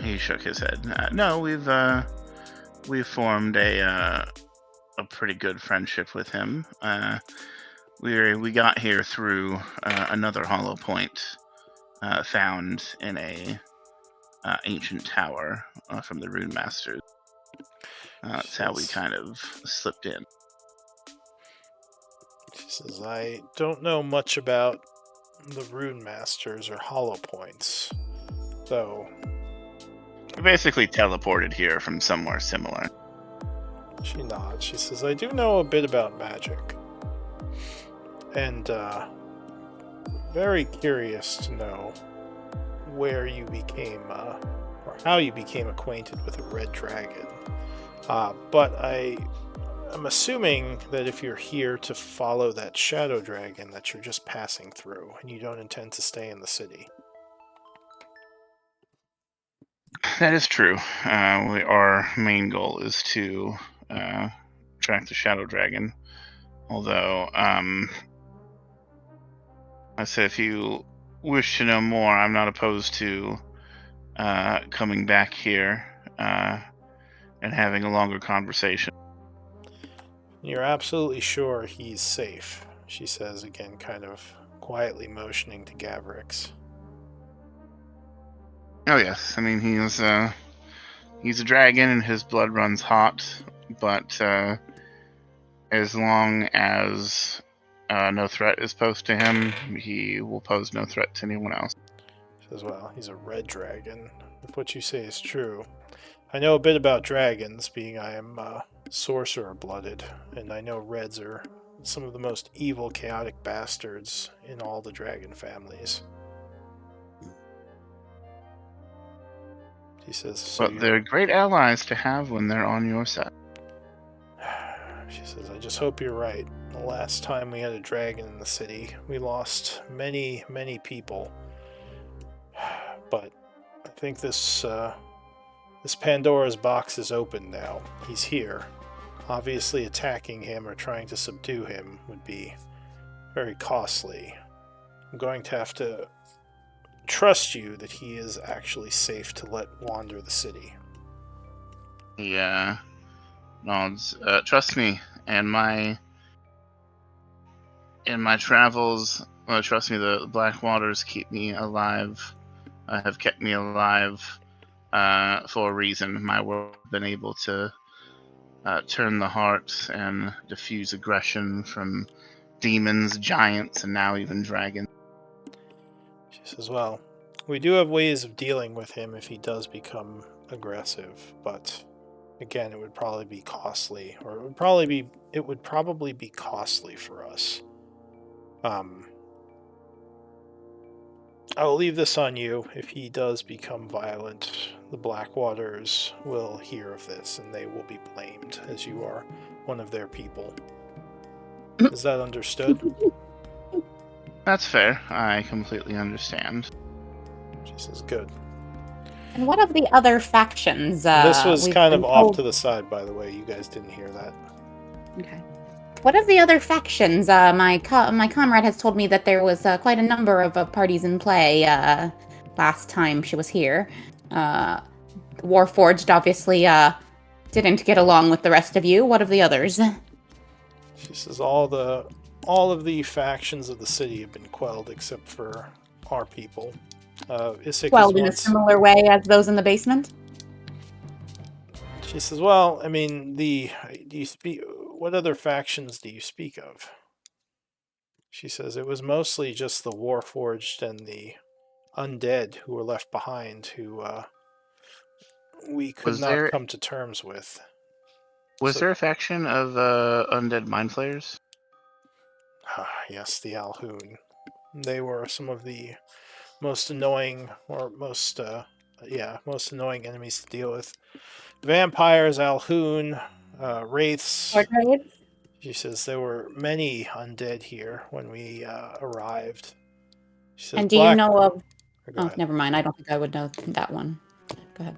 He shook his head. No, we've formed a pretty good friendship with him. We got here through another hollow point found in a ancient tower from the Rune Masters. That's how we kind of slipped in. She says, I don't know much about the Rune Masters or hollow points, though. We basically teleported here from somewhere similar. She nods. She says, I do know a bit about magic. And, very curious to know where you became, or how you became acquainted with a red dragon. But I'm assuming that if you're here to follow that shadow dragon, that you're just passing through, and you don't intend to stay in the city. That is true. Our main goal is to track the Shadow Dragon. Although, I said if you wish to know more, I'm not opposed to coming back here and having a longer conversation. You're absolutely sure he's safe, she says again, kind of quietly motioning to Gavrix. Oh yes, I mean he's a dragon and his blood runs hot, but as long as no threat is posed to him, he will pose no threat to anyone else. She says, well, he's a red dragon. If what you say is true, I know a bit about dragons, being I am sorcerer-blooded, and I know reds are some of the most evil, chaotic bastards in all the dragon families. She says, so But they're great allies to have when they're on your side. She says, I just hope you're right. The last time we had a dragon in the city, we lost many, many people. But I think this Pandora's box is open now. He's here. Obviously, attacking him or trying to subdue him would be very costly. I'm going to have to trust you that he is actually safe to let wander the city. Yeah. Nods. Trust me, in my travels, trust me, the Black Waters keep me alive. Have kept me alive for a reason. My world has been able to turn the heart and diffuse aggression from demons, giants, and now even dragons. She says, well, we do have ways of dealing with him if he does become aggressive, but again, it would probably be costly, or it would probably be costly for us. I will leave this on you. If he does become violent, the Blackwaters will hear of this, and they will be blamed, as you are one of their people. Is that understood? That's fair. I completely understand. She says, good. And what of the other factions? This was we've kind of been off told- to the side, by the way. You guys didn't hear that. Okay. What of the other factions? My comrade has told me that there was quite a number of parties in play last time she was here. Warforged obviously didn't get along with the rest of you. What of the others? She says all of the factions of the city have been quelled except for our people. Isik Quelled is in a once... similar way as those in the basement? She says, well, I mean, what other factions do you speak of? She says, it was mostly just the Warforged and the undead who were left behind who we could not come to terms with. Was there a faction of undead mind flayers? Yes, the Alhoun. They were some of the most annoying, or most annoying enemies to deal with. Vampires, Alhoun, wraiths. She says there were many undead here when we arrived. She says, and do you know of... Go ahead. Never mind. I don't think I would know that one. Go ahead.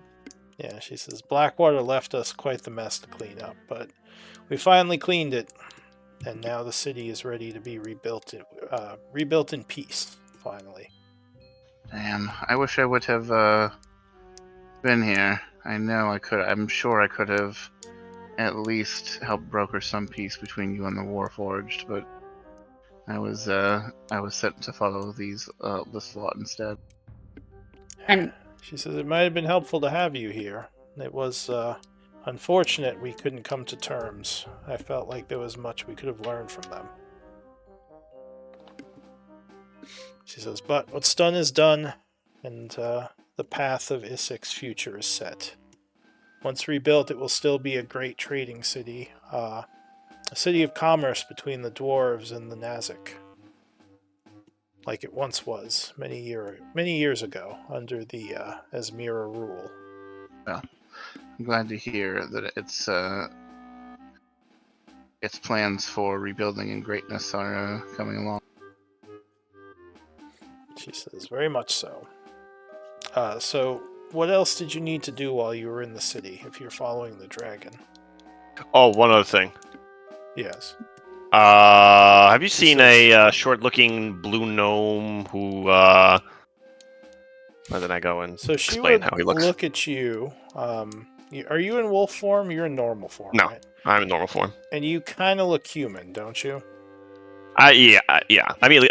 Yeah, she says, Blackwater left us quite the mess to clean up, but we finally cleaned it, and now the city is ready to be rebuilt in peace, finally. Damn, I wish I would have been here. I know I could. I'm sure I could have at least helped broker some peace between you and the Warforged, but I was sent to follow this lot instead. And she says it might have been helpful to have you here. It was unfortunate we couldn't come to terms. I felt like there was much we could have learned from them. She says, but what's done is done, and the path of Isik's future is set. Once rebuilt, it will still be a great trading city, a city of commerce between the dwarves and the Nazik, like it once was many years ago under the Asmira rule. Well, I'm glad to hear that its plans for rebuilding and greatness are coming along. She says, very much so. So, what else did you need to do while you were in the city, if you're following the dragon? Oh, one other thing. Yes. Have you seen a short-looking blue gnome who, where did I go and so she explain would how he looks? look at you. Are you in wolf form? You're in normal form, No, right? I'm in normal form. And you kind of look human, don't you? Yeah. I mean,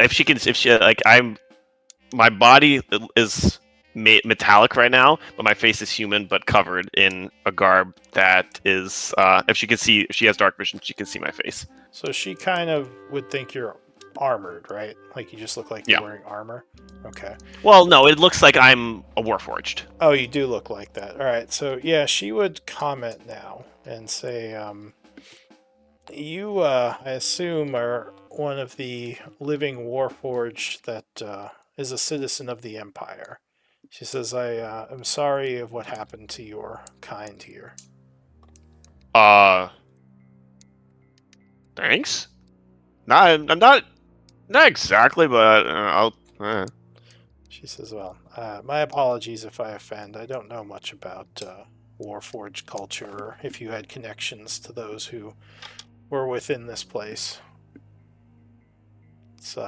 my body is metallic right now, but my face is human, but covered in a garb that is. If she has dark vision, she can see my face. So she kind of would think you're armored, right? Like you just look like you're wearing armor. Okay. Well, no, it looks like I'm a warforged. Oh, you do look like that. All right. So yeah, she would comment now and say, you, I assume, are one of the living Warforged that is a citizen of the Empire. She says, I am sorry of what happened to your kind here. Thanks. Not exactly, but I'll. She says, well, my apologies if I offend. I don't know much about Warforged culture, or if you had connections to those who were within this place. It's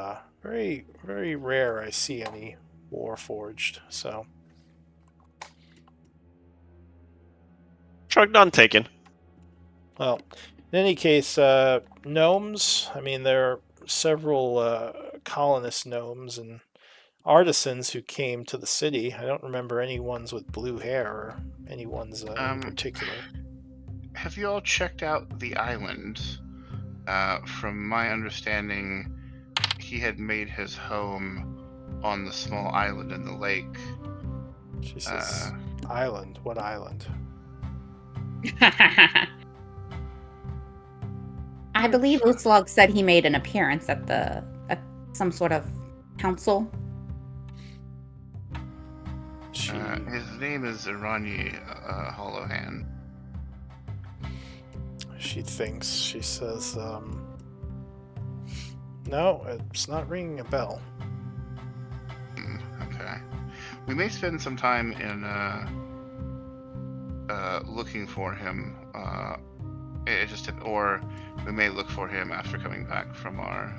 very, very rare I see any Warforged, so... Truck done taken. Well, in any case, gnomes, I mean, there are several colonist gnomes and artisans who came to the city. I don't remember any ones with blue hair or any ones in particular. Have you all checked out the island? From my understanding, he had made his home on the small island in the lake. She says, island? What island? I believe Uslog said he made an appearance at some sort of council. His name is Iranyi Hollowhand. She thinks. She says, no, it's not ringing a bell. Okay. We may spend some time in looking for him. Or we may look for him after coming back from our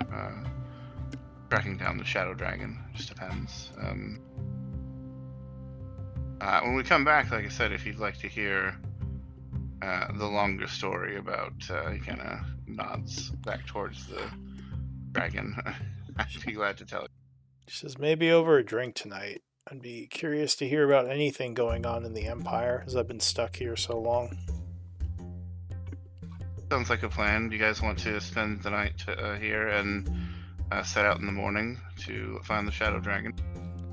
tracking down the Shadow Dragon. Just depends. When we come back, like I said, if you'd like to hear the longer story about, he kind of nods back towards the dragon. I'd be glad to tell you. She says, maybe over a drink tonight. I'd be curious to hear about anything going on in the Empire, as I've been stuck here so long. Sounds like a plan. Do you guys want to spend the night here and set out in the morning to find the Shadow Dragon?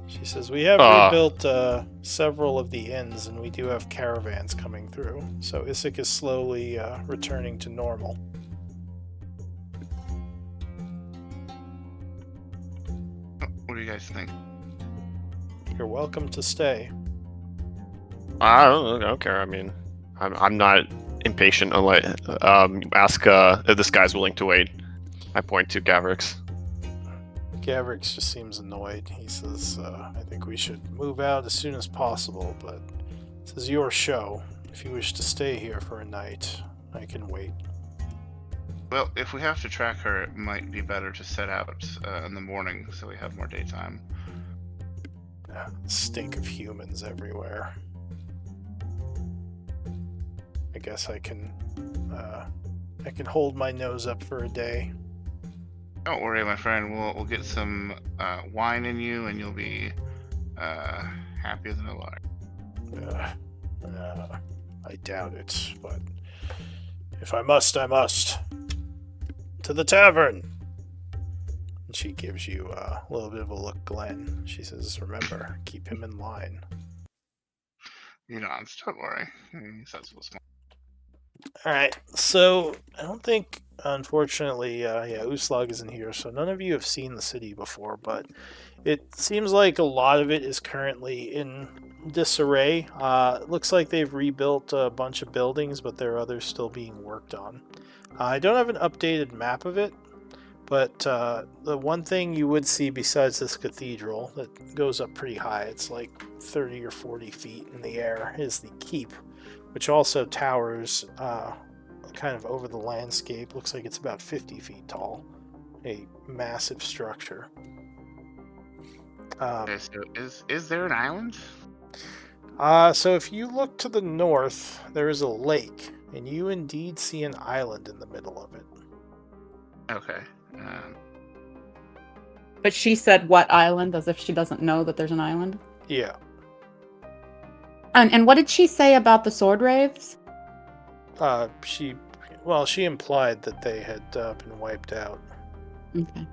She says, we have rebuilt several of the inns, and we do have caravans coming through, so Isaac is slowly returning to normal. What do you guys think? You're welcome to stay. I don't care. I mean, I'm not impatient. Unless ask if this guy's willing to wait. I point to Gavrix. Gavrix just seems annoyed. He says, I think we should move out as soon as possible, but this is your show. If you wish to stay here for a night, I can wait. Well, if we have to track her, it might be better to set out in the morning so we have more daytime. Stink of humans everywhere. I guess I can hold my nose up for a day. Don't worry, my friend. We'll get some wine in you, and you'll be happier than a lark. I doubt it, but if I must, I must. To the tavern! And she gives you a little bit of a look, Glenn. She says, remember, keep him in line. You know, don't worry. He's sensible. Alright, so I don't think, unfortunately, Uslag isn't here, so none of you have seen the city before, but it seems like a lot of it is currently in disarray. It looks like they've rebuilt a bunch of buildings, but there are others still being worked on. I don't have an updated map of it, but the one thing you would see besides this cathedral that goes up pretty high, it's like 30 or 40 feet in the air, is the keep, which also towers kind of over the landscape. Looks like it's about 50 feet tall. A massive structure. Okay, so is there an island? So if you look to the north, there is a lake, and you indeed see an island in the middle of it. Okay. But she said what island, as if she doesn't know that there's an island? Yeah. And what did she say about the sword raves? She implied that they had been wiped out. Okay.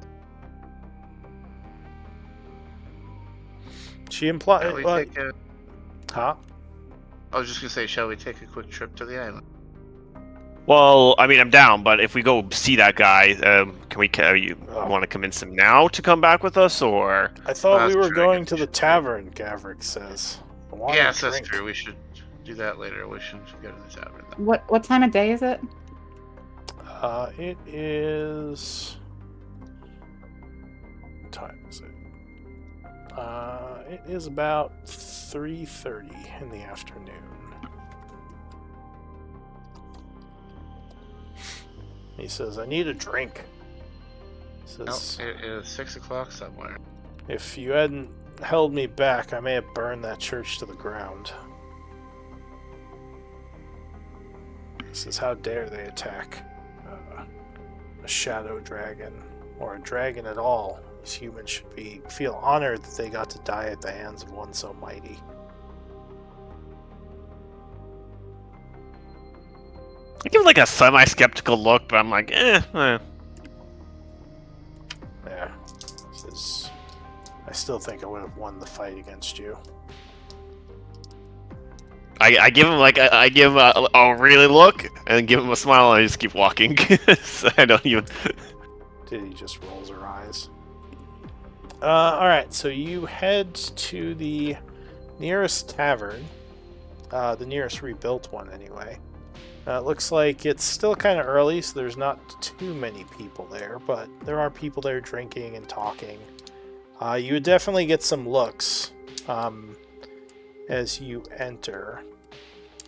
She implied... Huh? I was just going to say, shall we take a quick trip to the island? Well, I mean, I'm down, but if we go see that guy, can we? You want to convince him now to come back with us, or? I thought we That's were true, I going guess to we the should tavern, Gavrik says. I want a Yes, that's drink. true. We should do that later. We should go to the tavern. Then. What time of day is it? It is... What time is it? It is about 3:30 in the afternoon. He says, I need a drink. He says, Nope, it is 6 o'clock somewhere. if you hadn't held me back, I may have burned that church to the ground. He says, how dare they attack a shadow dragon, or a dragon at all. These humans should feel honored that they got to die at the hands of one so mighty. I give like a semi-skeptical look, but I'm like, eh. Yeah. Says, I still think I would have won the fight against you. I give him like I give him a really look, and give him a smile, and I just keep walking. So I don't even. Diddy just rolls her eyes. Alright, so you head to the nearest tavern. The nearest rebuilt one, anyway. It looks like it's still kind of early, so there's not too many people there, but there are people there drinking and talking. You would definitely get some looks as you enter.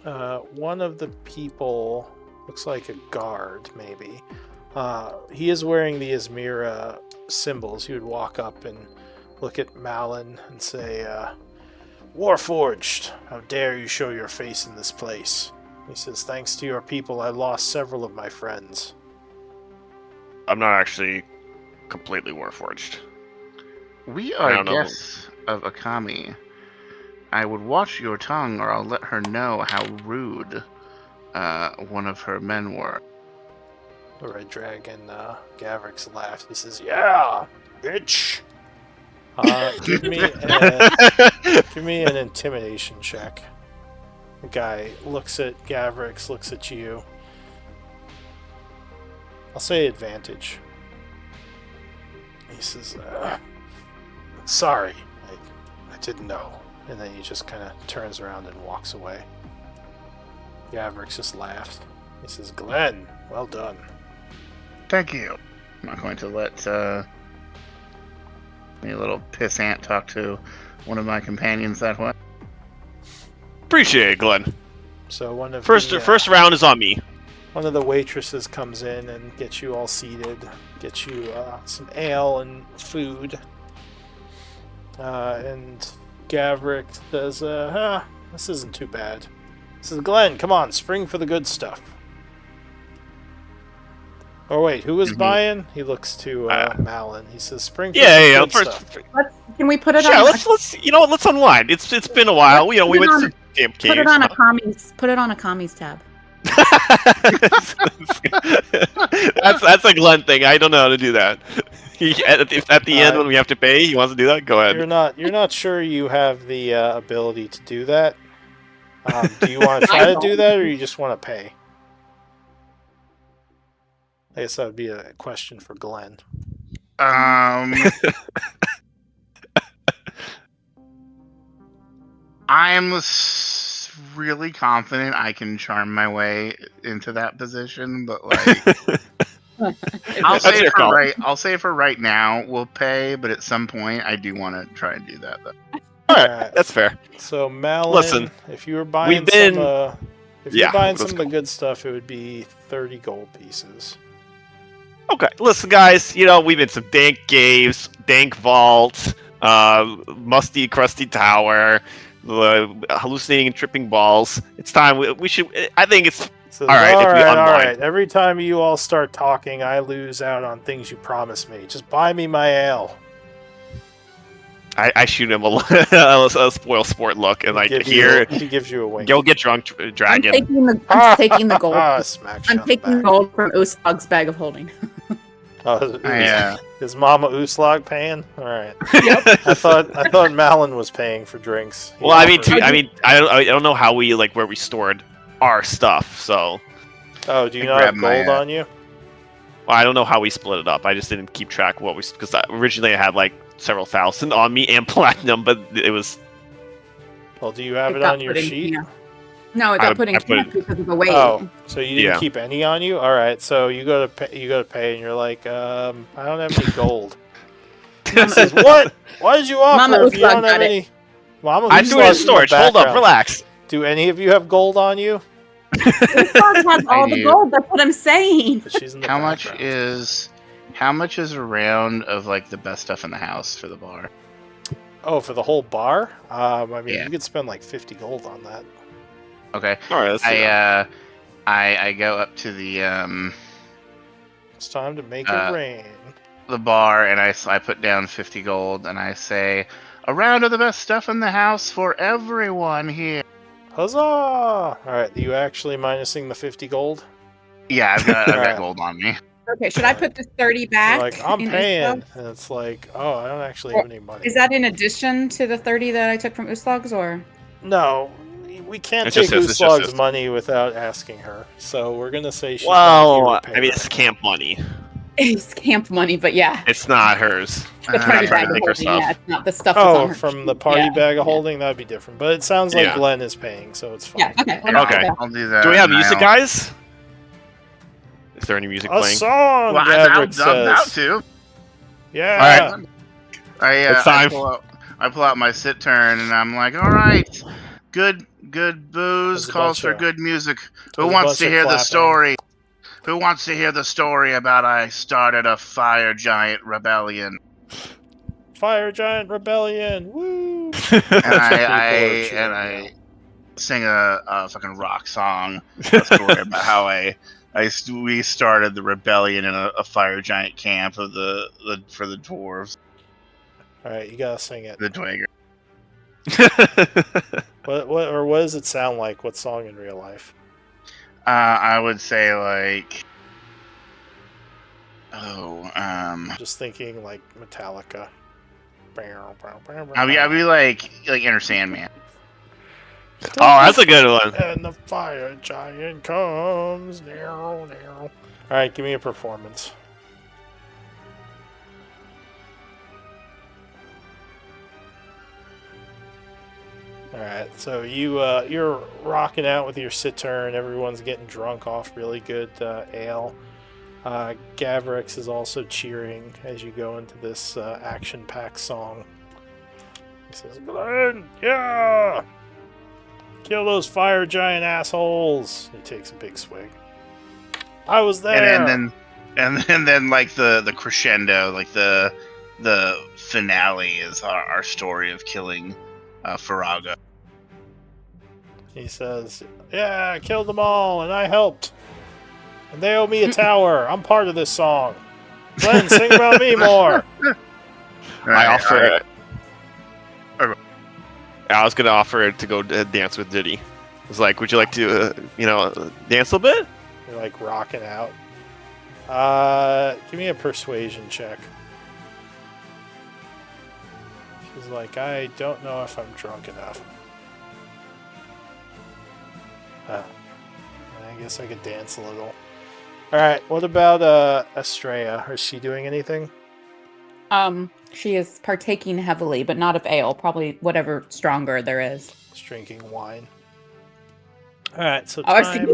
One of the people looks like a guard, maybe. He is wearing the Izmira symbols. He would walk up and look at Malin and say, Warforged, how dare you show your face in this place? He says, thanks to your people, I lost several of my friends. I'm not actually completely warforged. We I are don't know. guests of Akami. I would watch your tongue, or I'll let her know how rude one of her men were. The Red Dragon, Gavrik's laughs. He says, yeah, bitch. Give me an intimidation check. The guy looks at Gavrix, looks at you. I'll say advantage. He says, sorry, I didn't know. And then he just kind of turns around and walks away. Gavrix just laughs. He says, Glenn, well done. Thank you. I'm not going to let a little pissant talk to one of my companions that way. Appreciate it, Glenn. So one of First round is on me. One of the waitresses comes in and gets you all seated, gets you some ale and food. And Gavrik says, this isn't too bad. He says, Glenn, come on, spring for the good stuff. Oh wait, who was buying? He looks to Malin. He says, spring for some good stuff. Can we put it Yeah, on? let's let's unwind. It's been a while. We went through damn caves. Put it on Akami's. Put it on Akami's tab. that's a Glenn thing. I don't know how to do that. At the end when we have to pay, he wants to do that. Go ahead. You're not sure you have the ability to do that. Do you want to try to do that, or you just want to pay? I guess that would be a question for Glenn. I'm really confident I can charm my way into that position, but like, I'll say for right now we'll pay, but at some point I do want to try and do that. Though. All right, that's fair. So Malin, listen, if you were buying some of the good stuff, it would be 30 gold pieces. Okay, listen, guys. We've been some dank caves, dank vaults, musty, crusty tower, hallucinating and tripping balls. It's time. We should. I think it's So, all right. If we unwind. all right. Every time you all start talking, I lose out on things you promised me. Just buy me my ale. I shoot him a spoil sport look, and like he gives you a wink. Go get drunk, dragon. I'm taking the gold. Smack you I'm on the taking back. gold from Uslug's bag of holding. Is Mama Uslag paying? All right. Yep. I thought Malin was paying for drinks. Well, I don't know how we where we stored our stuff. So Oh, do you I not have grabbed my, gold on you? Well, I don't know how we split it up. I just didn't keep track of what we because originally I had like several thousand on me and platinum, but it was. Well, do you have it got on your put in sheet? camp. No, it got put in I put camp because of the weight. Oh, so you didn't Yeah. keep any on you? All right, so you go to pay, and you're like, I don't have any gold. He says, what? Why did you offer Mama if you don't Uslug have got any? Mama I threw it in Uslug's the storage. Hold up, background. relax. Do any of you have gold on you? Uslug has all the do. gold. That's what I'm saying. She's in the How background. much is a round of like the best stuff in the house for the bar? Oh, for the whole bar? I mean, Yeah. you could spend like 50 gold on that. Okay. All right, let's do that. I go up to the It's time to make Uh, it rain. bar and I put down 50 gold and I say, a round of the best stuff in the house for everyone here. Huzzah! All right, you actually minusing the 50 gold? Yeah, I've got Alright. gold on me. Okay, should I put this 30 back? You're like, I'm in paying. Uslug? And it's like, oh, I don't actually have any money. Is that in addition to the 30 that I took from Uslug's, or? No, we can't It's take just this, it's just Uslug's this. money without asking her. So we're going to say she's Well, not I mean, it's camp money. It's camp money, but yeah. It's not hers. The I'm party not trying bag to of think her holding, stuff. yeah, it's not the stuff that's on Oh, her from sheet. the party Yeah, bag of yeah. holding? That'd be different. But it sounds like Yeah. Glenn is paying, so it's fine. Yeah, okay. Yeah, Okay. I'll do that. Do we have and music, I'll- guys? Is there any music A playing? song, Well, I'm Gavrick about says. to. Yeah. It's time. I pull out my sit turn and I'm like, all right, good booze There's a calls bunch for of- good music. Who there's a wants bunch to of hear the clapping. story? Who wants to hear the story about I started a fire giant rebellion? Fire Giant Rebellion. Woo! And People are cheering I sing a fucking rock song, a story about how we started the rebellion in a fire giant camp of for the dwarves, All right, you gotta sing it. the Dwager. What does it sound like? What song in real life? I would say like, I'm just thinking like Metallica. I'll be like Inner Sandman. Oh, that's a good one. And the fire giant comes. All right, give me a performance. All right, so you're rocking out with your Cittern. Everyone's getting drunk off really good ale. Gavrix is also cheering as you go into this action-packed song. He says, "Glenn, yeah, kill those fire giant assholes." He takes a big swig. I was there. And then like the crescendo, like the finale is our story of killing Faraga. He says, "Yeah, I killed them all, and I helped. And they owe me a tower. I'm part of this song. Glenn, sing about me more." I offer. Alright. I was gonna offer to go dance with Diddy. It's like, would you like to, dance a little bit? You're like rocking out. Give me a persuasion check. She's like, "I don't know if I'm drunk enough. I guess I could dance a little." Alright, what about Estrella? Is she doing anything? She is partaking heavily, but not of ale. Probably whatever stronger there is. She's drinking wine. Alright, so Oh, I was time...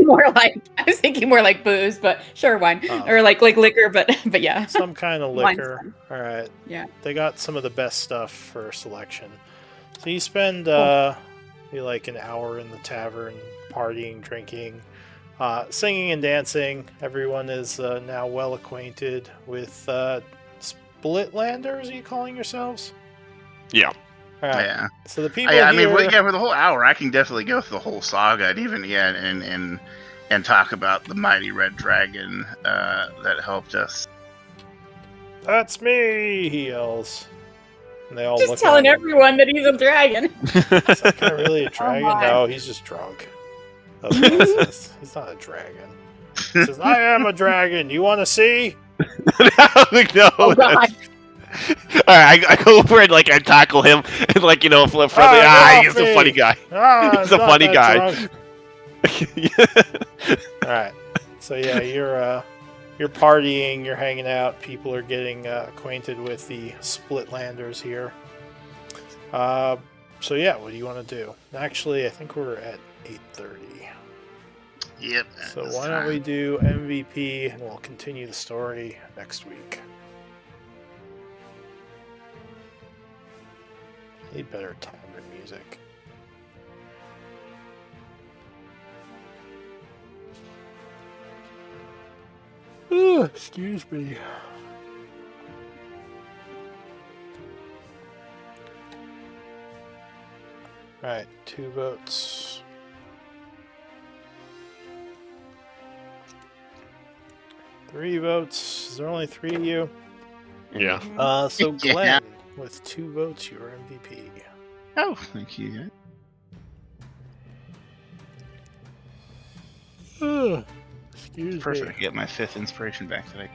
thinking more like booze, but sure, wine Oh. or like liquor, but yeah. Some kind of Wine's liquor. fine. Alright. Yeah. They got some of the best stuff for selection. So you spend you like an hour in the tavern, partying, drinking, singing and dancing. Everyone is now well acquainted with Splitlanders. Are you calling yourselves? Yeah. Alright. Yeah. So the people I here... mean, for the whole hour, I can definitely go through the whole saga and talk about the mighty red dragon that helped us. "That's me!" he yells. And they all Just look telling at him. everyone that he's a dragon. Is that guy really a dragon? my. No, he's just drunk. That's what he says. He's not a dragon. He says, "I am a dragon. You want to see?" No. Oh god. Alright, I go over and I tackle him and friendly. get off He's a me. funny guy. Ah, He's I'm a not funny that guy. drunk. All right. So yeah, you're partying, you're hanging out. People are getting acquainted with the Splitlanders here. So yeah, what do you want to do? Actually, I think we're at 8:30. Yep. So why don't we do MVP and we'll continue the story next week. Need better tavern music. Ooh, excuse me. Right, 2 votes. 3 votes. Is there only 3 of you? Yeah. So Yeah. Glenn, with 2 votes, you're MVP. Oh, thank you. Excuse Perfect. me. I get my 5th inspiration back today.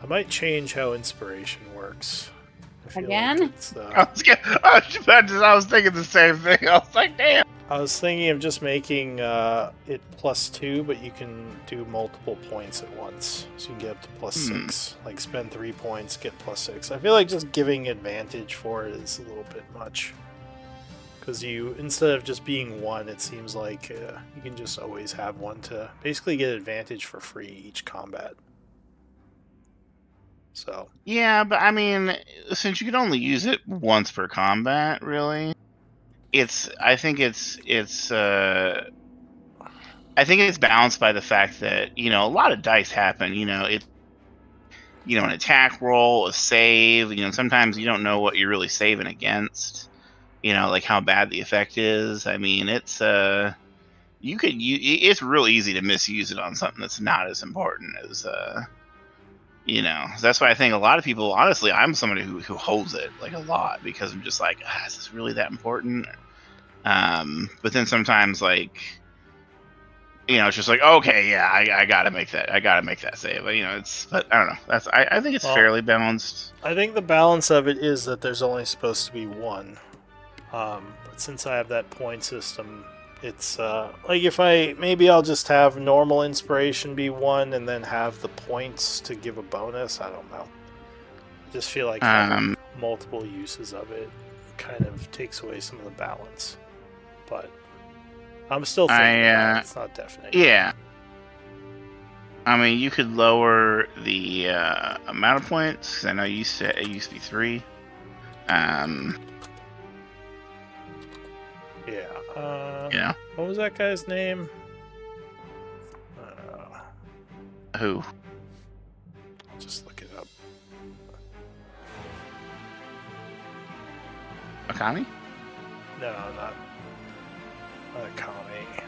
I might change how inspiration works. I feel Again? Like it's, I was thinking the same thing. I was like, damn. I was thinking of just making it +2, but you can do multiple points at once. So you can get up to +6. Like spend 3 points, get +6. I feel like just giving advantage for it is a little bit much. Because instead of just being 1, it seems like you can just always have 1 to basically get advantage for free each combat. So. Yeah, but I mean, since you can only use it once per combat, really, I think it's balanced by the fact that, a lot of dice happen. It's an attack roll, a save. Sometimes you don't know what you're really saving against. Like how bad the effect is. I mean, it's it's real easy to misuse it on something that's not as important as that's why I think a lot of people, honestly, I'm somebody who holds it like a lot, because I'm just like, is this really that important? But then sometimes, like, it's just like, okay, yeah, I gotta make that save. But I don't know. I think it's fairly balanced. I think the balance of it is that there's only supposed to be 1. But since I have that point system, it's like maybe I'll just have normal inspiration be 1 and then have the points to give a bonus. I don't know. I just feel like having multiple uses of it kind of takes away some of the balance. But I'm still thinking about it. It's not definite. Yeah. I mean, you could lower the amount of points, 'cause I know you said it used to be 3. Yeah. What was that guy's name? Who? I'll just look it up. Akami? No, not Akami.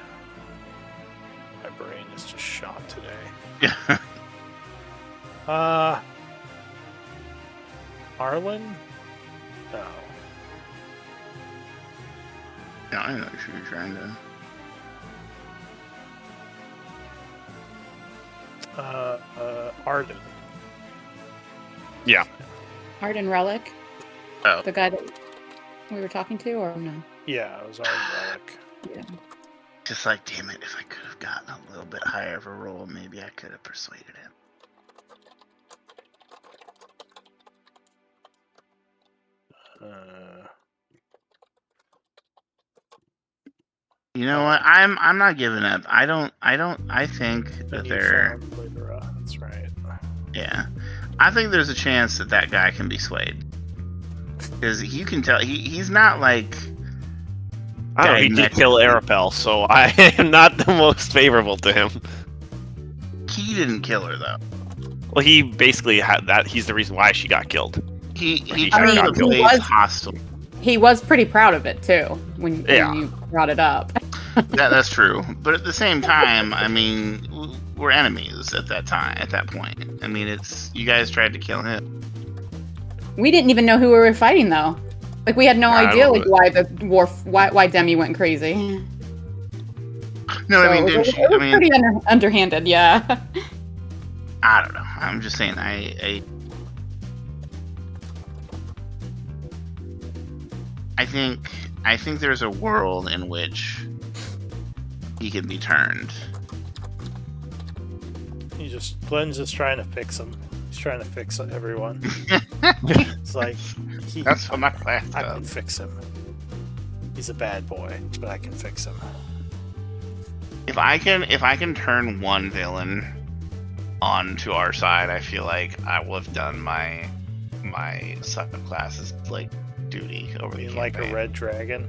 My brain is just shot today. Arlen? No. No, I know what you're trying to. Arden. Yeah. Arden Relic? Oh. The guy that we were talking to, or no? Yeah, it was Arden Relic. Yeah. Just like, damn it, if I could have gotten a little bit higher of a roll, maybe I could have persuaded him. You know what? I'm not giving up. I think that they're. That's right. Yeah. I think there's a chance that guy can be swayed. Because you can tell he's not like. I don't know, he did kill Arapel, so I am not the most favorable to him. He didn't kill her, though. Well, he basically had that. He's the reson why she got killed. He turned the place hostile. He was pretty proud of it, too, when you brought it up. That's true. But at the same time, I mean, we're enemies at that point. I mean, you guys tried to kill him. We didn't even know who we were fighting, though. Like, we had no idea why Demi went crazy. No, So I mean, didn't she? It was pretty underhanded, yeah. I don't know. I'm just saying, I think there's a world in which he can be turned. Glenn's just trying to fix him. He's trying to fix everyone. It's like That's what my class I can does. fix him. He's a bad boy, but I can fix him. If I can turn one villain onto our side, I feel like I will have done my subclass's like duty over the Being campaign. like a red dragon.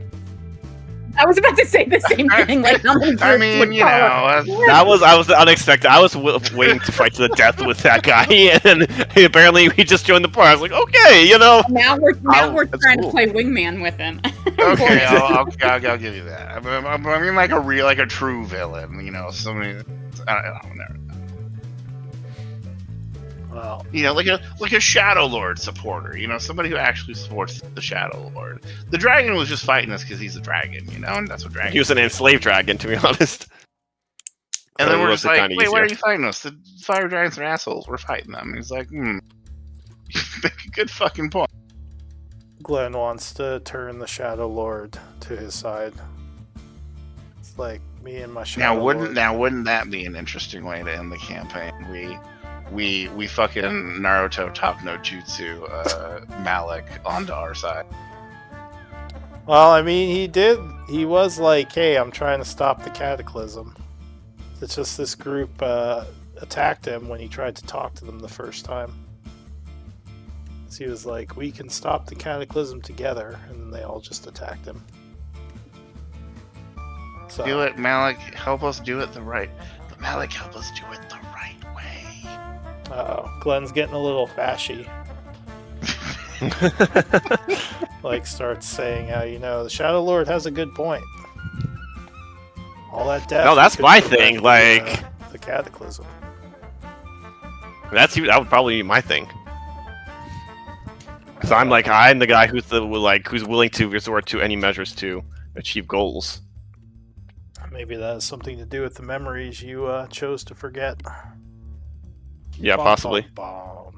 I was about to say the same thing. Like, how many I groups mean, would you follow? know, I was unexpected. I was waiting to fight to the death with that guy, and apparently he just joined the party. I was like, okay, you know. Now we're That's trying cool. to play wingman with him. okay, I'll give you that. I mean, like a true villain, you know, somebody. I don't know. Well, You know, like a Shadowlord supporter. You know, somebody who actually supports the Shadowlord. The dragon was just fighting us because he's a dragon, you know, and that's what dragons. He was an enslaved dragon, to be honest. And So then it we're was just like, kinda wait, why easier. are you fighting us? The fire dragons are assholes. We're fighting them. And he's like, You make a good fucking point. Glenn wants to turn the Shadowlord to his side. It's like me and my Shadowlord. Now wouldn't that be an interesting way to end the campaign? We fucking Naruto top no jutsu Malik onto our side. Well, I mean, he was like, hey, I'm trying to stop the cataclysm. It's just this group attacked him when he tried to talk to them the first time. So he was like, we can stop the cataclysm together, and then they all just attacked him. So, Do it, Malik. Help us do it the right. But Malik, help us do it the right way. Glenn's getting a little fashy. Like, starts saying how, you know, the Shadowlord has a good point. All that death. No, that's could my prevent thing, like- the cataclysm. That would probably be my thing. So I'm the guy who's willing to resort to any measures to achieve goals. Maybe that has something to do with the memories you chose to forget. Yeah, Bum, possibly. bum,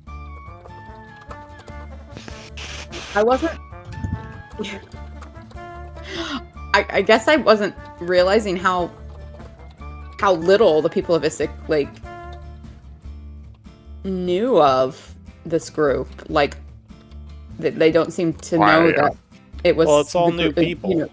bum. I wasn't. I guess I wasn't realizing how little the people of Issac like knew of this group. Like they don't seem to know that it was. Well, it's all the new group- people. you know.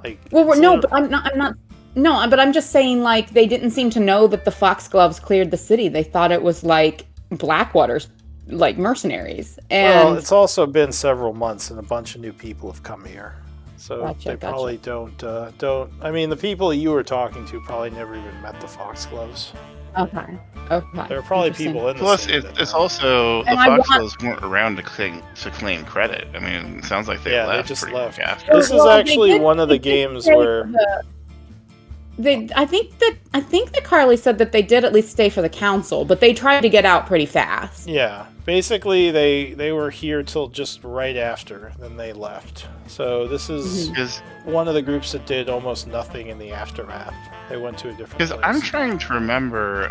Like, Well, it's no, lit- but I'm not. No, but I'm just saying, like, they didn't seem to know that the Foxgloves cleared the city. They thought it was like Blackwater's, like mercenaries. And well, it's also been several months, and a bunch of new people have come here. So Gotcha, they gotcha. probably don't. I mean, the people you were talking to probably never even met the Foxgloves. okay. There are probably Interesting. people in the Plus, city that it's know. also the And I want- Foxgloves weren't around to claim credit. I mean, it sounds like they Yeah, they left just pretty left. quick after. This is Well, they actually did- one of the they did games say where I think that Carly said that they did at least stay for the council, but they tried to get out pretty fast. yeah, basically they were here till just right after, then they left. So this is Because one of the groups that did almost nothing in the aftermath. They went to a different place. I'm trying to remember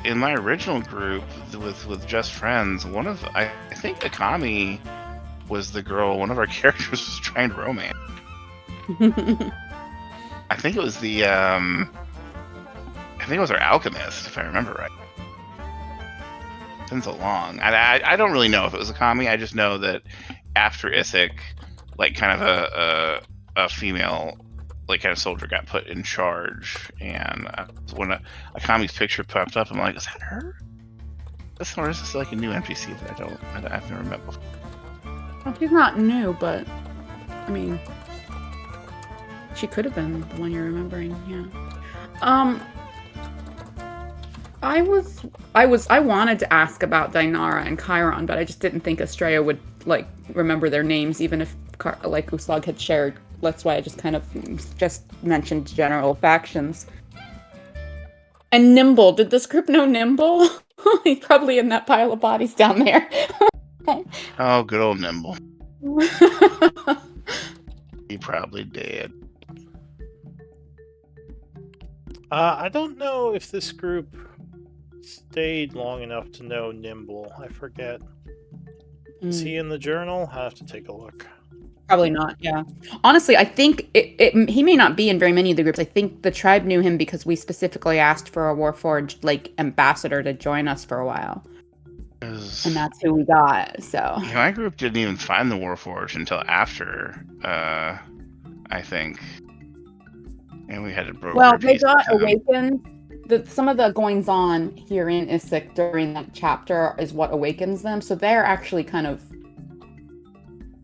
in my original group with just friends, I think Akami was the girl one of our characters was trying to romance. I think it was I think it was our alchemist, if I remember right. It's been so long. I don't really know if it was Akami. I just know that after Issac, like kind of a female, like kind of soldier got put in charge, and when Akami's picture popped up, I'm like, is that her? Or is this like a new NPC that I've never met before? Well, she's not new, but I mean, she could have been the one you're remembering. Yeah. I wanted to ask about Dinara and Chiron, but I just didn't think Estrella would like remember their names, even if like Uslag had shared. That's why I just kind of just mentioned general factions. And Nimble, did this group know Nimble? He's probably in that pile of bodies down there. Oh, good old Nimble. He probably did. I don't know if this group stayed long enough to know Nimble. I forget. Is he in the journal? I have to take a look. Probably not. Yeah. Honestly, I think he may not be in very many of the groups. I think the tribe knew him because we specifically asked for a Warforged like ambassador to join us for a while, and that's who we got. So my group didn't even find the Warforged until after, I think, and we had to broker. well, they peace got with them. awakened. Some of the goings on here in Isik during that chapter is what awakens them. So they're actually kind of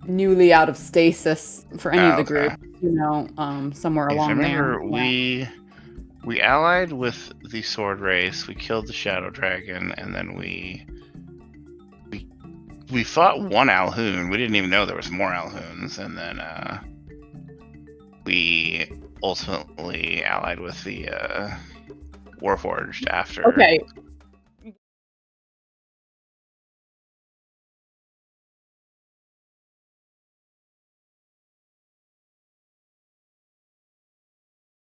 newly out of stasis for any of the Okay. groups, somewhere Yes, I along there. remember we allied with the Sword Race. We killed the Shadow Dragon, and then we fought one Alhoon. We didn't even know there was more Alhoons, and then we ultimately allied with the Warforged after. Okay,